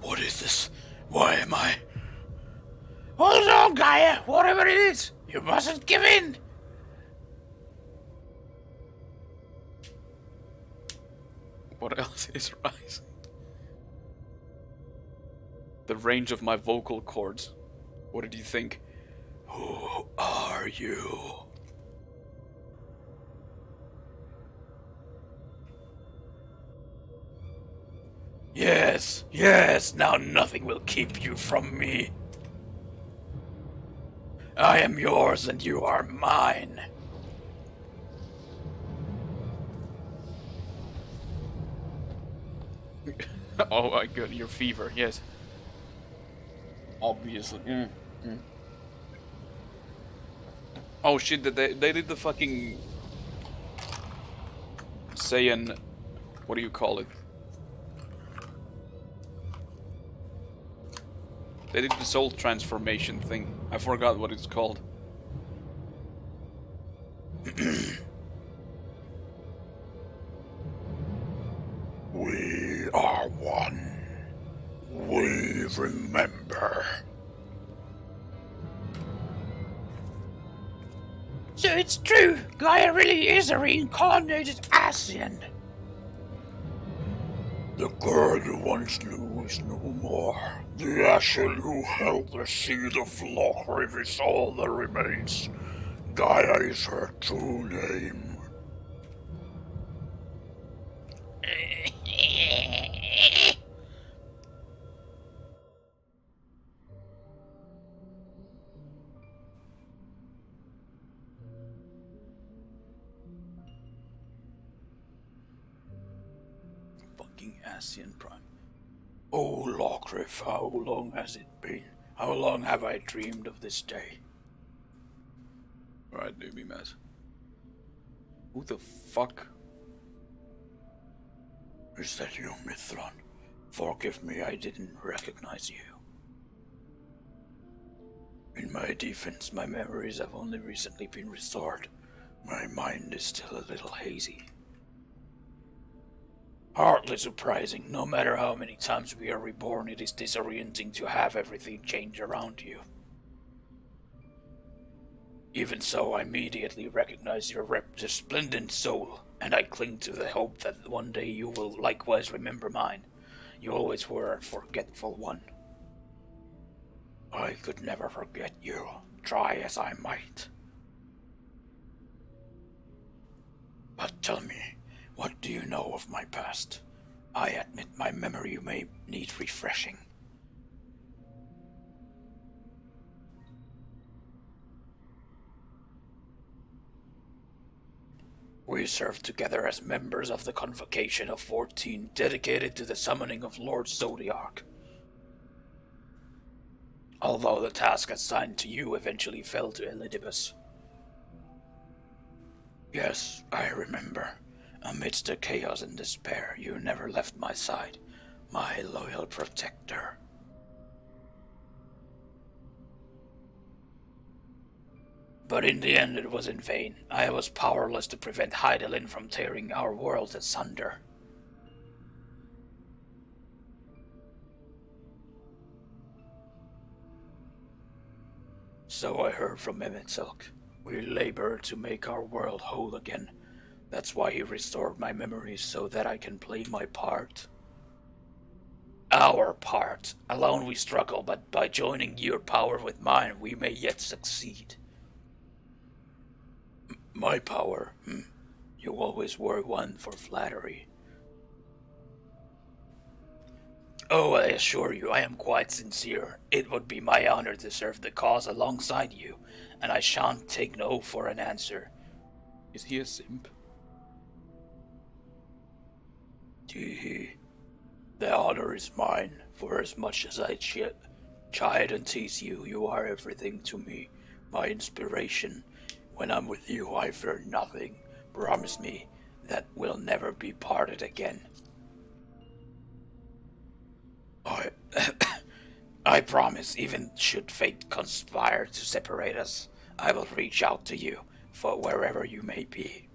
What is this? Why am I? Hold on, Gaia! Whatever it is, you mustn't give in! What else is rising? The range of my vocal cords. What did you think? Who are you? Yes, yes, now nothing will keep you from me. I am yours and you are mine. Oh my god, your fever, yes. Obviously. Oh shit, they did the fucking Saiyan, what do you call it? They did the soul transformation thing. I forgot what it's called. We are one. We remember. So it's true. Gaia really is a reincarnated Asian. The girl you once knew is no more. The Ashen who held the seed of Lochriv is all that remains. Gaia is her true name. Fucking Asian Prime. Oh, Lochriv, how long has it been? How long have I dreamed of this day? Right, newbie Matt. Who the fuck? Is that you, Mithron? Forgive me, I didn't recognize you. In my defense, my memories have only recently been restored. My mind is still a little hazy. Hardly surprising. No matter how many times we are reborn, it is disorienting to have everything change around you. Even so, I immediately recognize your resplendent soul, and I cling to the hope that one day you will likewise remember mine. You always were a forgetful one. I could never forget you, try as I might. But tell me, what do you know of my past? I admit my memory may need refreshing. We served together as members of the Convocation of 14, dedicated to the summoning of Lord Zodiac. Although the task assigned to you eventually fell to Elidibus. Yes, I remember. Amidst the chaos and despair, you never left my side, my loyal protector. But in the end it was in vain. I was powerless to prevent Hydaelyn from tearing our worlds asunder. So I heard from Emetzelk. We labor to make our world whole again. That's why he restored my memories so that I can play my part. Our part. Alone we struggle, but by joining your power with mine, we may yet succeed. My power? You always were one for flattery. Oh, I assure you, I am quite sincere. It would be my honor to serve the cause alongside you, and I shan't take no for an answer. Is he a simp? Tee-hee. The honor is mine, for as much as I chide and tease you, you are everything to me, my inspiration. When I'm with you, I fear nothing. Promise me that we'll never be parted again. I promise, even should fate conspire to separate us, I will reach out to you, for wherever you may be.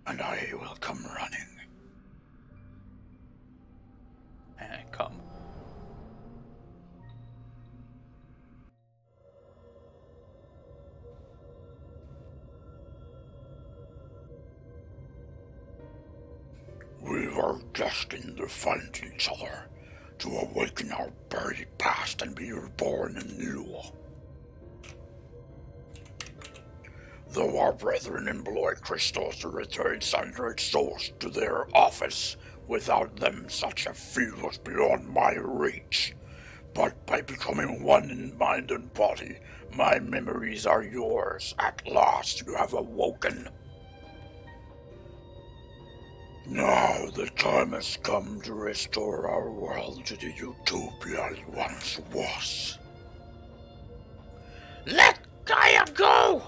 And I will come running. Come. We are destined to find each other, to awaken our buried past and be reborn anew. Though our brethren employ crystals to return sundry souls to their office, without them such a feat was beyond my reach. But by becoming one in mind and body, my memories are yours. At last you have awoken. Now the time has come to restore our world to the utopia it once was. Let Gaia go!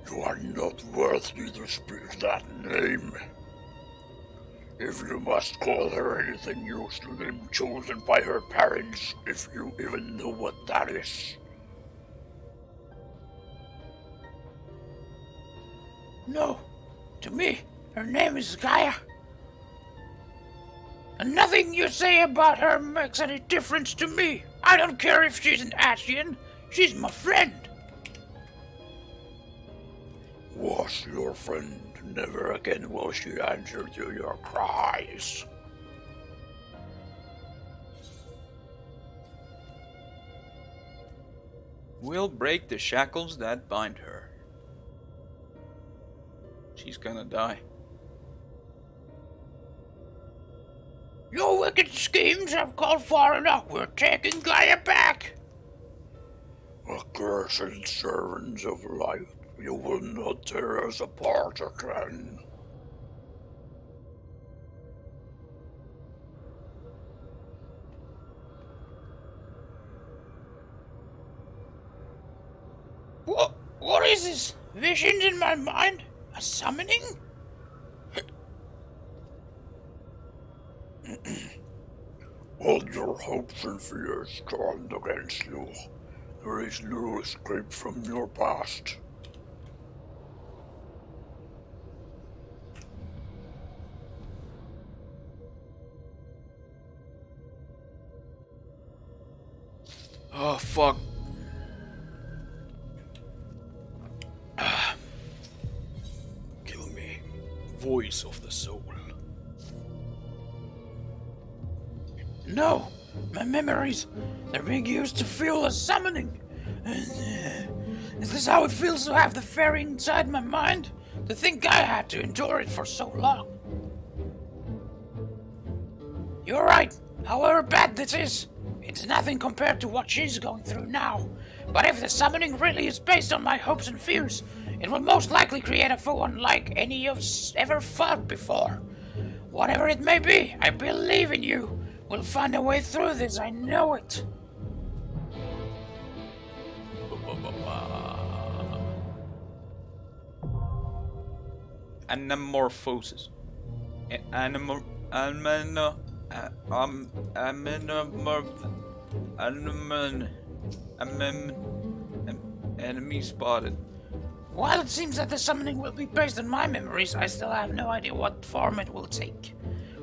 You are not worthy to speak that name. If you must call her anything, use the name chosen by her parents, if you even know what that is. No, to me, her name is Gaia. And nothing you say about her makes any difference to me. I don't care if she's an Ashian. She's my friend. Was lost your friend. Never again will she answer to your cries. We'll break the shackles that bind her. She's gonna die. Your wicked schemes have gone far enough. We're taking Gaia back. Accursed servants of light, you will not tear us apart again. What is this? Visions in my mind? A summoning? All your hopes and fears turned against you. There is no escape from your past. Oh, fuck. Kill me, voice of the soul. No, my memories. They're being used to fuel a summoning. Is this how it feels to have the fairy inside my mind? To think I had to endure it for so long? You're right. However bad this is, it's nothing compared to what she's going through now. But if the summoning really is based on my hopes and fears, it will most likely create a foe unlike any you've ever fought before. Whatever it may be, I believe in you. We'll find a way through this, I know it. Anamorphosis. Enemy spotted. While it seems that the summoning will be based on my memories, I still have no idea what form it will take.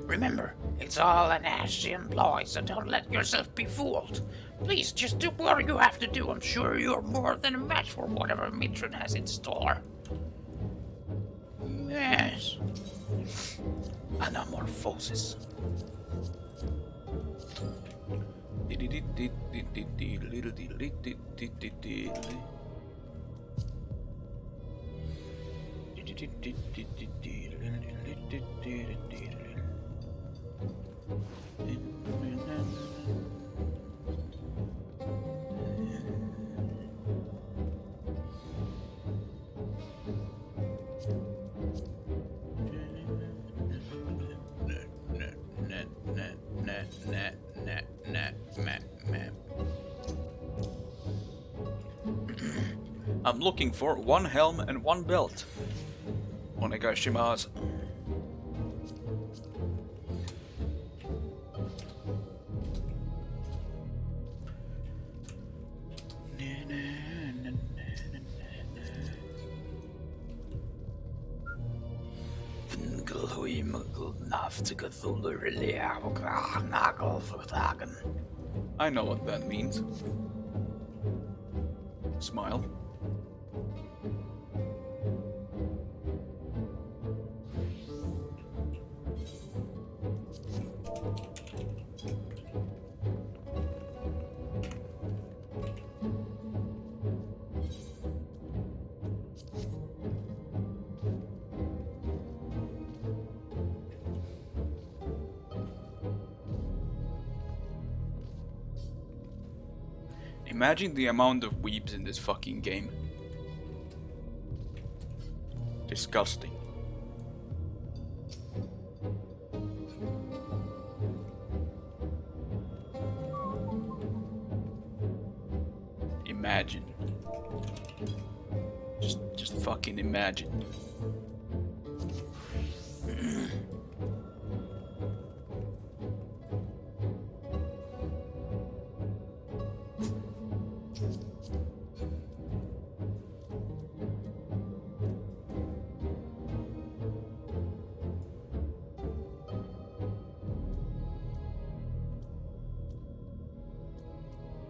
Remember, it's all an Ascian ploy, so don't let yourself be fooled. Please, just do what you have to do. I'm sure you're more than a match for whatever Mitron has in store. Yes. Anamorphosis. I'm looking for one helm and one belt. Onegashimasu. I know what that means. Smile. Imagine the amount of weebs in this fucking game. Disgusting. Imagine. Just fucking imagine.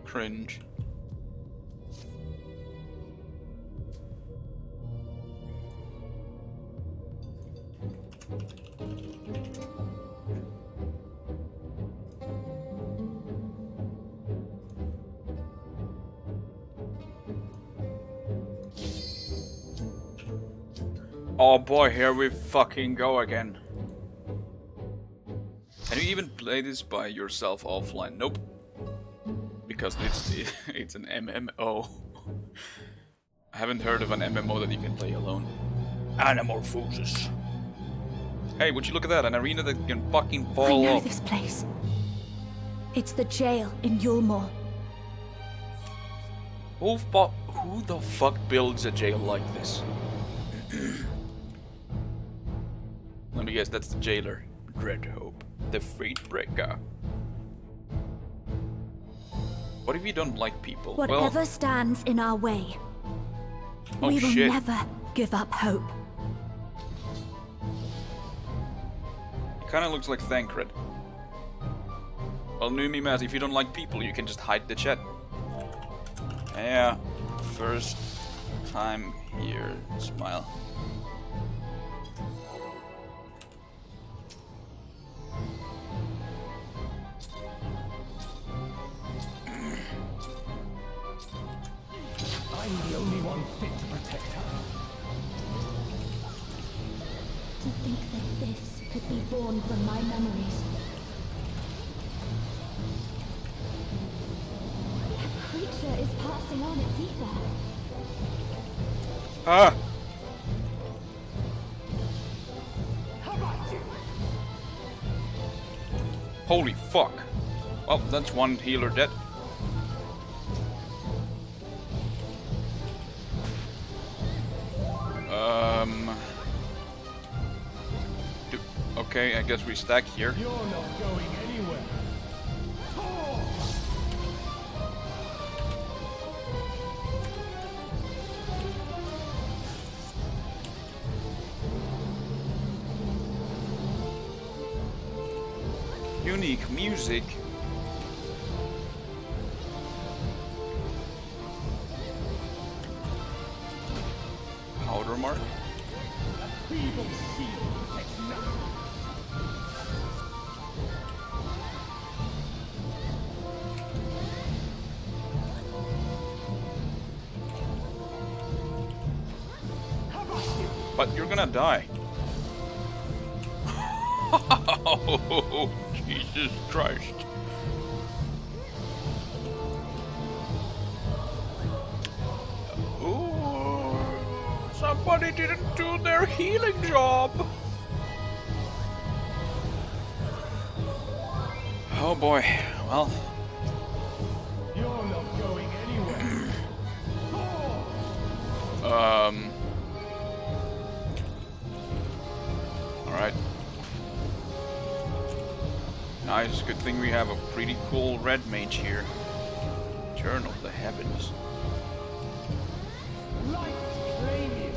Cringe. Oh boy, here we fucking go again. Can you even play this by yourself offline? Nope. Because it's an MMO. I haven't heard of an MMO that you can play alone. Anamorphosis. Hey, would you look at that? An arena that can fucking I fall know off. this place. It's the jail in Yulmore. Who the fuck builds a jail like this? Let me guess, that's the jailer. Dread Hope, the Fate Breaker. What if you don't like people? Whatever stands in our way, Oh we will shit. never give up hope. It kinda looks like Thancred. Well, Numimas, if you don't like people, you can just hide the chat. Yeah, first time here, smile. I'm the only one fit to protect her. To think that this could be born from my memories. That creature is passing on its ether. Ah! How about you? Holy fuck. Well, that's one healer dead. Okay, I guess we stack here. You're not going anywhere. Unique music. Powder mark. Feeble shield protects nothing. How about you? But you're gonna die. Oh, Jesus Christ. Ooh, somebody didn't do their healing job. Oh boy. Well, You're not going anywhere. alright. Nice, good thing we have a pretty cool red mage here. Turn of the heavens. Light claim you.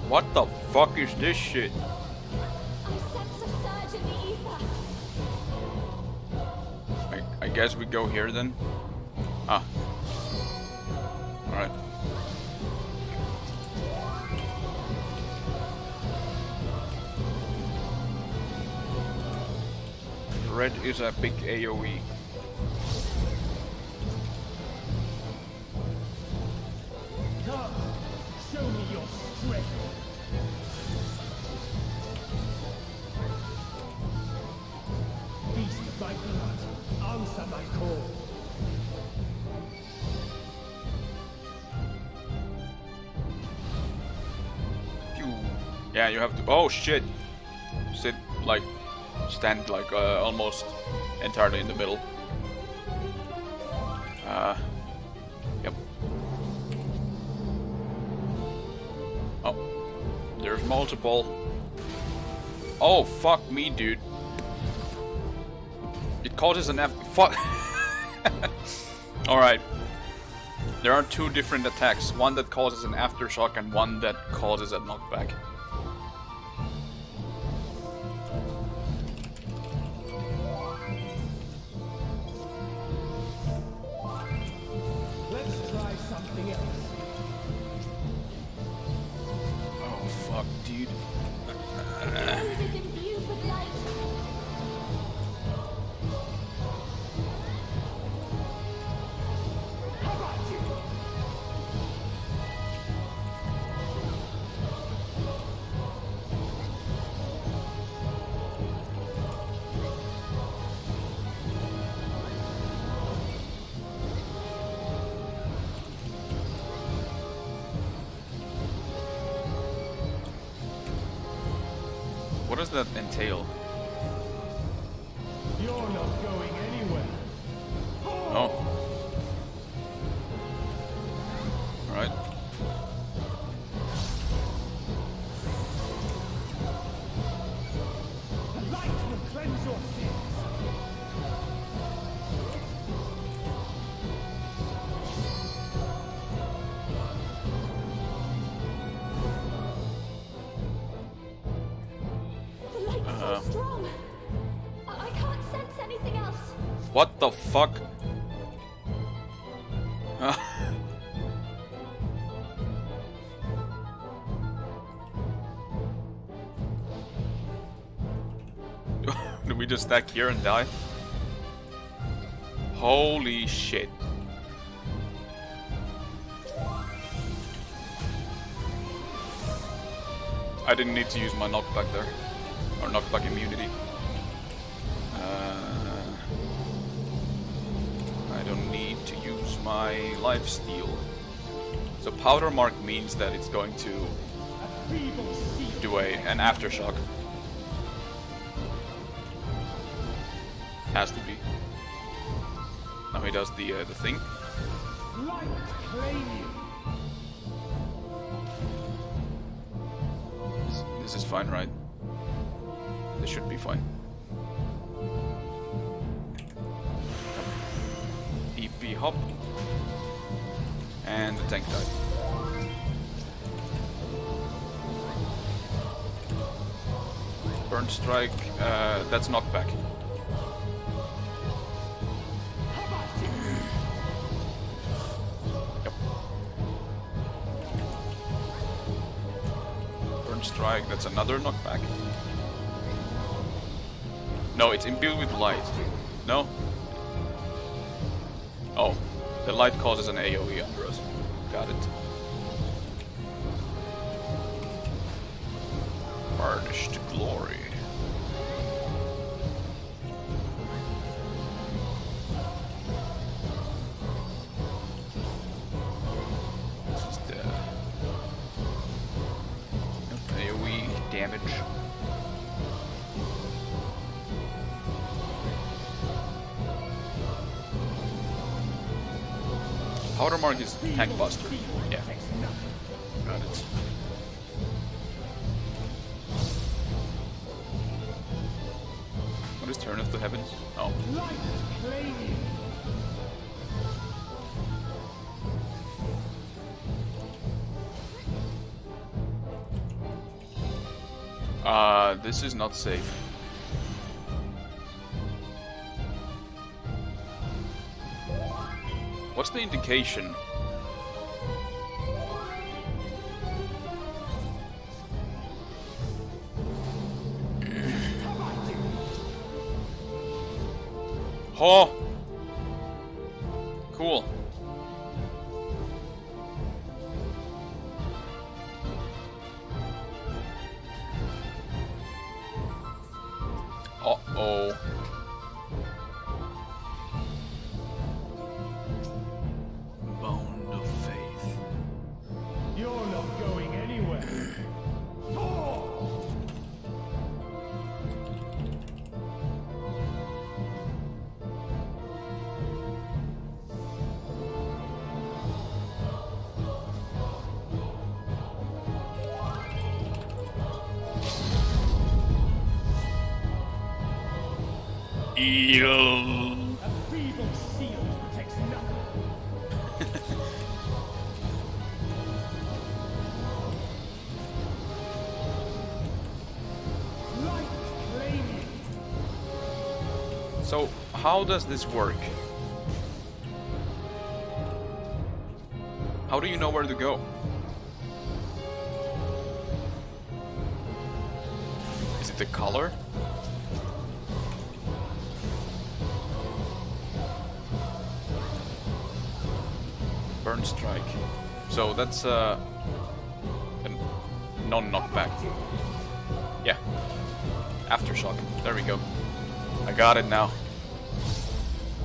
What the fuck is this shit? I sense a surge in the ether. I guess we go here then. Ah. Alright. Red is a big AoE. Come, show me your strength. Beast of my blood, answer my call. Phew. Yeah, you have to. Oh shit! Sit like, stand like almost entirely in the middle. Yep. Oh, there's multiple. Oh fuck me, dude! It causes an fuck. All right. There are two different attacks. One that causes an aftershock and one that causes a knockback. Let's try something else. Oh fuck, dude. what does that entail? You're not going anywhere. Oh. Alright. The light will cleanse your sins. The light's so strong. I can't sense anything else. What the fuck? Do we just stack here and die? Holy shit. I didn't need to use my knockback there. Or knockback immunity. I don't need to use my lifesteal. So powder mark means that it's going to do an aftershock. Has to be. Now he does the thing. Light claim you. This is fine, right? This should be fine. EP hop. And the tank died. Burn strike, that's knockback. Yep. Burn strike, that's another knockback. No, it's imbued with light. No? Oh, the light causes an AoE under us. Got it. Varnished glory. This is the AoE damage. Powder mark is tank buster. Yeah. Got it. What is Turn of the Heavens? Oh. Light claim you. This is not safe. What's the indication? Oh! Cool. Uh-oh. Bone of faith. You're not going anywhere. Eel. A feeble shield protects nothing. Light claim you. So, how does this work? How do you know where to go? Is it the color? Burn strike. So that's a non-knockback. Yeah. Aftershock. There we go. I got it now.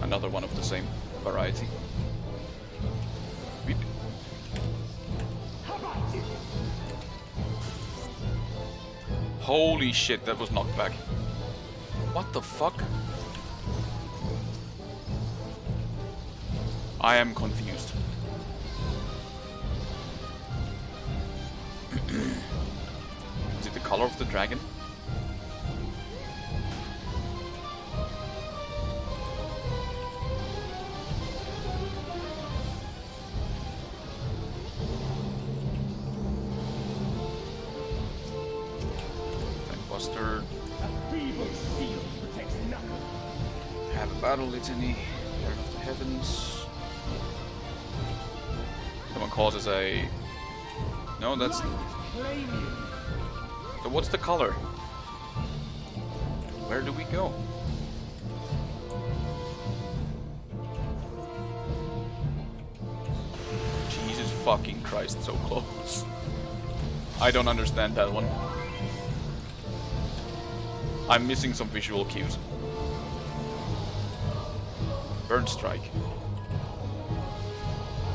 Another one of the same variety. Weep. Holy shit, that was knocked back. What the fuck? I am confused. Is it the color of the dragon? Buster. A feeble shield protects nothing. Have a battle litany. Lord of the Heavens. Someone causes a... No, that's... Claim you. So what's the color? Where do we go? Jesus fucking Christ, so close. I don't understand that one. I'm missing some visual cues. Burn strike.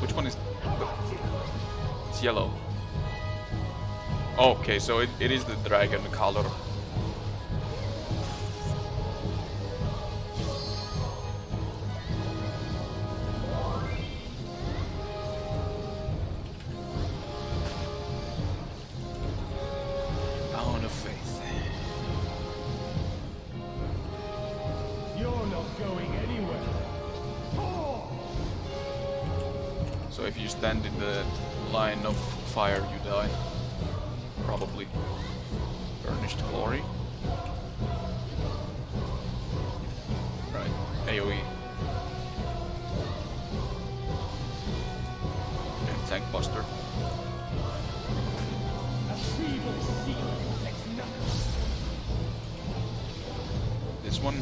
Which one is... It's yellow. Okay, so it is the dragon color. Bound of faith. You're not going anywhere. So if you stand in the line of fire, you die. Probably. Burnished glory. Right. AoE. And tank buster. A feeble shield protects nothing. This one.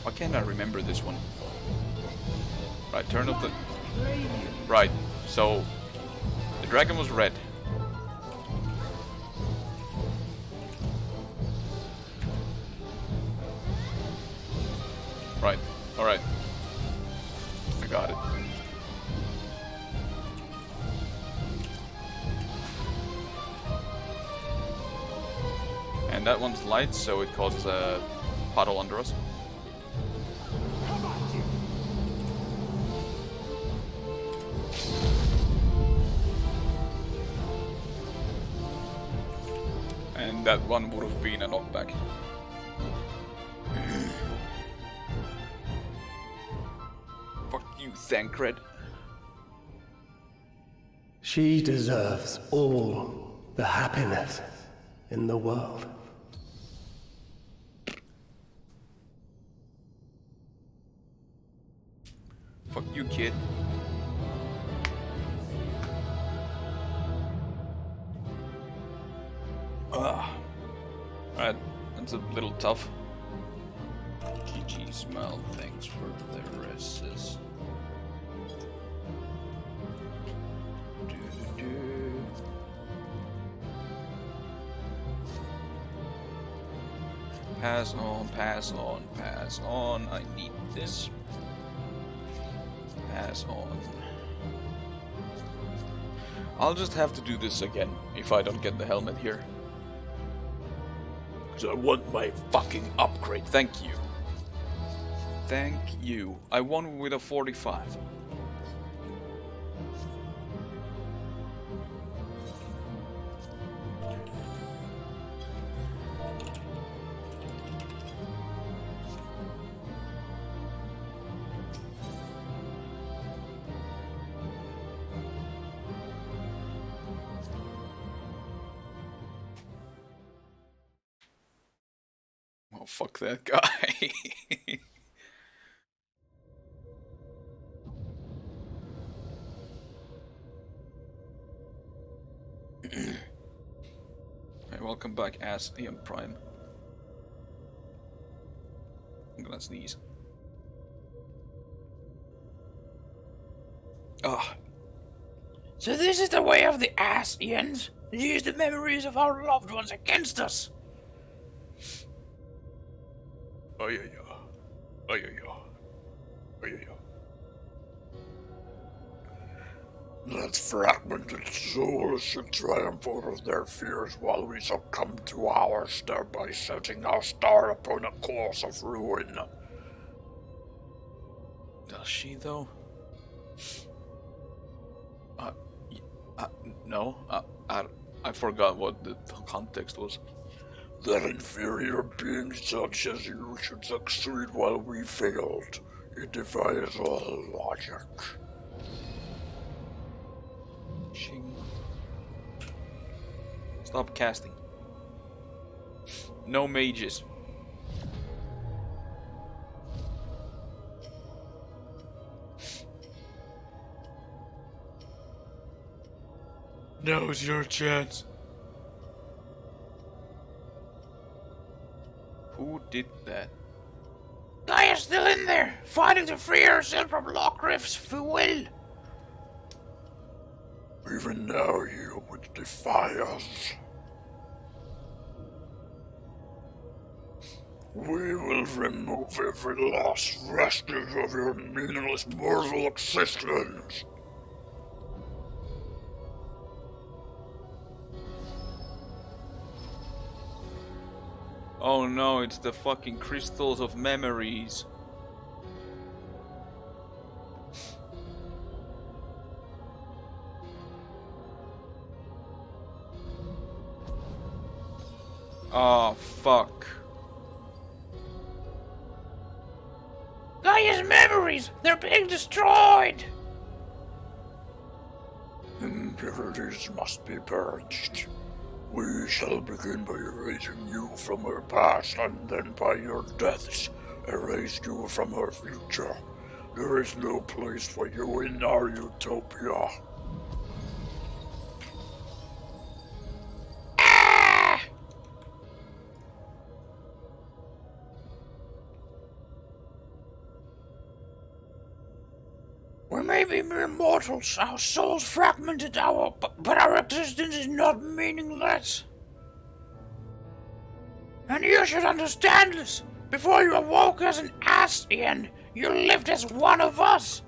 Why can't I remember this one? Right, turn up the... Claim you. Right, so... The dragon was red. Right, alright. I got it. And that one's light, so it causes a puddle under us. And that one would have been a knockback. Fuck you, Thancred. She deserves all the happiness in the world. Fuck you, kid. Alright, that's a little tough. GG smell, thanks for the resist. Pass on, pass on, pass on. I need this. Pass on. I'll just have to do this again if I don't get the helmet here. Because I want my fucking upgrade. Thank you. Thank you. I won with a 45. Oh, fuck that guy. Hey, welcome back, as Ian Prime. I'm gonna sneeze. Ah. So this is the way of the ass, Ians. Use the memories of our loved ones against us. Oh yeah, yeah. Oh yeah, yeah. Oh yeah, yeah. That fragmented souls should triumph over their fears while we succumb to ours, thereby setting our star upon a course of ruin. Does she, though? No. I forgot what the context was. That inferior beings such as you should succeed while we failed. It defies all logic. Shing. Stop casting. No mages. Now's your chance. Who did that? Gaia's still in there, fighting to free herself from Lockriff's will. Even now you would defy us. We will remove every last vestige of your meaningless mortal existence. Oh no, it's the fucking crystals of memories. Oh fuck. Gaia's memories, they're being destroyed. Impurities must be purged. We shall begin by erasing you from her past, and then by your deaths, erase you from her future. There is no place for you in our utopia. We may be mere mortals, our souls fragmented, but our existence is not meaningless. And you should understand this. Before you awoke as an Astian, you lived as one of us.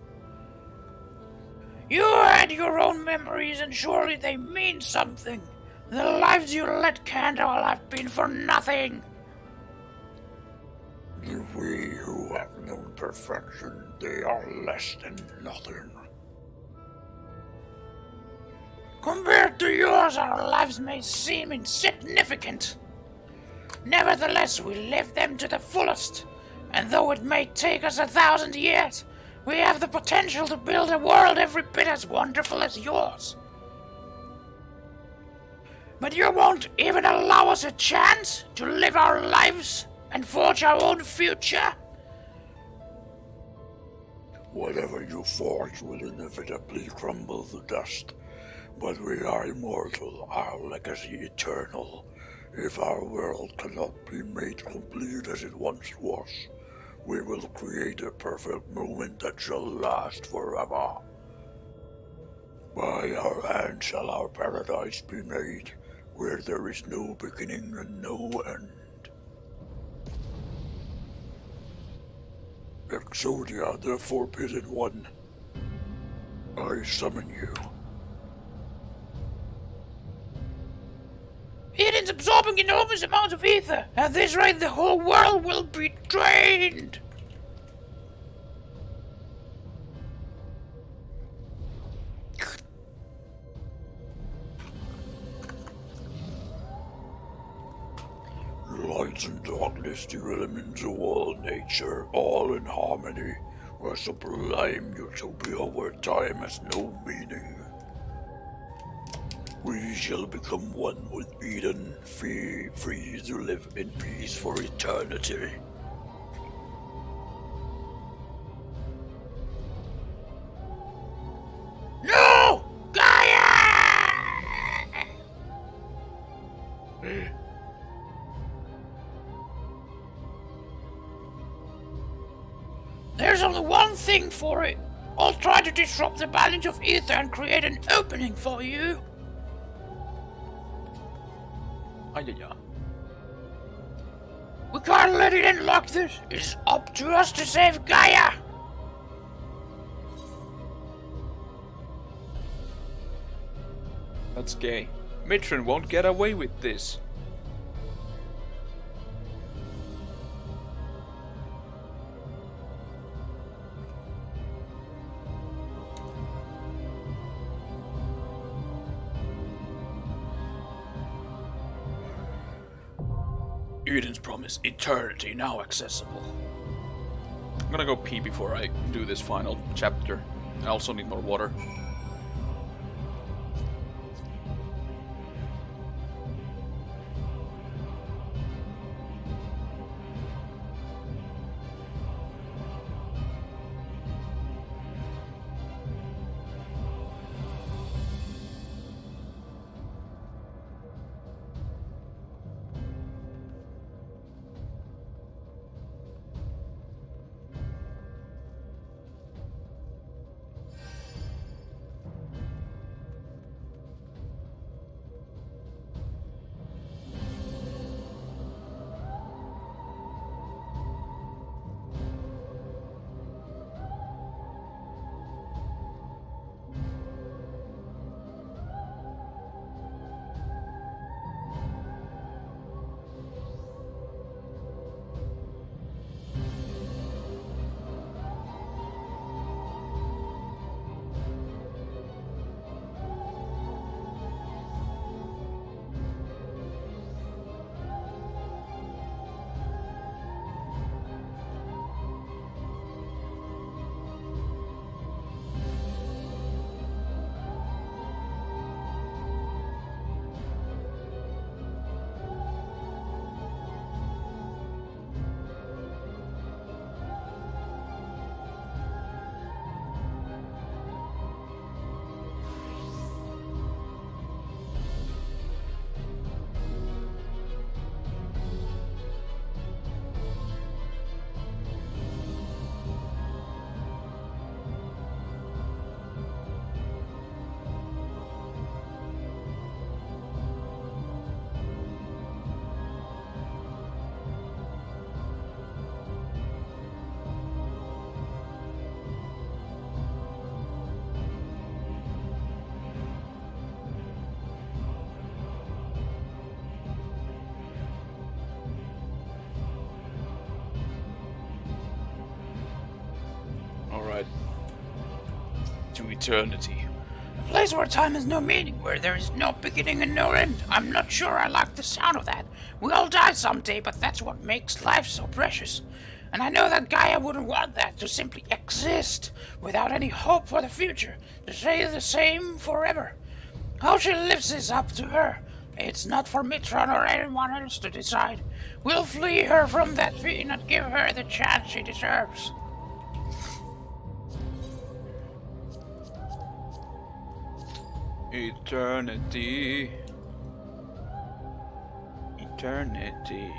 You had your own memories, and surely they mean something. The lives you led can't all have been for nothing. We who have known perfection, they are less than nothing. Compared to yours, our lives may seem insignificant. Nevertheless, we live them to the fullest, and though it may take us 1,000 years, we have the potential to build a world every bit as wonderful as yours. But you won't even allow us a chance to live our lives and forge our own future? Whatever you forge will inevitably crumble to dust. But we are immortal, our legacy eternal. If our world cannot be made complete as it once was, we will create a perfect moment that shall last forever. By our hand shall our paradise be made, where there is no beginning and no end. Exodia, the Forbidden One, I summon you. Eden's absorbing enormous amounts of ether. At this rate, the whole world will be drained. Light and darkness, the elements of all nature, all in harmony. A sublime utopia where time has no meaning. We shall become one with Eden, free to live in peace for eternity. No! Gaia! There's only one thing for it. I'll try to disrupt the balance of ether and create an opening for you. We can't let it end like this. It's up to us to save Gaia. That's gay. Mitron won't get away with this. Eden's promise, eternity now accessible. I'm gonna go pee before I do this final chapter. I also need more water. Alright. To eternity. A place where time has no meaning, where there is no beginning and no end. I'm not sure I like the sound of that. We all die someday, but that's what makes life so precious. And I know that Gaia wouldn't want that, to simply exist, without any hope for the future, to stay the same forever. How she lives is up to her. It's not for Mitron or anyone else to decide. We'll flee her from that fiend and give her the chance she deserves. Eternity. Eternity.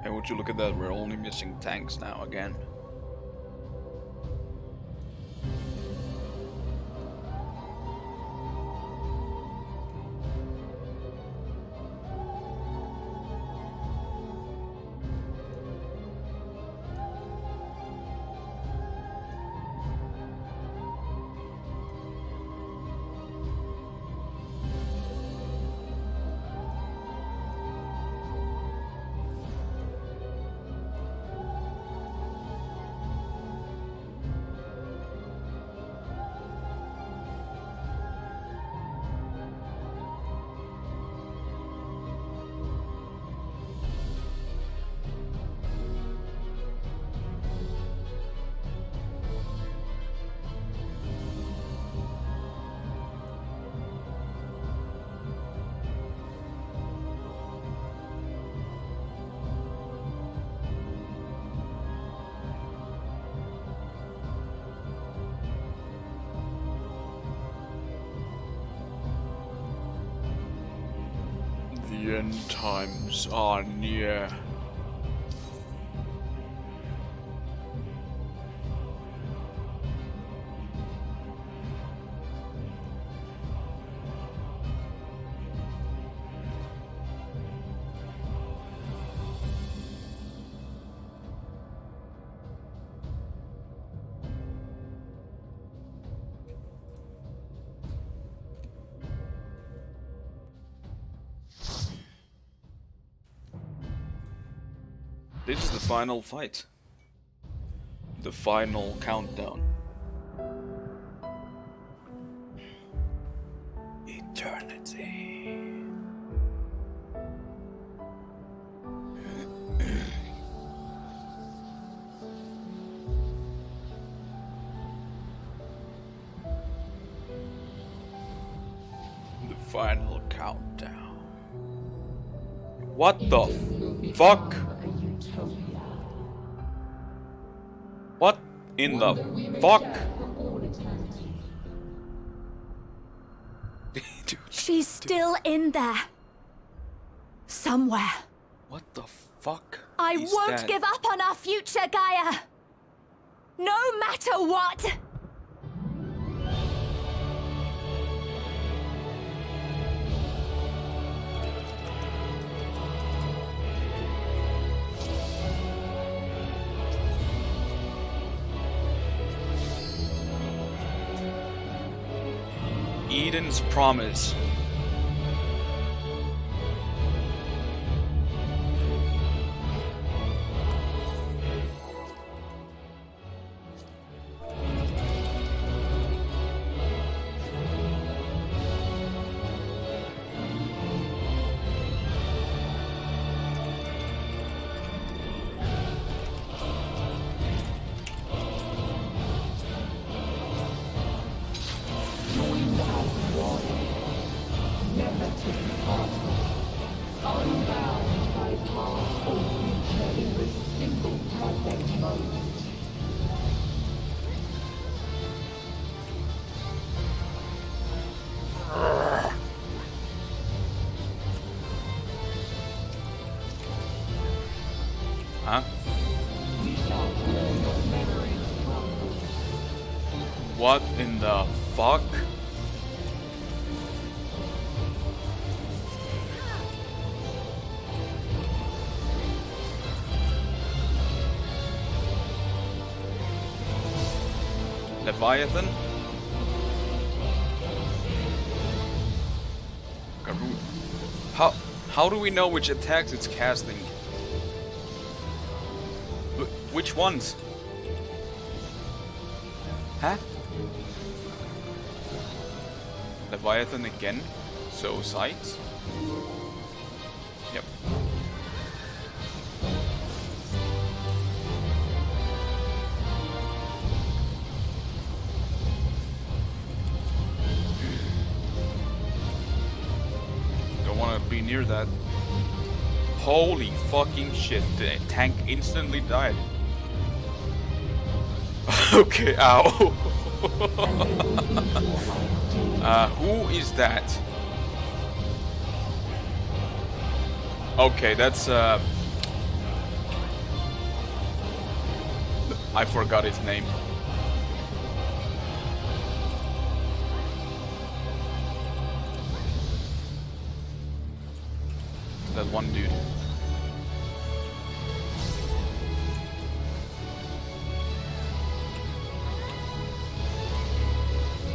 And would you look at that, we're only missing tanks now again. The end times are near. This is the final fight. The final countdown. Eternity. The final countdown. What the fuck? What in the fuck? Dude, She's still in there. Somewhere. what the fuck? I is won't that? give up on our future, Gaia. No matter what. Eden's promise. Huh? What in the fuck? Leviathan? How do we know which attacks it's casting? Which ones? Huh? Leviathan again? So sights? Yep. Don't wanna be near that. Holy fucking shit, the tank instantly died. Okay, ow. Who is that? Okay, that's I forgot his name. That one dude.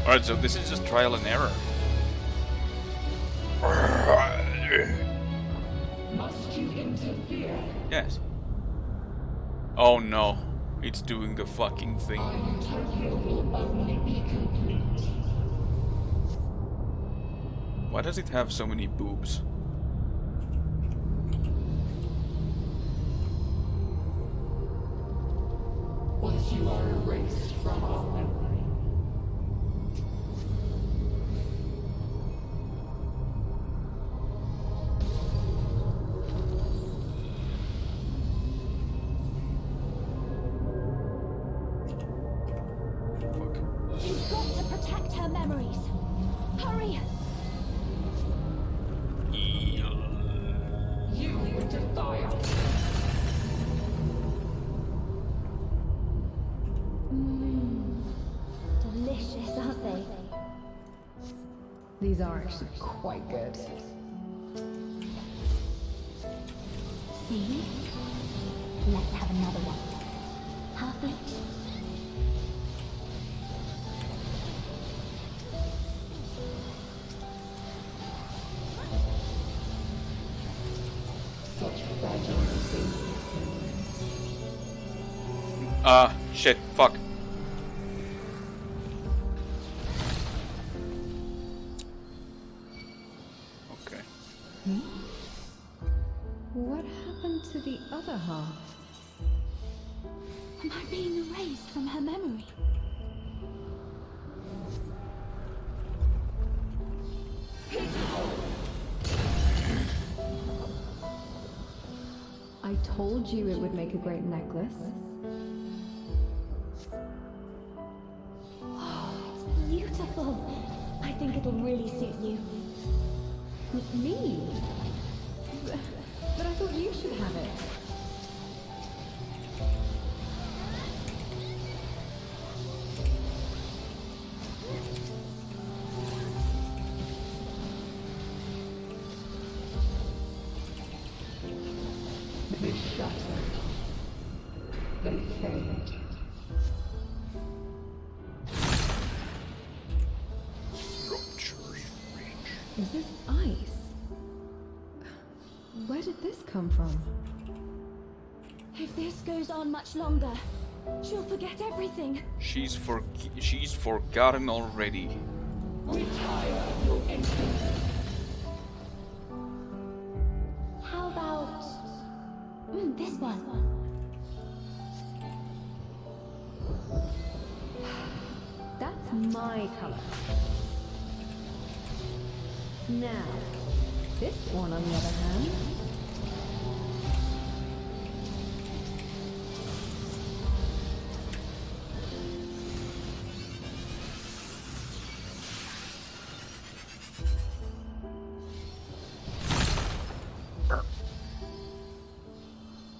Alright, so this is just trial and error. Must you interfere? Yes. Oh no. It's doing the fucking thing. Our utopia will only be complete. Why does it have so many boobs? Once you are erased from our memory. You've got to protect her memories. Hurry! You would defy us. Delicious, aren't they? These are actually quite good. See? Let's have another one. Half each. Such fragile things. Shit, fuck. Okay. What happened to the other half? Am I being erased from her memory? I told you it would make a great necklace. It's beautiful. I think it'll really suit you. Me? But I thought you should have it. They shattered. They fade. Is this ice? Where did this come from? If this goes on much longer, she'll forget everything. She's forgotten already. Retire your instincts. How about this one? That's my color. Now, this one on the other hand.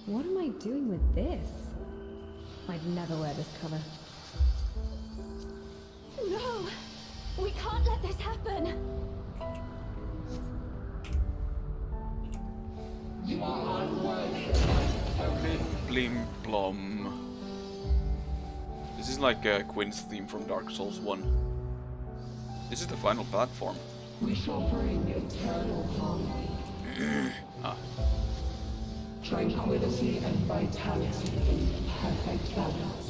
What am I doing with this? I'd never wear this color. No! We can't let this happen! You are unworthy. Blim blim blom. This is like Quinn's theme from Dark Souls 1. This is the final platform. We shall bring eternal harmony. Tranquility and vitality in perfect balance.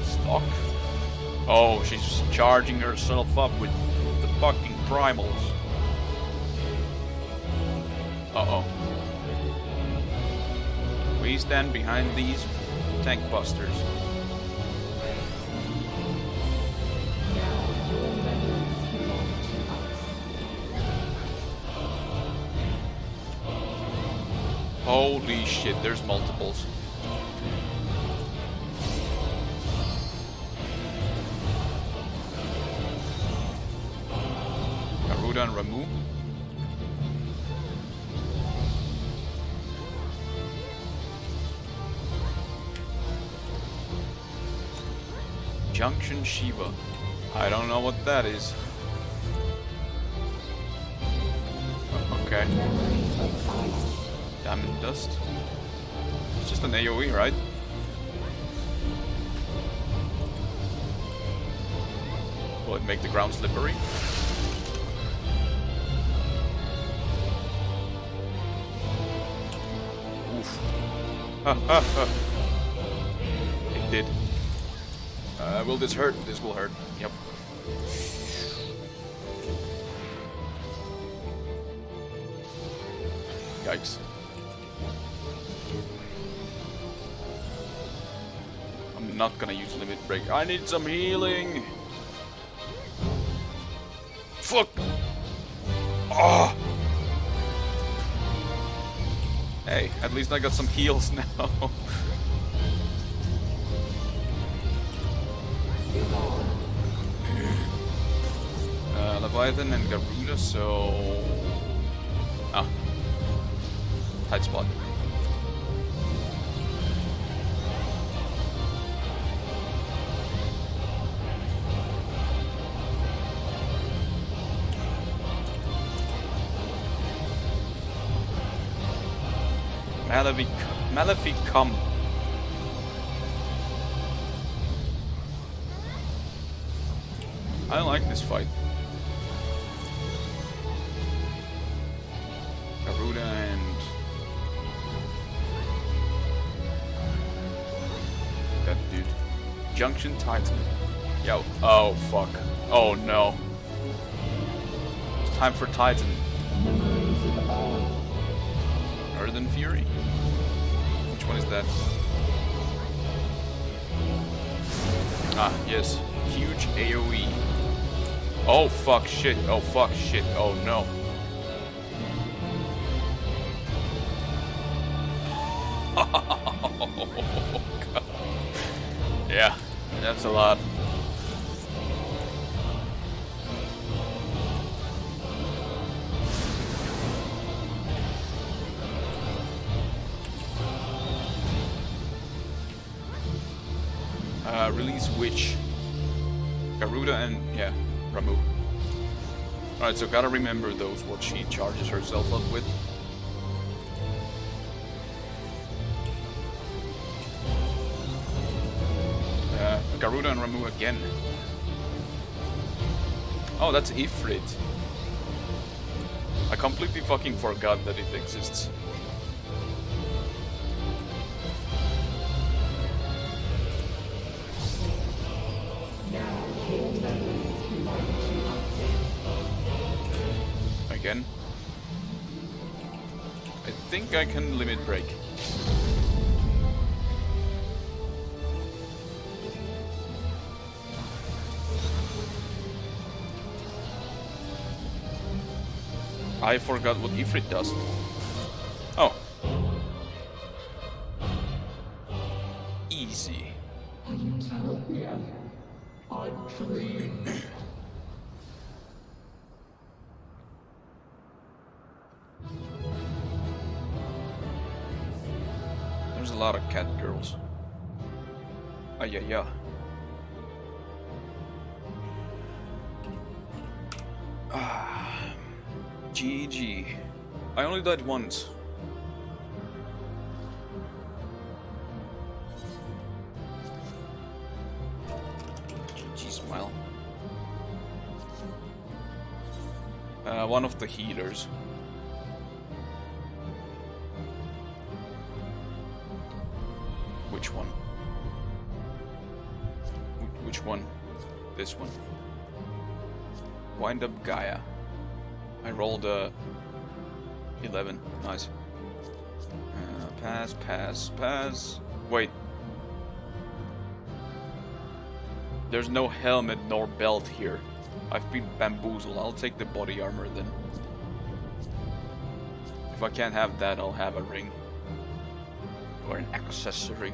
Stock. Oh, she's charging herself up with the fucking primals. Uh-oh. We stand behind these tank busters. Holy shit, there's multiples. Garuda and Ramu. Junction Shiva. I don't know what that is. Oh, okay. Diamond Dust. It's just an AoE, right? Will it make the ground slippery? Oof. It did. Will this hurt? This will hurt. Yep. Yikes. I'm not gonna use limit break. I need some healing. Fuck. Ah. Hey, at least I got some heals now. Leviathan and Garuda, so... Ah. Tight spot. Maleficum. I like this fight. Garuda and that dude. Junction Titan. Yo. Oh fuck. Oh no. It's time for Titan. Earthen Fury. Which one is that? Ah, yes. Huge AoE. Oh fuck shit. Oh fuck shit. Oh no. Oh, God. Yeah, that's a lot. Release Witch. Garuda and, yeah, Ramu. Alright, so gotta remember those, what she charges herself up with. Garuda and Ramu again. Oh, that's Ifrit. I completely fucking forgot that it exists. Again. I think I can limit break. I forgot what Ifrit does. Oh. Easy. You tell me I dream. There's a lot of cat girls. Ah, yeah, yeah. GG. I only died once. GG smile. One of the healers. Which one? Which one? This one. Wind up Gaia. I rolled a 11. Nice. Pass, pass, pass. Wait. There's no helmet nor belt here. I've been bamboozled. I'll take the body armor then. If I can't have that, I'll have a ring. Or an accessory.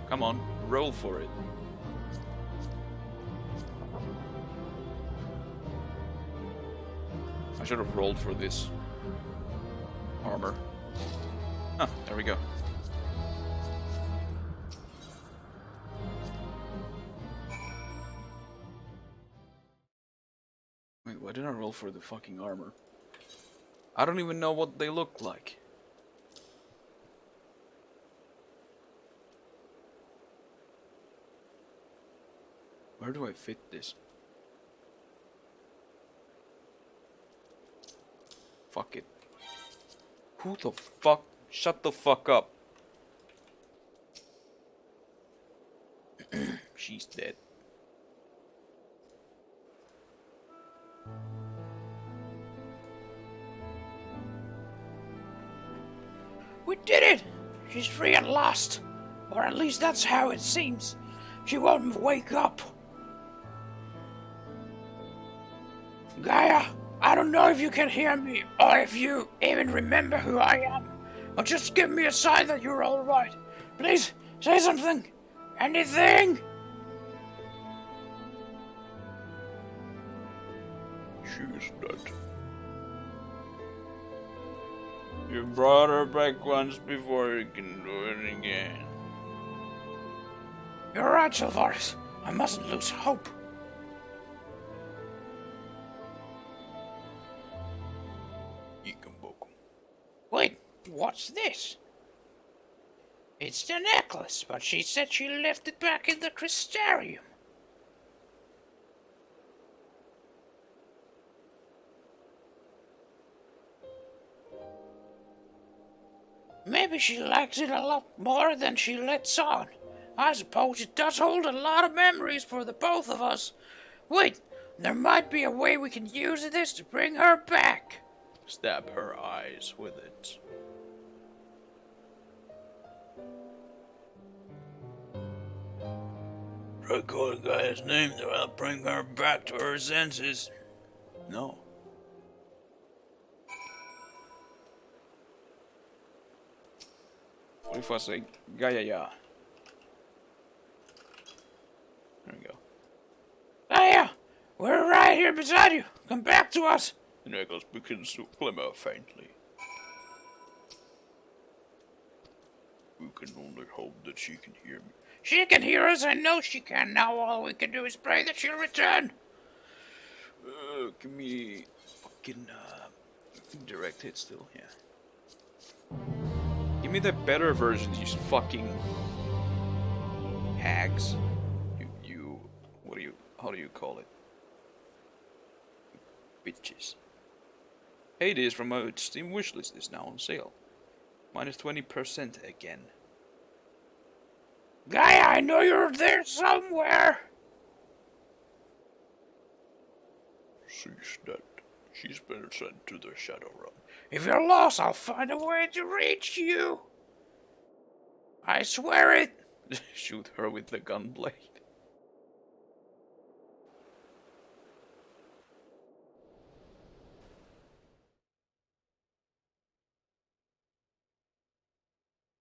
Come on, roll for it. I should have rolled for this armor. Huh, there we go. Wait, why did I roll for the fucking armor? I don't even know what they look like. Where do I fit this? Fuck it. Who the fuck? Shut the fuck up. She's dead. We did it! She's free at last. Or at least that's how it seems. She won't wake up. Gaia, I don't know if you can hear me, or if you even remember who I am. But just give me a sign that you're alright. Please, say something. Anything! She's dead. You brought her back once before, you can do it again. You're right, Silvaris. I mustn't lose hope. Wait, what's this? It's the necklace, but she said she left it back in the crystarium. Maybe she likes it a lot more than she lets on. I suppose it does hold a lot of memories for the both of us. Wait, there might be a way we can use this to bring her back. Stab her eyes with it. Try calling Gaia's name to help bring her back to her senses. No. What if I say Gaia? There we go. Gaia, we're right here beside you. Come back to us. The necklace begins to glimmer faintly. We can only hope that she can hear me. She can hear us. I know she can. Now all we can do is pray that she'll return. Give me fucking direct hit still, yeah. Give me the better versions, you fucking hags. How do you call it? Bitches. Hades from my Steam wishlist is now on sale. Minus 20% again. Gaia, I know you're there somewhere. She's dead. She's been sent to the Shadow Realm. If you're lost, I'll find a way to reach you. I swear it. Shoot her with the gunblade.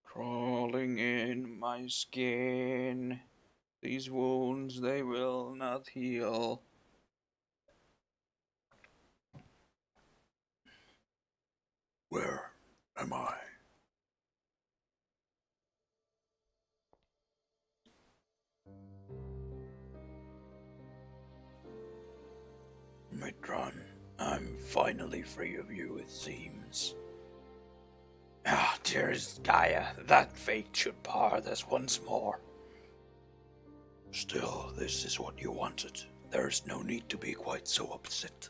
Crawling in my skin. These wounds, they will not heal. Where am I? Matron, I'm finally free of you, it seems. Ah, dearest Gaia, that fate should bar us once more. Still, this is what you wanted. There's no need to be quite so upset.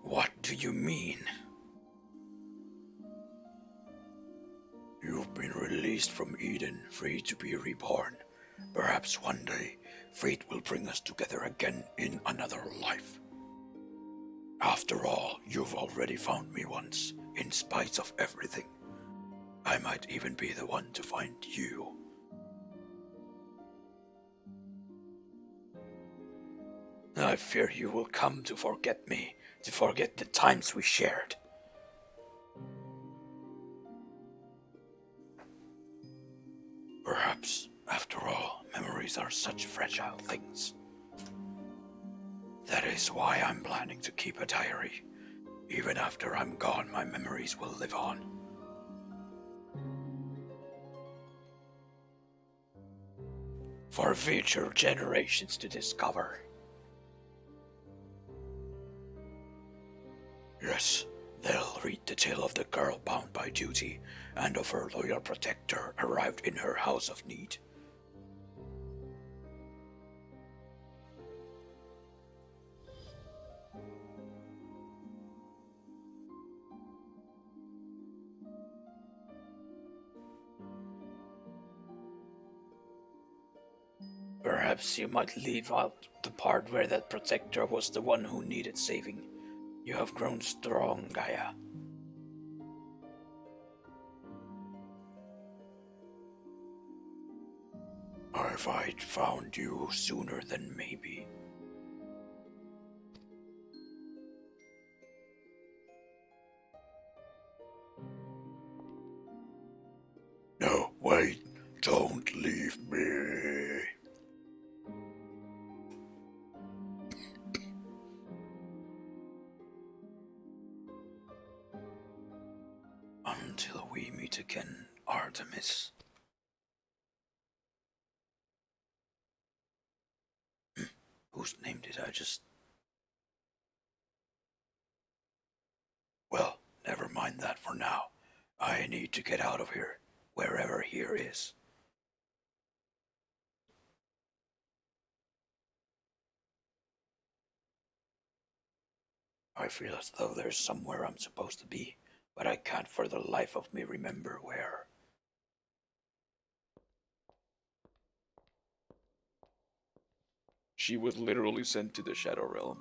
What do you mean? You've been released from Eden, free to be reborn. Perhaps one day, fate will bring us together again in another life. After all, you've already found me once, in spite of everything. I might even be the one to find you. I fear you will come to forget me, to forget the times we shared. Perhaps, after all, memories are such fragile things. That is why I'm planning to keep a diary. Even after I'm gone, my memories will live on. For future generations to discover. Yes, they'll read the tale of the girl bound by duty and of her loyal protector arrived in her house of need. Perhaps you might leave out the part where that protector was the one who needed saving. You have grown strong, Gaia. If I'd found you sooner than maybe. No, wait, don't leave me. Until we meet again, Artemis. Whose name did I just... Well, never mind that for now. I need to get out of here, wherever here is. I feel as though there's somewhere I'm supposed to be, but I can't for the life of me remember where. She was literally sent to the Shadow Realm.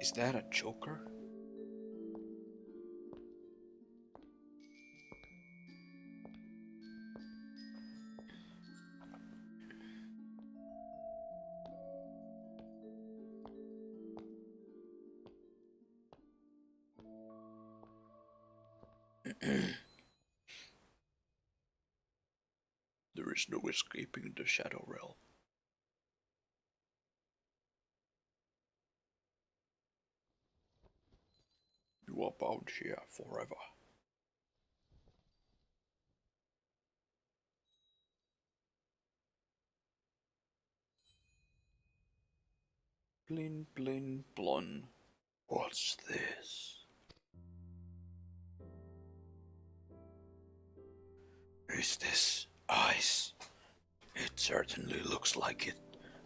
Is that a Joker? There is no escaping the Shadow Realm. You are bound here forever. Blin, blin, blun. What's this? Is this ice? It certainly looks like it,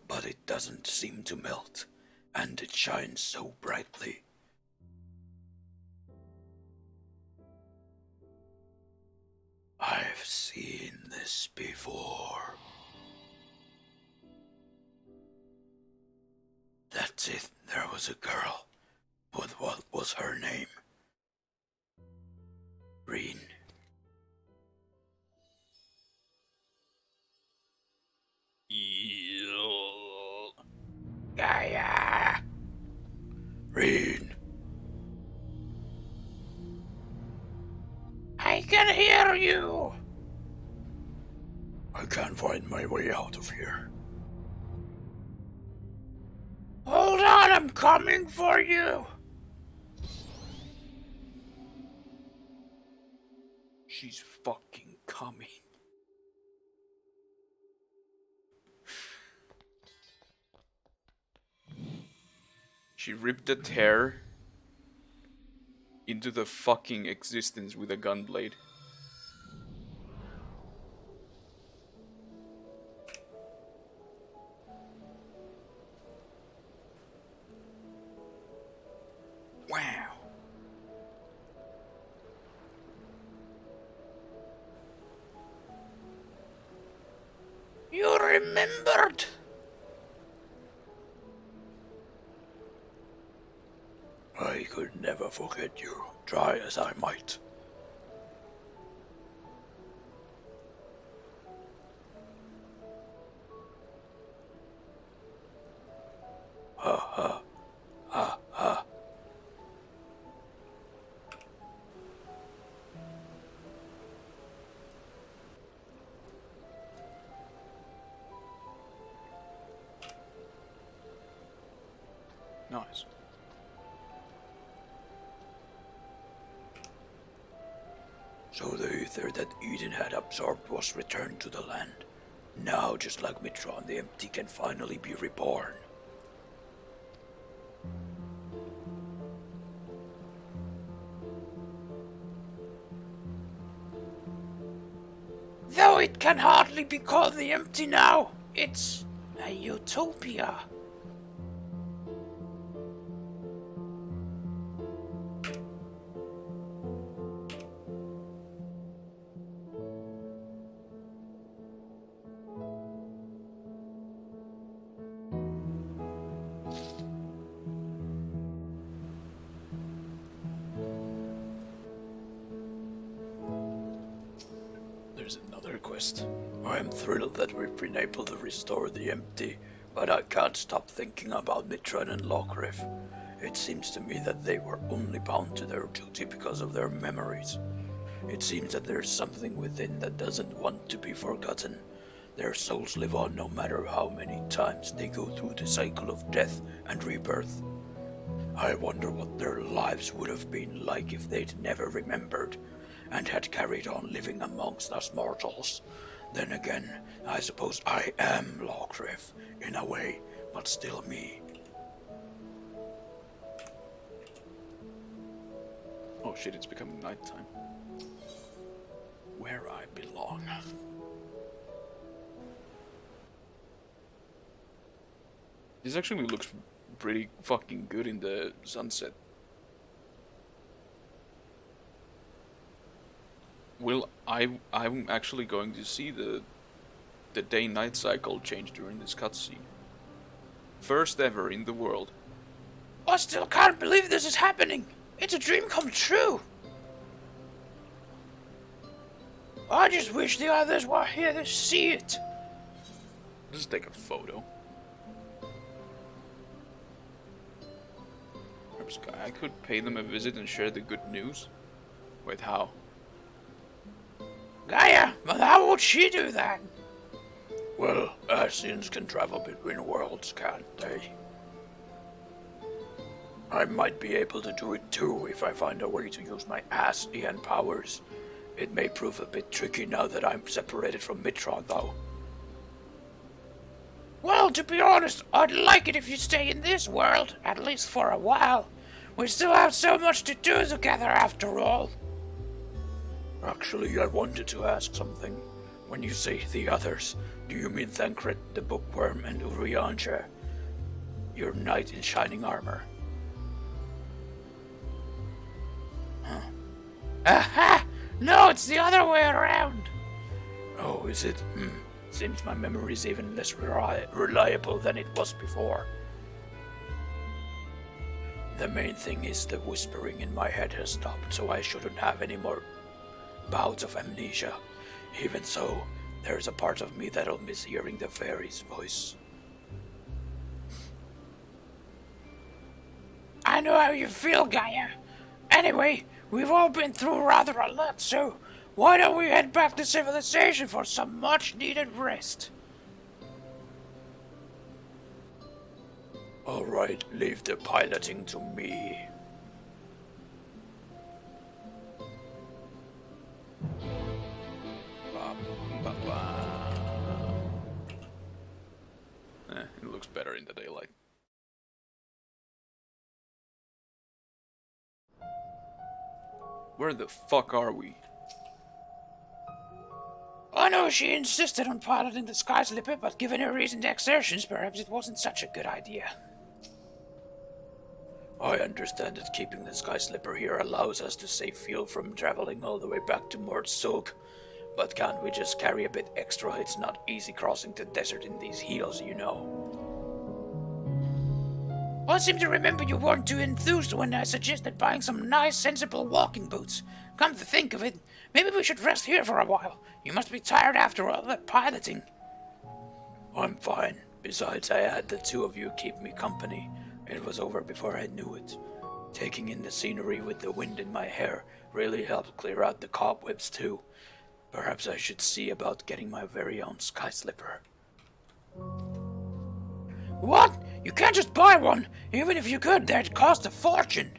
but it doesn't seem to melt, and it shines so brightly. I've seen this before. That's it, there was a girl. But what was her name? Reen. Gaia! Reen! I can hear you! I can't find my way out of here. Hold on, I'm coming for you! She's fucking coming. She ripped the tear into the fucking existence with a gunblade. remembered. I could never forget you, try as I might. Ha ha, ha ha. Nice. So the ether that Eden had absorbed was returned to the land. Now, just like Mitron, the empty can finally be reborn. Though it can hardly be called the empty now. It's a utopia. There's another quest. I am thrilled that we've been able to restore the empty, but I can't stop thinking about Mitron and Lockriff. It seems to me that they were only bound to their duty because of their memories. It seems that there's something within that doesn't want to be forgotten. Their souls live on no matter how many times they go through the cycle of death and rebirth. I wonder what their lives would have been like if they'd never remembered and had carried on living amongst us mortals. Then again, I suppose I am Lockriff, in a way, but still me. Oh shit, it's becoming nighttime. Where I belong. This actually looks pretty fucking good in the sunset. Will I'm actually going to see the day-night cycle change during this cutscene. First ever in the world. I still can't believe this is happening. It's a dream come true. I just wish the others were here to see it. Just take a photo. Perhaps I could pay them a visit and share the good news. Wait, how? Gaia, but how would she do that? Well, Asians can travel between worlds, can't they? I might be able to do it too if I find a way to use my Asian powers. It may prove a bit tricky now that I'm separated from Mitron, though. Well, to be honest, I'd like it if you stay in this world, at least for a while. We still have so much to do together after all. Actually, I wanted to ask something. When you say the others, do you mean Thancred, the Bookworm, and Urianger? Your knight in shining armor? Huh? Aha! No, it's the other way around. Oh, is it? Seems my memory's even less reliable than it was before. The main thing is the whispering in my head has stopped, so I shouldn't have any more bouts of amnesia. Even so, there's a part of me that'll miss hearing the fairy's voice. I know how you feel, Gaia. Anyway, we've all been through rather a lot, so why don't we head back to civilization for some much-needed rest? Alright, leave the piloting to me. It looks better in the daylight. Where the fuck are we? I know she insisted on piloting the Sky Slipper, but given her recent exertions, perhaps it wasn't such a good idea. I understand that keeping the Sky Slipper here allows us to save fuel from traveling all the way back to Mordsog, But can't we just carry a bit extra? It's not easy crossing the desert in these heels, you know. I seem to remember you weren't too enthused when I suggested buying some nice, sensible walking boots. Come to think of it, maybe we should rest here for a while. You must be tired after all that piloting. I'm fine. Besides, I had the two of you keep me company. It was over before I knew it. Taking in the scenery with the wind in my hair really helped clear out the cobwebs too. Perhaps I should see about getting my very own sky slipper. What? You can't just buy one! Even if you could, they'd cost a fortune!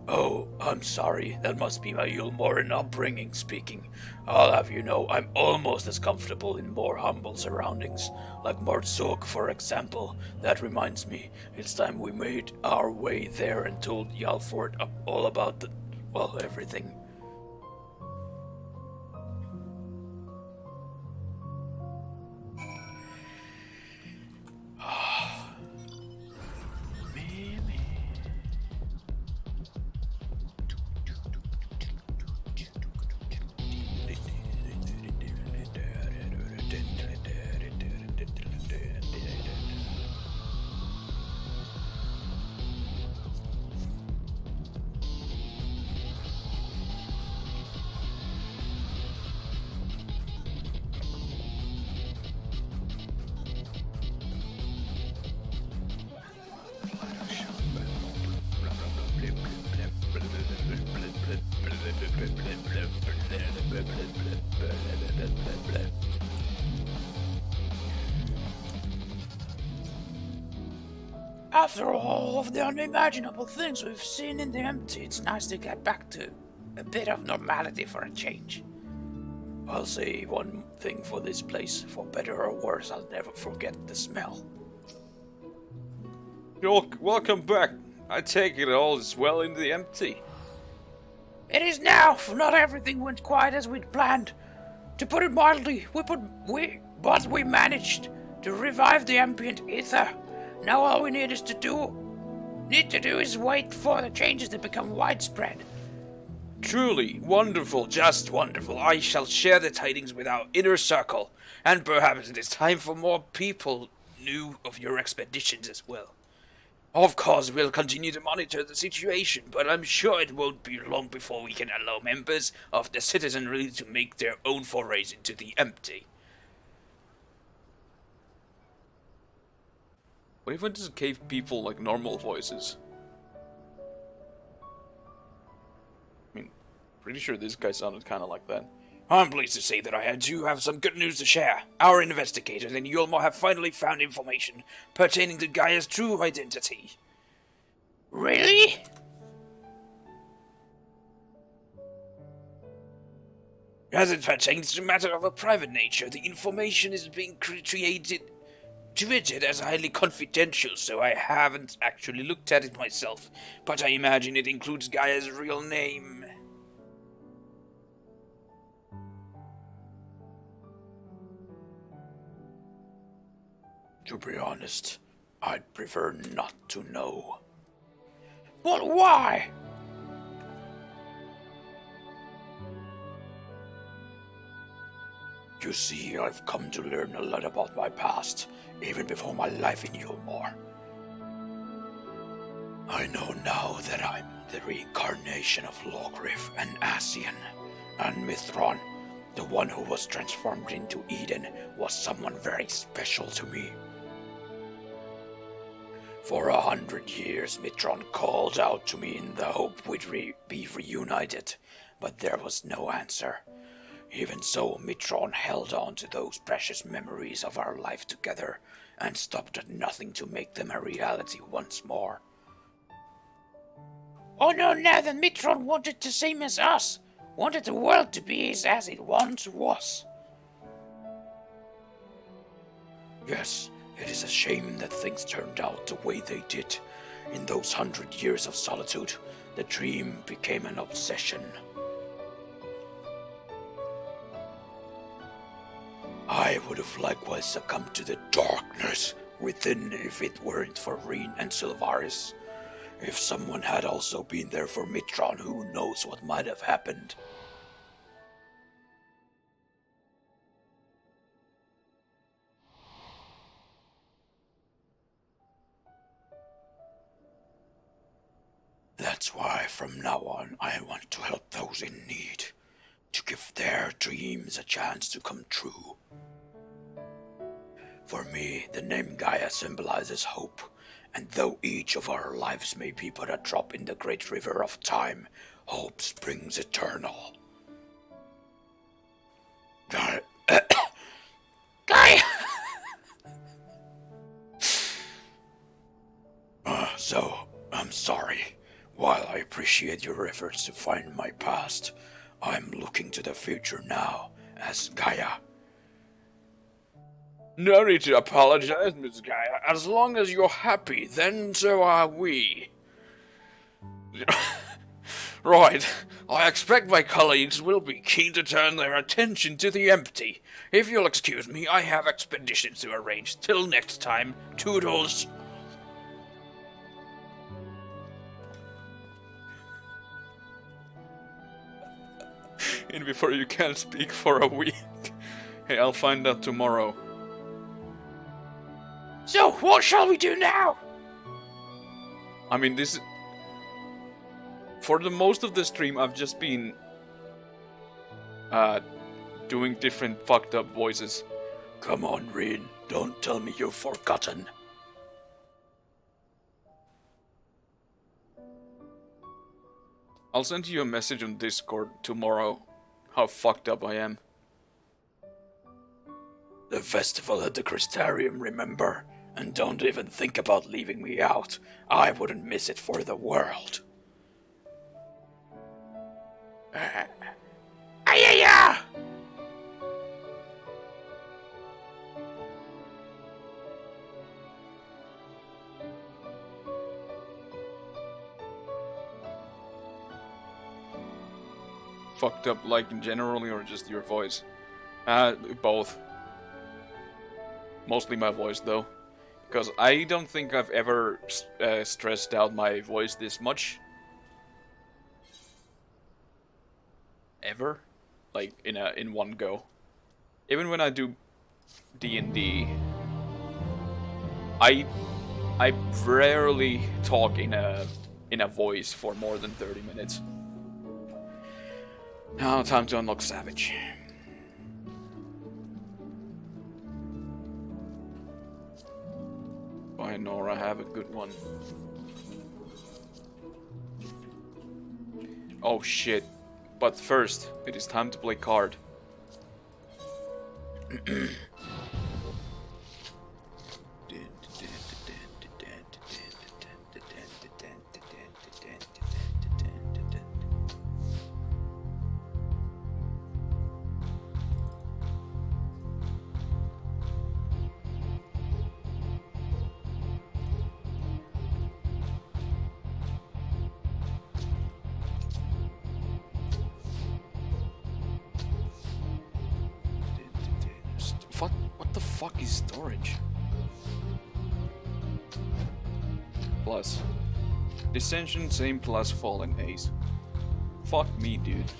Oh, I'm sorry. That must be my Yulmoran upbringing speaking. I'll have you know I'm almost as comfortable in more humble surroundings, like Mortzog, for example. That reminds me, it's time we made our way there and told Yalford all about everything. After all of the unimaginable things we've seen in the empty, it's nice to get back to a bit of normality for a change. I'll say one thing for this place, for better or worse, I'll never forget the smell. You're welcome back. I take it all is well in the empty. It is now, for not everything went quite as we'd planned. To put it mildly, we managed to revive the ambient ether. Now all we need to do is wait for the changes to become widespread. Truly wonderful, just wonderful. I shall share the tidings with our inner circle, and perhaps it is time for more people knew of your expeditions as well. Of course, we'll continue to monitor the situation, but I'm sure it won't be long before we can allow members of the citizenry to make their own forays into the empty. What if I just gave people like normal voices? I mean, pretty sure this guy sounded kind of like that. I'm pleased to say that I do have some good news to share. Our investigators in Yulmore have finally found information pertaining to Gaia's true identity. Really? As it pertains to a matter of a private nature, the information is being treated as highly confidential, so I haven't actually looked at it myself, but I imagine it includes Gaia's real name. To be honest, I'd prefer not to know. But why? You see, I've come to learn a lot about my past, even before my life in Yulmore. I know now that I'm the reincarnation of Logrif and Asian, and Mithron, the one who was transformed into Eden, was someone very special to me. For 100 years, Mithron called out to me in the hope we'd be reunited, but there was no answer. Even so, Mithron held on to those precious memories of our life together, and stopped at nothing to make them a reality once more. Oh no, now that Mithron wanted the same as us. Wanted the world to be as it once was. Yes, it is a shame that things turned out the way they did. In those 100 years of solitude, the dream became an obsession. I would have likewise succumbed to the darkness within if it weren't for Reen and Sylvaris. If someone had also been there for Mithron, who knows what might have happened. from now on, I want to help those in need, to give their dreams a chance to come true. For me, the name Gaia symbolizes hope, and though each of our lives may be but a drop in the great river of time, hope springs eternal. Gaia. Gaia! So, I'm sorry. While I appreciate your efforts to find my past, I'm looking to the future now as Gaia. No need to apologize, Miss Gaia. As long as you're happy, then so are we. Right. I expect my colleagues will be keen to turn their attention to the empty. If you'll excuse me, I have expeditions to arrange. Till next time, toodles. And before you can speak for a week. Hey, I'll find out tomorrow. So, what shall we do now? I mean, this... For the most of the stream, I've just been... doing different fucked up voices. Come on, Rin. Don't tell me you've forgotten. I'll send you a message on Discord tomorrow. How fucked up I am. The festival at the Crystarium, remember? And don't even think about leaving me out. I wouldn't miss it for the world. Ayaya! Fucked up like in generally or just your voice? Both. Mostly my voice though. Because I don't think I've ever stressed out my voice this much. Ever? Like in one go. Even when I do D&D, I rarely talk in a voice for more than 30 minutes. Now time to unlock Savage. Bye Nora, have a good one. Oh shit. But first, it is time to play card. What the fuck is storage? Plus. Dissension, same plus fallen ace. Fuck me, dude.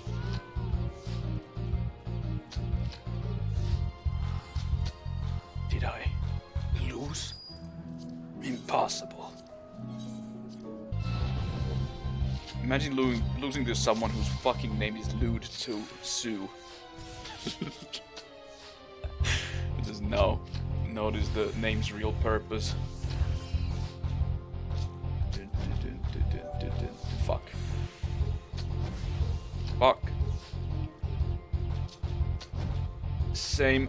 Did I lose? Impossible. Imagine losing to someone whose fucking name is Lude to Sue. Just notice the name's real purpose. Fuck. Fuck. Same.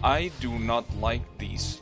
I do not like these.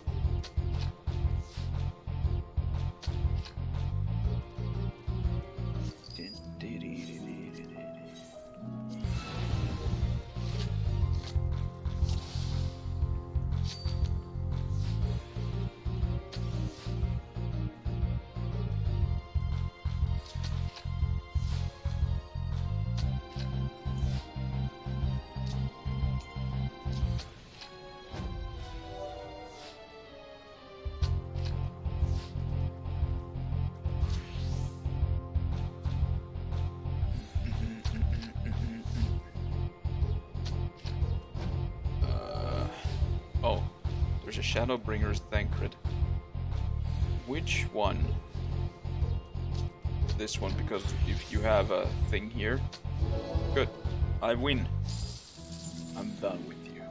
There's a Shadowbringers Thancred. Which one this one, because if you have a thing here... Good. I win. I'm done with you.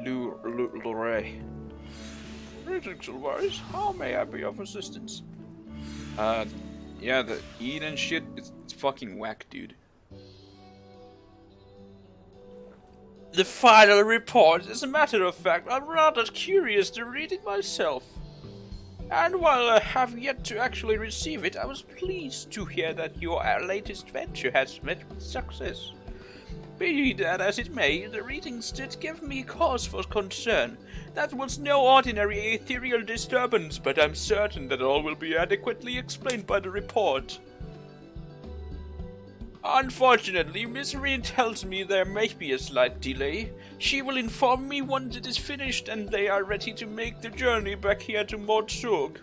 Lure. Greetings, Elvise. How may I be of assistance? Yeah, the Eden shit, it's fucking whack, dude. The final report. As a matter of fact, I'm rather curious to read it myself. And while I have yet to actually receive it, I was pleased to hear that your latest venture has met with success. Be that as it may, the readings did give me cause for concern. That was no ordinary ethereal disturbance, but I'm certain that all will be adequately explained by the report. Unfortunately, Miss Reen tells me there may be a slight delay. She will inform me once it is finished and they are ready to make the journey back here to Mordsug.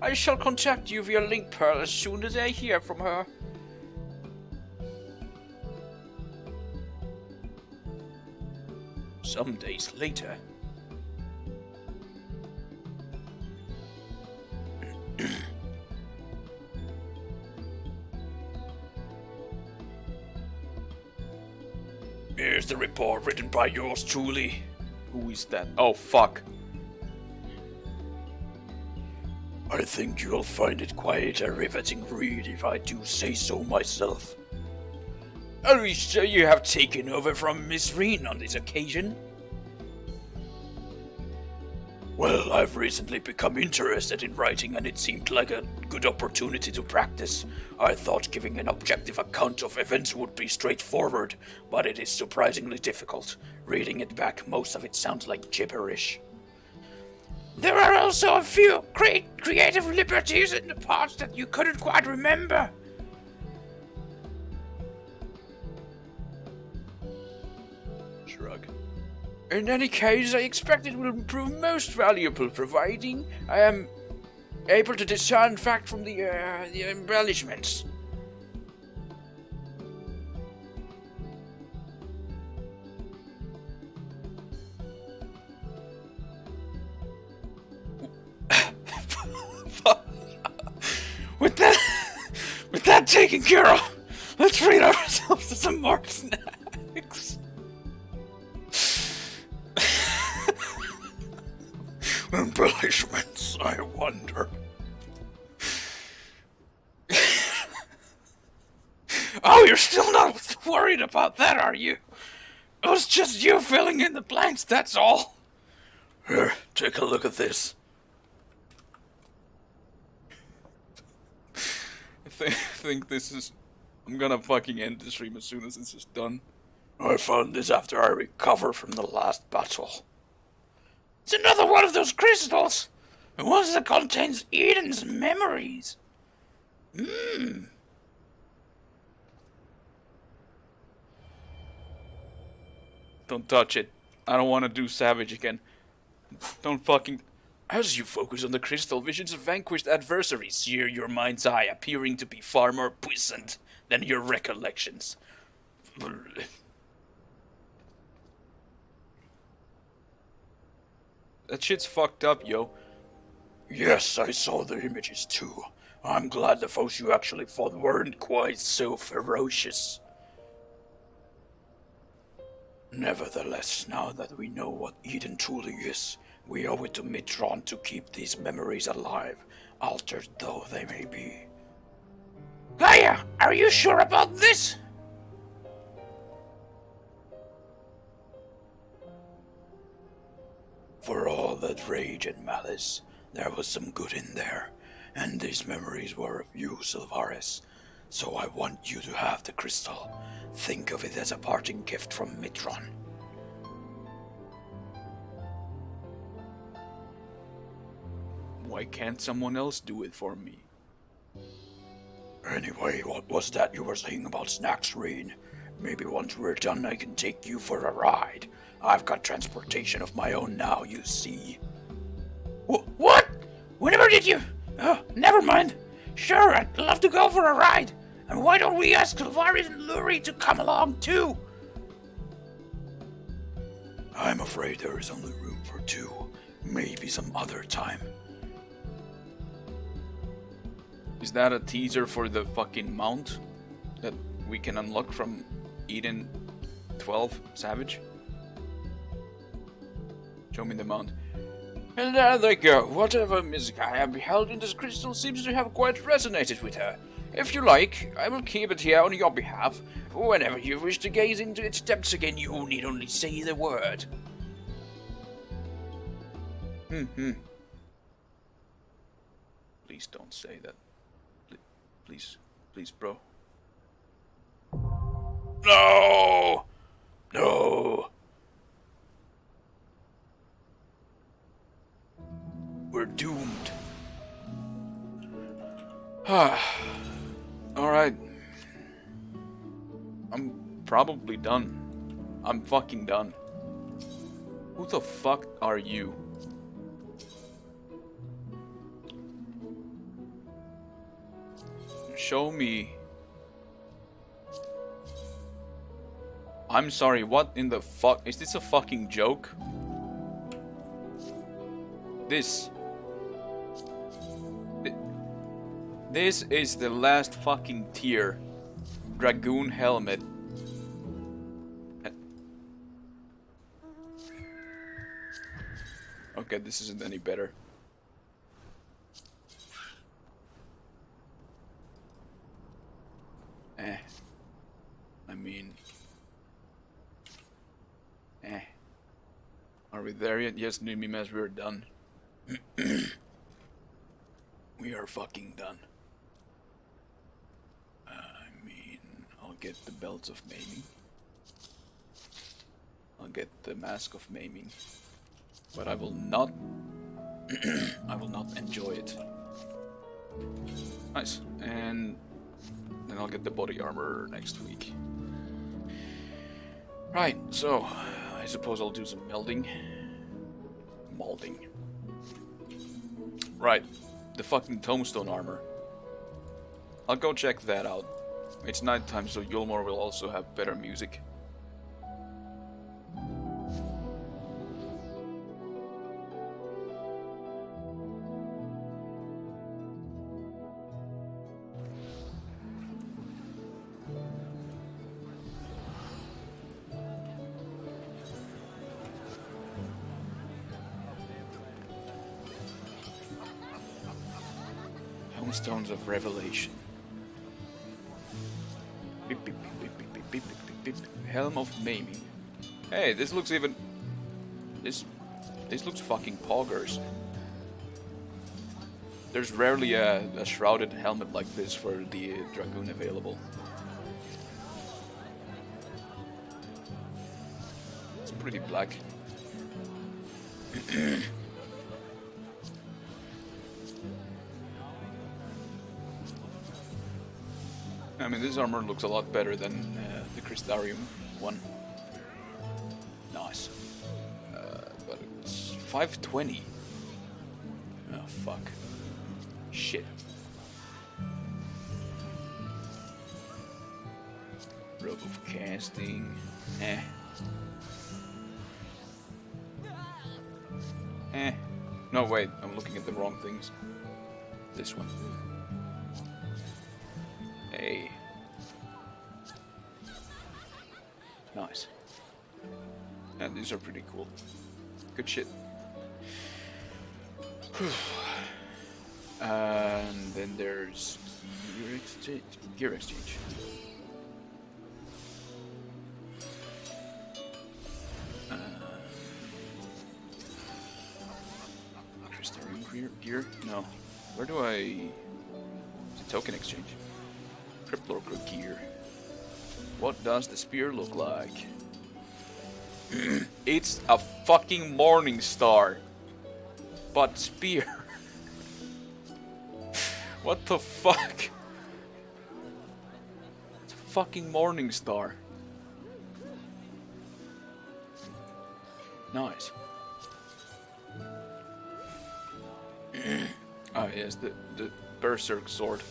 I shall contact you via Link Pearl as soon as I hear from her. Some days later. Here's the report written by yours truly. Who is that? Oh, fuck. I think you'll find it quite a riveting read if I do say so myself. Are we sure you have taken over from Miss Reen on this occasion? Well, I've recently become interested in writing and it seemed like a good opportunity to practice. I thought giving an objective account of events would be straightforward, but it is surprisingly difficult. Reading it back, most of it sounds like gibberish. There are also a few creative liberties in the parts that you couldn't quite remember. Shrug. In any case, I expect it will prove most valuable, providing I am able to discern fact from the embellishments. With that taken care of, let's treat ourselves to some more snacks. Embellishments, I wonder. Oh, you're still not worried about that, are you? It was just you filling in the blanks, that's all. Here, take a look at this. I think this is... I'm gonna fucking end the stream as soon as this is done. I found this after I recovered from the last battle. It's another one of those crystals. The ones that contains Eden's memories. Don't touch it. I don't want to do Savage again. Don't fucking... As you focus on the crystal, visions of vanquished adversaries sear your mind's eye, appearing to be far more puissant than your recollections. That shit's fucked up, yo. Yes, I saw the images too. I'm glad the foes you actually fought weren't quite so ferocious. Nevertheless, now that we know what Eden truly is, we owe it to Mitron to keep these memories alive, altered though they may be. Gaia, are you sure about this? For all that rage and malice, there was some good in there, and these memories were of you, Sylvaris. So I want you to have the crystal. Think of it as a parting gift from Mitron. Why can't someone else do it for me? Anyway, what was that you were saying about snacks, Reen? Maybe once we're done I can take you for a ride. I've got transportation of my own now, you see. What? Whenever did you? Oh, never mind. Sure, I'd love to go for a ride. And why don't we ask Sylvaris and Luri to come along too? I'm afraid there is only room for two. Maybe some other time. Is that a teaser for the fucking mount that we can unlock from Eden 12 Savage? Show me the mount. And there they go. Whatever music I have beheld in this crystal seems to have quite resonated with her. If you like, I will keep it here on your behalf. Whenever you wish to gaze into its depths again, you need only say the word. Please don't say that. Please, please, bro. No! No! We're doomed. Alright. I'm probably done. I'm fucking done. Who the fuck are you? Show me. I'm sorry, what in the fuck? Is this a fucking joke? This is the last fucking tier. Dragoon helmet. Okay, this isn't any better. I mean... Are we there yet? Yes, new memes, we're done. We are fucking done. I mean, I'll get the belts of maiming. I'll get the mask of maiming. But I will not... I will not enjoy it. Nice. And then I'll get the body armor next week. Right, so I suppose I'll do some melding. Molding. Right, the fucking tombstone armor. I'll go check that out. It's nighttime, so Yulmore will also have better music. Stones of Revelation. Beep, beep, beep, beep, beep, beep, beep, beep, beep. Helm of Maiming. Hey, this looks even... This looks fucking poggers. There's rarely a shrouded helmet like this for the Dragoon available. It's pretty black. I mean, this armor looks a lot better than the Crystarium one. Nice. But it's 520. Oh, fuck. Shit. Robe of Casting. No, wait. I'm looking at the wrong things. This one. Hey. Nice. And these are pretty cool. Good shit. And then there's gear exchange. Crystarium gear? No. Where do I... It's a token exchange. Cryptlorker gear. What does the spear look like? It's a fucking morning star. But spear. What the fuck? It's a fucking morning star. Nice. Oh yes, the Berserk sword.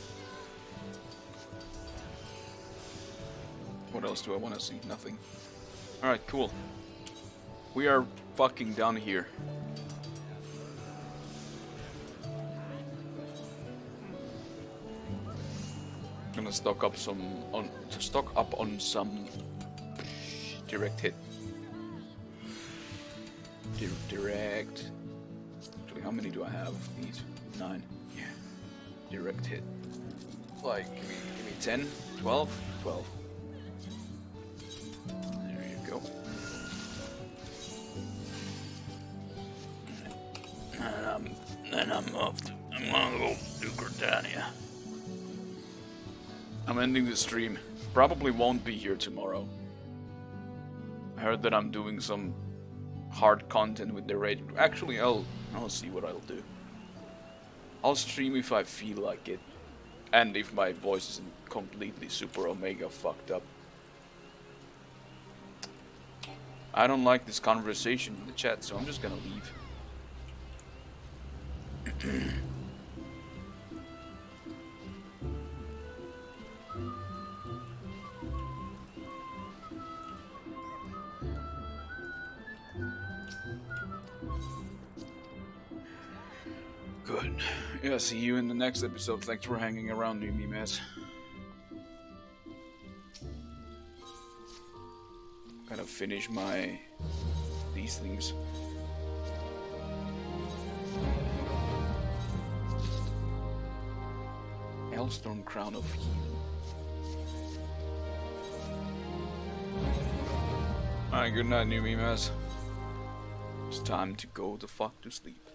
What else do I want to see? Nothing. Alright, cool. We are fucking done here. gonna stock up on some direct hit. Direct. Actually, how many do I have of these? 9. Yeah. Direct hit. Like, give me 10, 12, 12. There you go. And I'm off to, I'm gonna go to Britannia. I'm ending the stream. Probably won't be here tomorrow. I heard that I'm doing some hard content with the raid. Actually, I'll see what I'll do. I'll stream if I feel like it, and if my voice isn't completely super omega fucked up. I don't like this conversation in the chat, so I'm just gonna leave. Good. Yeah, see you in the next episode. Thanks for hanging around, new memes. Gotta finish these things. Hellstone Crown of Healing. Alright, good night, new memes. It's time to go the fuck to sleep.